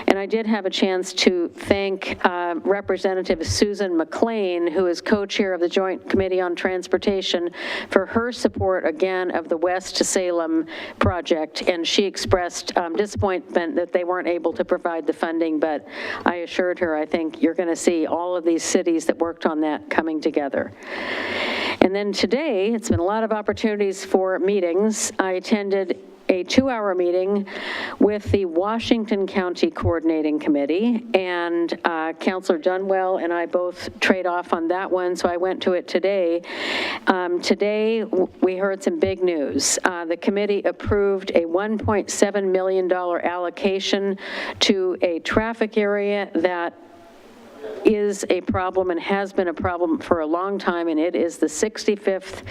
L: And I did have a chance to thank Representative Susan McLean, who is co-chair of the Joint Committee on Transportation, for her support again of the West to Salem project. And she expressed disappointment that they weren't able to provide the funding, but I assured her, I think you're going to see all of these cities that worked on that coming together. And then today, it's been a lot of opportunities for meetings. I attended a 2-hour meeting with the Washington County Coordinating Committee, and Councilor Dunwell and I both trade off on that one, so I went to it today. Today, we heard some big news. The committee approved a $1.7 million allocation to a traffic area that is a problem and has been a problem for a long time, and it is the 65th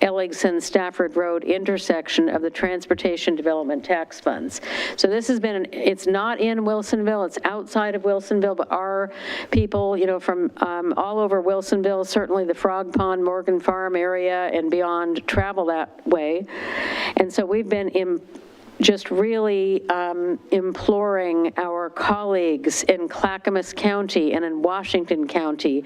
L: Elligson-Stafford Road intersection of the Transportation Development Tax Funds. So this has been, it's not in Wilsonville, it's outside of Wilsonville, but our people, from all over Wilsonville, certainly the Frog Pond, Morgan Farm area and beyond, travel that way. And so we've been just really imploring our colleagues in Clackamas County and in Washington County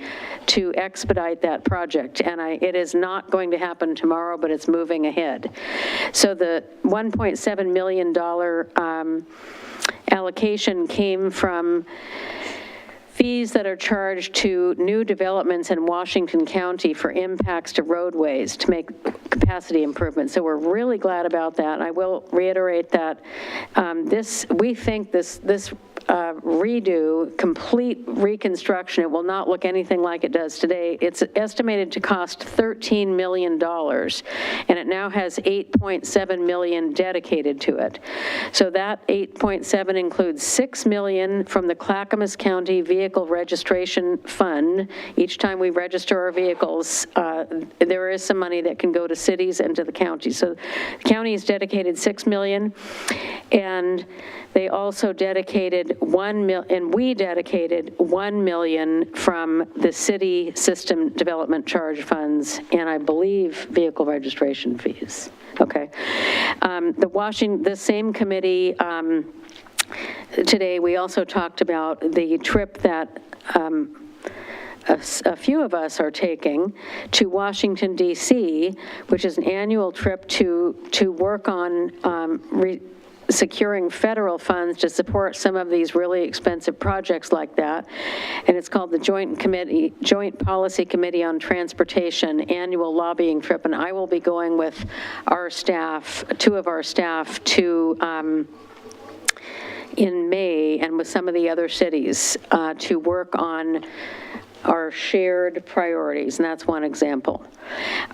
L: to expedite that project. And it is not going to happen tomorrow, but it's moving ahead. So the $1.7 million allocation came from fees that are charged to new developments in Washington County for impacts to roadways to make capacity improvements. So we're really glad about that. And I will reiterate that we think this redo, complete reconstruction, it will not look anything like it does today. It's estimated to cost $13 million, and it now has $8.7 million dedicated to it. So that 8.7 includes $6 million from the Clackamas County Vehicle Registration Fund. Each time we register our vehicles, there is some money that can go to cities and to the county. So the county has dedicated $6 million, and they also dedicated we dedicated $1 million from the city system development charge funds, and I believe vehicle registration fees. Okay. The same committee, today we also talked about the trip that a few of us are taking to Washington, D.C., which is an annual trip to work on securing federal funds to support some of these really expensive projects like that. And it's called the Joint Policy Committee on Transportation Annual Lobbying Trip. And I will be going with our staff, 2 of our staff, to in May, and with some of the other cities to work on our shared priorities, and that's one example.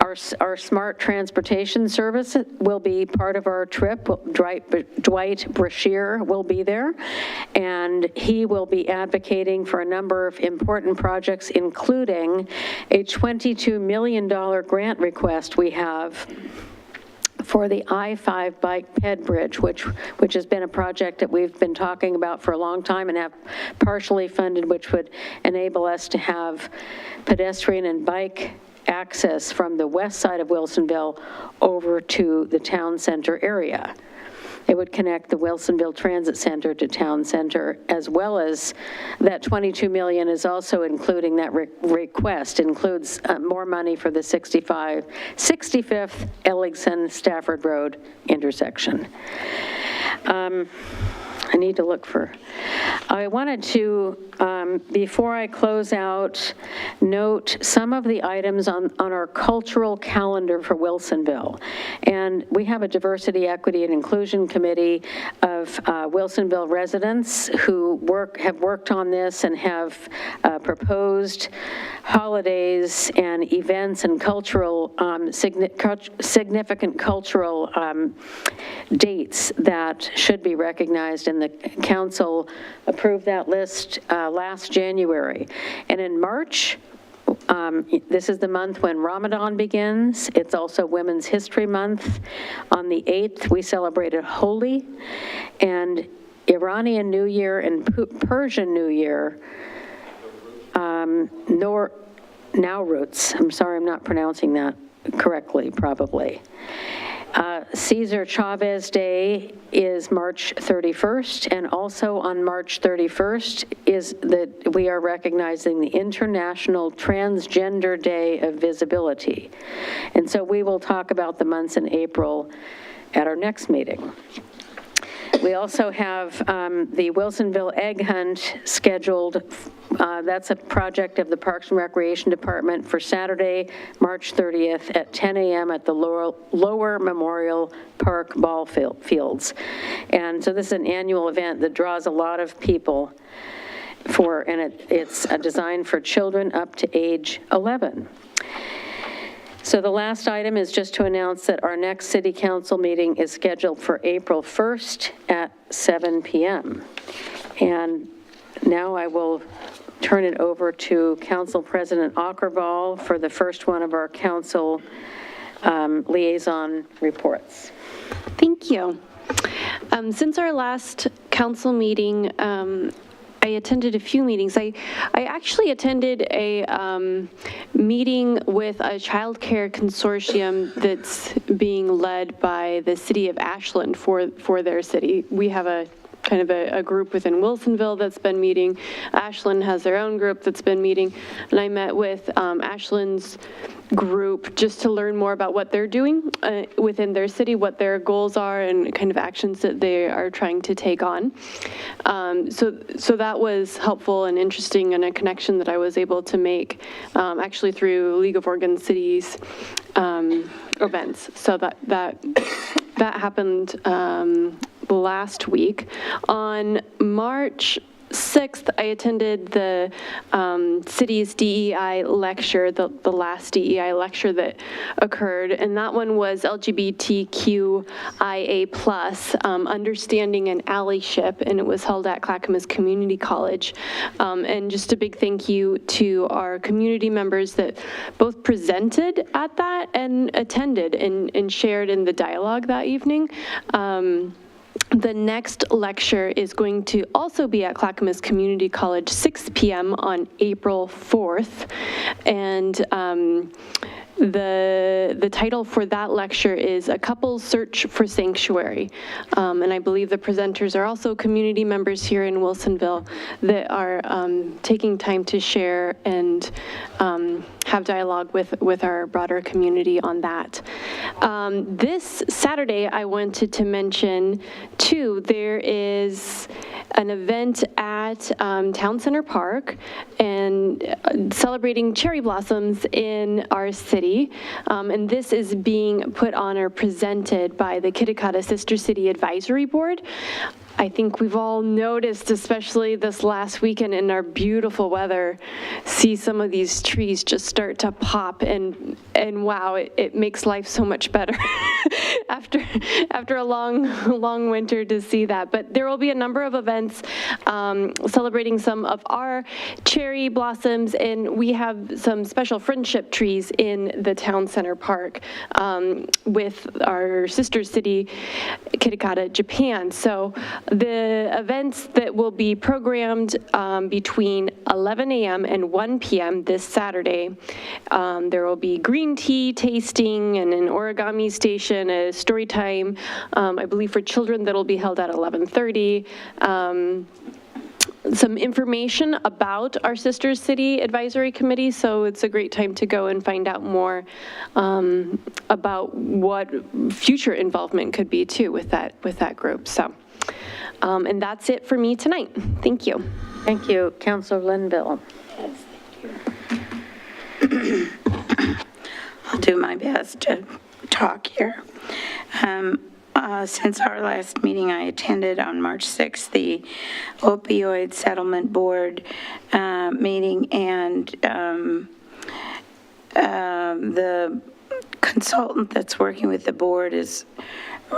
L: Our smart transportation service will be part of our trip. Dwight Brashear will be there, and he will be advocating for a number of important projects, including a $22 million grant request we have for the I-5 bike ped bridge, which has been a project that we've been talking about for a long time and have partially funded, which would enable us to have pedestrian and bike access from the west side of Wilsonville over to the town center area. It would connect the Wilsonville Transit Center to Town Center, as well as that $22 million is also including that request, includes more money for the 65th Elligson Stafford Road intersection. I need to look for, I wanted to, before I close out, note some of the items on our cultural calendar for Wilsonville. And we have a diversity, equity, and inclusion committee of Wilsonville residents who have worked on this and have proposed holidays and events and cultural, significant cultural dates that should be recognized, and the council approved that list last January. And in March, this is the month when Ramadan begins. It's also Women's History Month. On the 8th, we celebrated Holi, and Iranian New Year and Persian New Year, Nowruz. I'm sorry, I'm not pronouncing that correctly, probably. Cesar Chavez Day is March 31st, and also on March 31st is that we are recognizing the International Transgender Day of Visibility. And so we will talk about the months in April at our next meeting. We also have the Wilsonville Egg Hunt scheduled. That's a project of the Parks and Recreation Department for Saturday, March 30th at 10 a.m. at the Lower Memorial Park ball fields. And so this is an annual event that draws a lot of people and it's designed for children up to age 11. So the last item is just to announce that our next city council meeting is scheduled for April 1st at 7 p.m. And now I will turn it over to Council President Aukervall for the first one of our council liaison reports.
A: Thank you. Since our last council meeting, I attended a few meetings. I actually attended a meeting with a child care consortium that's being led by the city of Ashland for their city. We have a kind of a group within Wilsonville that's been meeting. Ashland has their own group that's been meeting. And I met with Ashland's group just to learn more about what they're doing within their city, what their goals are, and kind of actions that they are trying to take on. So that was helpful and interesting, and a connection that I was able to make actually through League of Oregon Cities events. So that happened last week. On March 6th, I attended the city's DEI lecture, the last DEI lecture that occurred, and that one was LGBTQIA+, understanding and allyship, and it was held at Clackamas Community College. And just a big thank you to our community members that both presented at that and attended and shared in the dialogue that evening. The next lecture is going to also be at Clackamas Community College, 6 p.m. on April 4th. And the title for that lecture is A Couple's Search for Sanctuary. And I believe the presenters are also community members here in Wilsonville that are taking time to share and have dialogue with our broader community on that. This Saturday, I wanted to mention, too, there is an event at Town Center Park and celebrating cherry blossoms in our city. And this is being put on or presented by the Kitakata Sister City Advisory Board. I think we've all noticed, especially this last weekend in our beautiful weather, see some of these trees just start to pop, and wow, it makes life so much better after a long winter to see that. But there will be a number of events celebrating some of our cherry blossoms, and we have some special friendship trees in the town center park with our sister city, Kitakata, Japan. So the events that will be programmed between 11 a.m. and 1 p.m. this Saturday, there will be green tea tasting and an origami station, a story time, I believe for children, that'll be held at 11:30. Some information about our Sister City Advisory Committee, so it's a great time to go and find out more about what future involvement could be too with that group. So, and that's it for me tonight. Thank you.
L: Thank you, Councilor Linville.
I: I'll do my best to talk here. Since our last meeting, I attended on March 6th the Opioid Settlement Board meeting, and the consultant that's working with the board is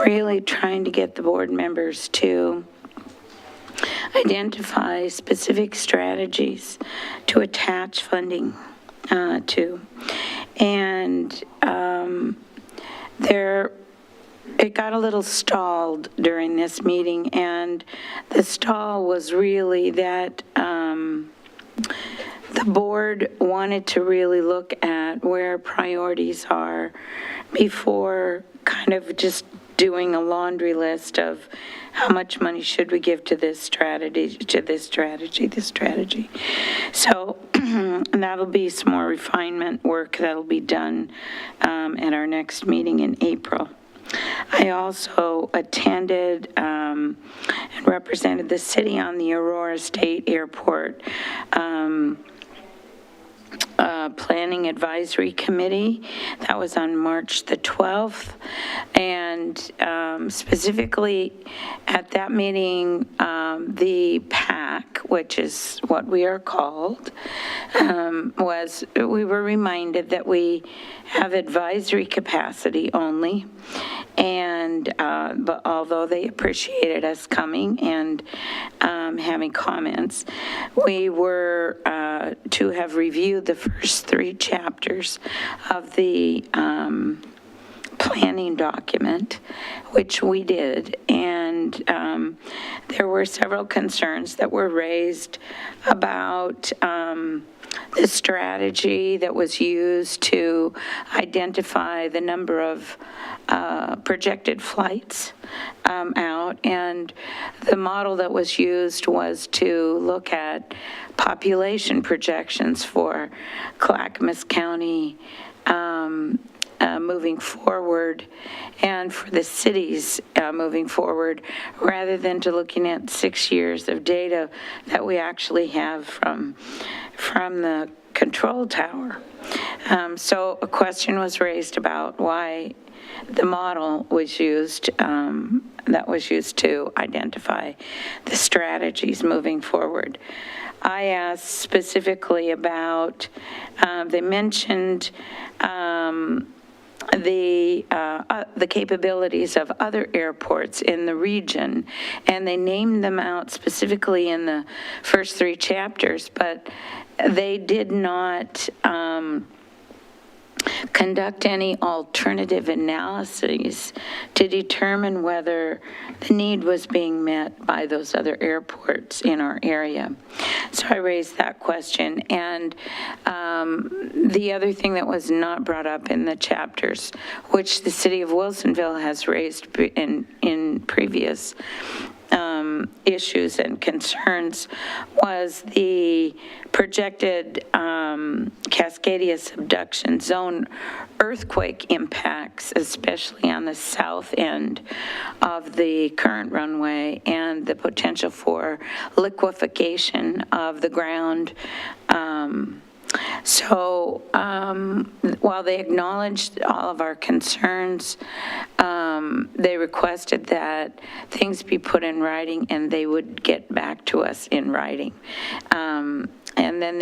I: really trying to get the board members to identify specific strategies to attach funding to. And it got a little stalled during this meeting, and the stall was really that the board wanted to really look at where priorities are before kind of just doing a laundry list of how much money should we give to this strategy, to this strategy, this strategy. So that'll be some more refinement work that'll be done at our next meeting in April. I also attended and represented the city on the Aurora State Airport Planning Advisory Committee. That was on March the 12th. And specifically at that meeting, the PAC, which is what we are called, we were reminded that we have advisory capacity only. And but although they appreciated us coming and having comments, we were to have reviewed the first 3 chapters of the planning document, which we did. And there were several concerns that were raised about the strategy that was used to identify the number of projected flights out, and the model that was used was to look at population projections for Clackamas County moving forward, and for the cities moving forward, rather than to looking at 6 years of data that we actually have from the control tower. So a question was raised about why the model was used, that was used to identify the strategies moving forward. I asked specifically about, they mentioned the capabilities of other airports in the region, and they named them out specifically in the first 3 chapters, but they did not conduct any alternative analyses to determine whether the need was being met by those other airports in our area. So I raised that question. And the other thing that was not brought up in the chapters, which the city of Wilsonville has raised in previous issues and concerns, was the projected Cascadia subduction zone earthquake impacts, especially on the south end of the current runway, and the potential for liquefaction of the ground So while they acknowledged all of our concerns, they requested that things be put in writing and they would get back to us in writing. And then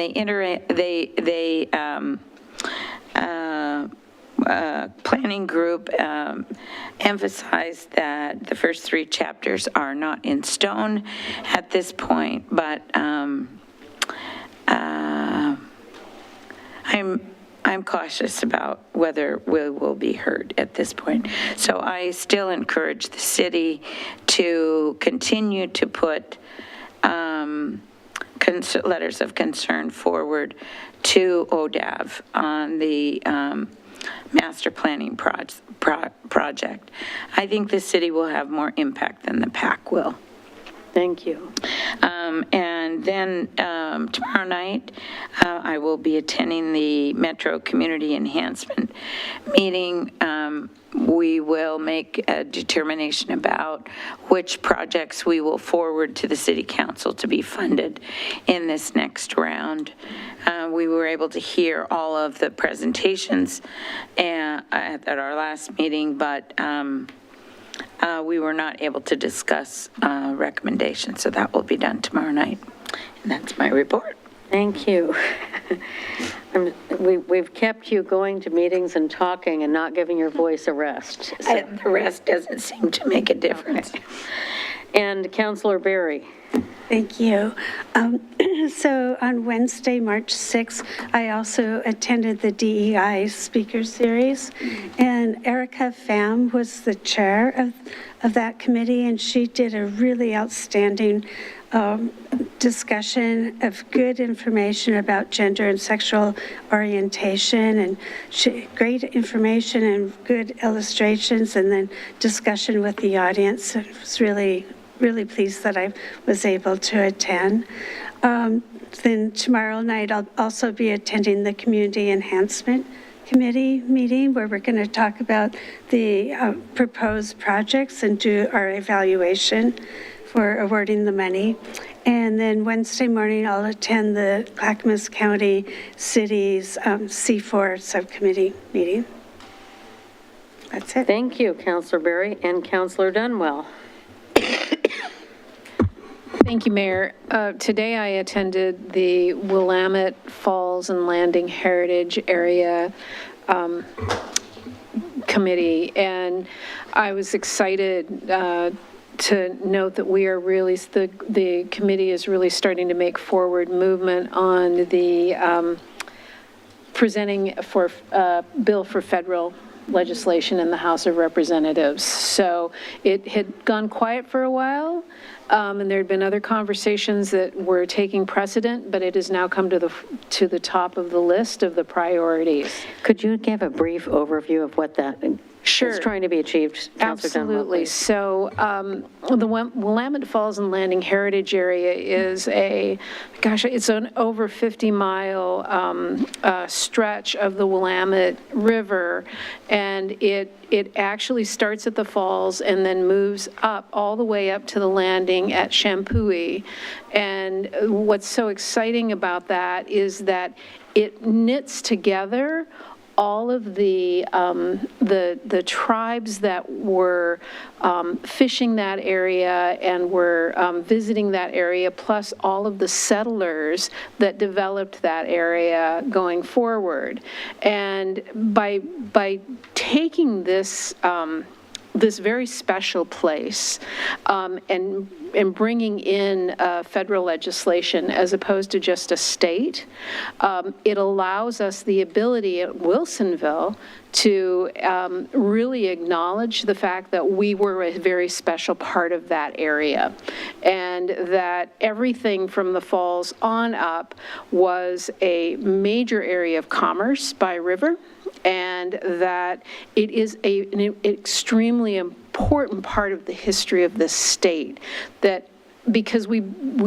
I: planning group emphasized that the first 3 chapters are not in stone at this point, but I'm cautious about whether we will be heard at this point. So I still encourage the city to continue to put letters of concern forward to ODAV on the master planning project. I think the city will have more impact than the PAC will.
L: Thank you.
I: And then tomorrow night, I will be attending the Metro Community Enhancement meeting. We will make a determination about which projects we will forward to the City Council to be funded in this next round. We were able to hear all of the presentations at our last meeting, but we were not able to discuss recommendations, so that will be done tomorrow night. And that's my report.
L: Thank you. We've kept you going to meetings and talking and not giving your voice a rest. So.
I: The rest doesn't seem to make a difference.
L: Okay. And Councilor Berry.
G: Thank you. So on Wednesday, March 6th, I also attended the DEI speaker series, and Erica Pham was the chair of that committee, and she did a really outstanding discussion of good information about gender and sexual orientation, and great information and good illustrations, and then discussion with the audience. It was really pleased that I was able to attend. Then tomorrow night, I'll also be attending the Community Enhancement Committee meeting, where we're going to talk about the proposed projects and do our evaluation for awarding the money. And then Wednesday morning, I'll attend the Clackamas County City's C4 subcommittee meeting. That's it.
L: Thank you, Councilor Berry. And Councilor Dunwell.
F: Thank you, Mayor. Today I attended the Willamette Falls and Landing Heritage Area Committee, and I was excited to note that we are really, the committee is really starting to make forward movement on the presenting for bill for federal legislation in the House of Representatives. So it had gone quiet for a while, and there had been other conversations that were taking precedent, but it has now come to the top of the list of the priorities.
L: Could you give a brief overview of what that is trying to be achieved, Councilor Dunwell?
F: Absolutely. So the Willamette Falls and Landing Heritage Area is it's an over 50-mile stretch of the Willamette River, and it actually starts at the falls and then moves up all the way up to the landing at Champouie. And what's so exciting about that is that it knits together all of the tribes that were fishing that area and were visiting that area, plus all of the settlers that developed that area going forward. And by taking this this very special place and bringing in federal legislation as opposed to just a state, it allows us the ability at Wilsonville to really acknowledge the fact that we were a very special part of that area, and that everything from the falls on up was a major area of commerce by river, and that it is an extremely important part of the history of this state, that because we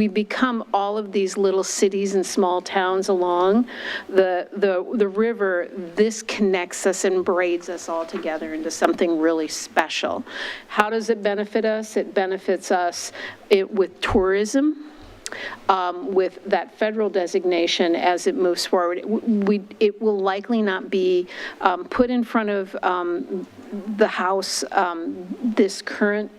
F: become all of these little cities and small towns along the river, this connects us and braids us all together into something really special. How does it benefit us? It benefits us with tourism.
L: with that federal designation as it moves forward. It will likely not be put in front of the House this current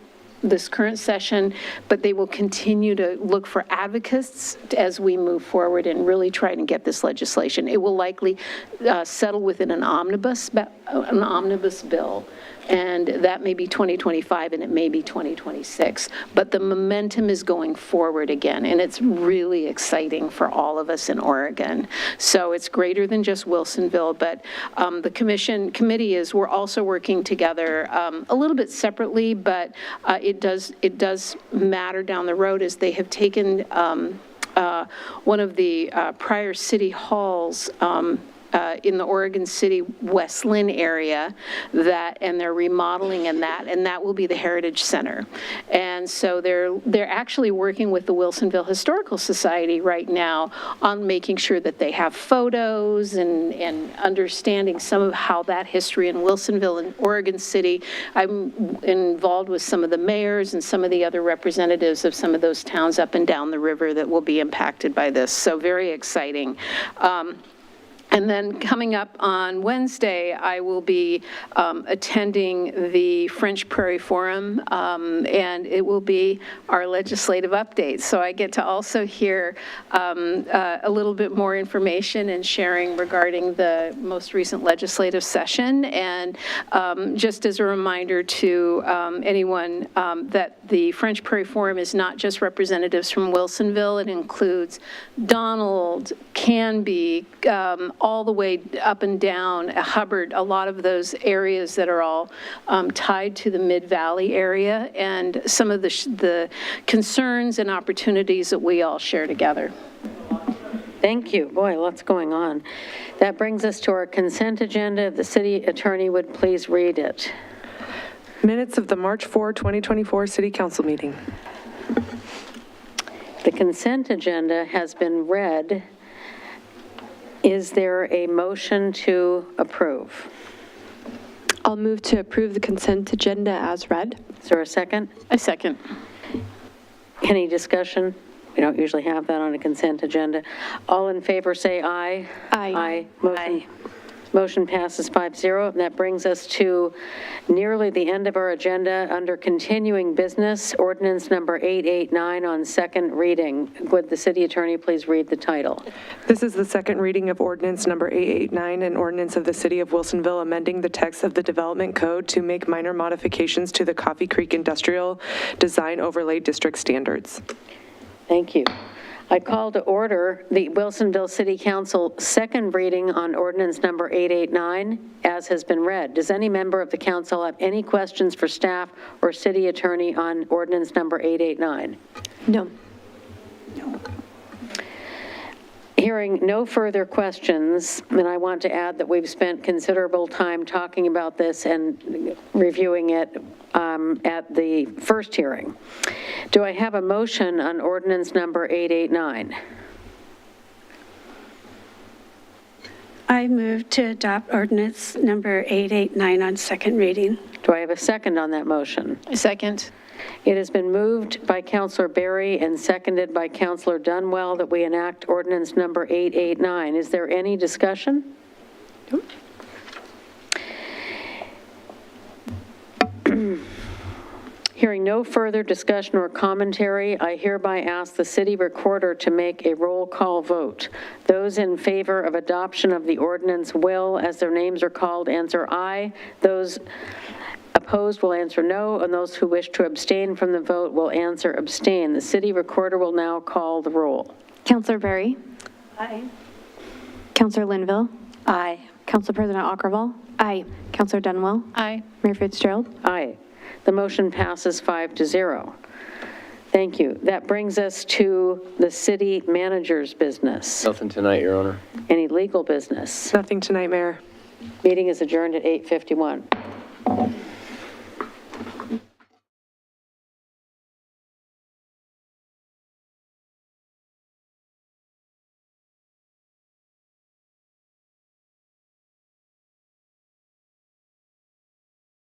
L: session, but they will continue to look for advocates as we move forward and really try to get this legislation. It will likely settle within an omnibus bill, and that may be 2025 and it may be 2026. But the momentum is going forward again, and it's really exciting for all of us in Oregon. So it's greater than just Wilsonville, but the we're also working together a little bit separately, but it does matter down the road, as they have taken one of the prior city halls in the Oregon City West Lynn area, and they're remodeling and that will be the Heritage Center. And so they're actually working with the Wilsonville Historical Society right now on making sure that they have photos and understanding some of how that history in Wilsonville and Oregon City. I'm involved with some of the mayors and some of the other representatives of some of those towns up and down the river that will be impacted by this. So very exciting. And then coming up on Wednesday, I will be attending the French Prairie Forum, and it will be our legislative update. So I get to also hear a little bit more information and sharing regarding the most recent legislative session. And just as a reminder to anyone that the French Prairie Forum is not just representatives from Wilsonville. It includes Donald, Canby, all the way up and down Hubbard, a lot of those areas that are all tied to the Mid-Valley area, and some of the concerns and opportunities that we all share together. Thank you. Boy, lots going on. That brings us to our consent agenda. If the city attorney would please read it.
B: Minutes of the March 4, 2024 City Council meeting.
L: The consent agenda has been read. Is there a motion to approve?
A: I'll move to approve the consent agenda as read.
L: Is there a second?
A: A second.
L: Any discussion? We don't usually have that on a consent agenda. All in favor say aye.
A: Aye.
L: Aye. Motion passes 5-0. And that brings us to nearly the end of our agenda under continuing business, ordinance number 889 on second reading. Would the city attorney please read the title?
B: This is the second reading of ordinance number 889, an ordinance of the city of Wilsonville amending the text of the development code to make minor modifications to the Coffee Creek Industrial Design Overlay District standards.
L: Thank you. I call to order the Wilsonville City Council second reading on ordinance number 889 as has been read. Does any member of the council have any questions for staff or city attorney on ordinance number 889?
A: No.
L: Hearing no further questions, and I want to add that we've spent considerable time talking about this and reviewing it at the first hearing. Do I have a motion on ordinance number 889?
G: I move to adopt ordinance number 889 on second reading.
L: Do I have a second on that motion?
A: A second.
L: It has been moved by Councilor Berry and seconded by Councilor Dunwell that we enact ordinance number 889. Is there any discussion? Nope. Hearing no further discussion or commentary, I hereby ask the city recorder to make a roll call vote. Those in favor of adoption of the ordinance will, as their names are called, answer aye. Those opposed will answer no, and those who wish to abstain from the vote will answer abstain. The city recorder will now call the roll.
A: Councilor Berry?
G: Aye.
A: Councilor Linville?
I: Aye.
A: Council President Aukerville? Aye. Councilor Dunwell?
L: Aye.
A: Mayor Fitzgerald?
L: Aye. The motion passes 5-0. Thank you. That brings us to the city manager's business.
E: Nothing tonight, Your Honor.
L: Any legal business?
B: Nothing tonight, Mayor.
L: Meeting is adjourned at 8:51.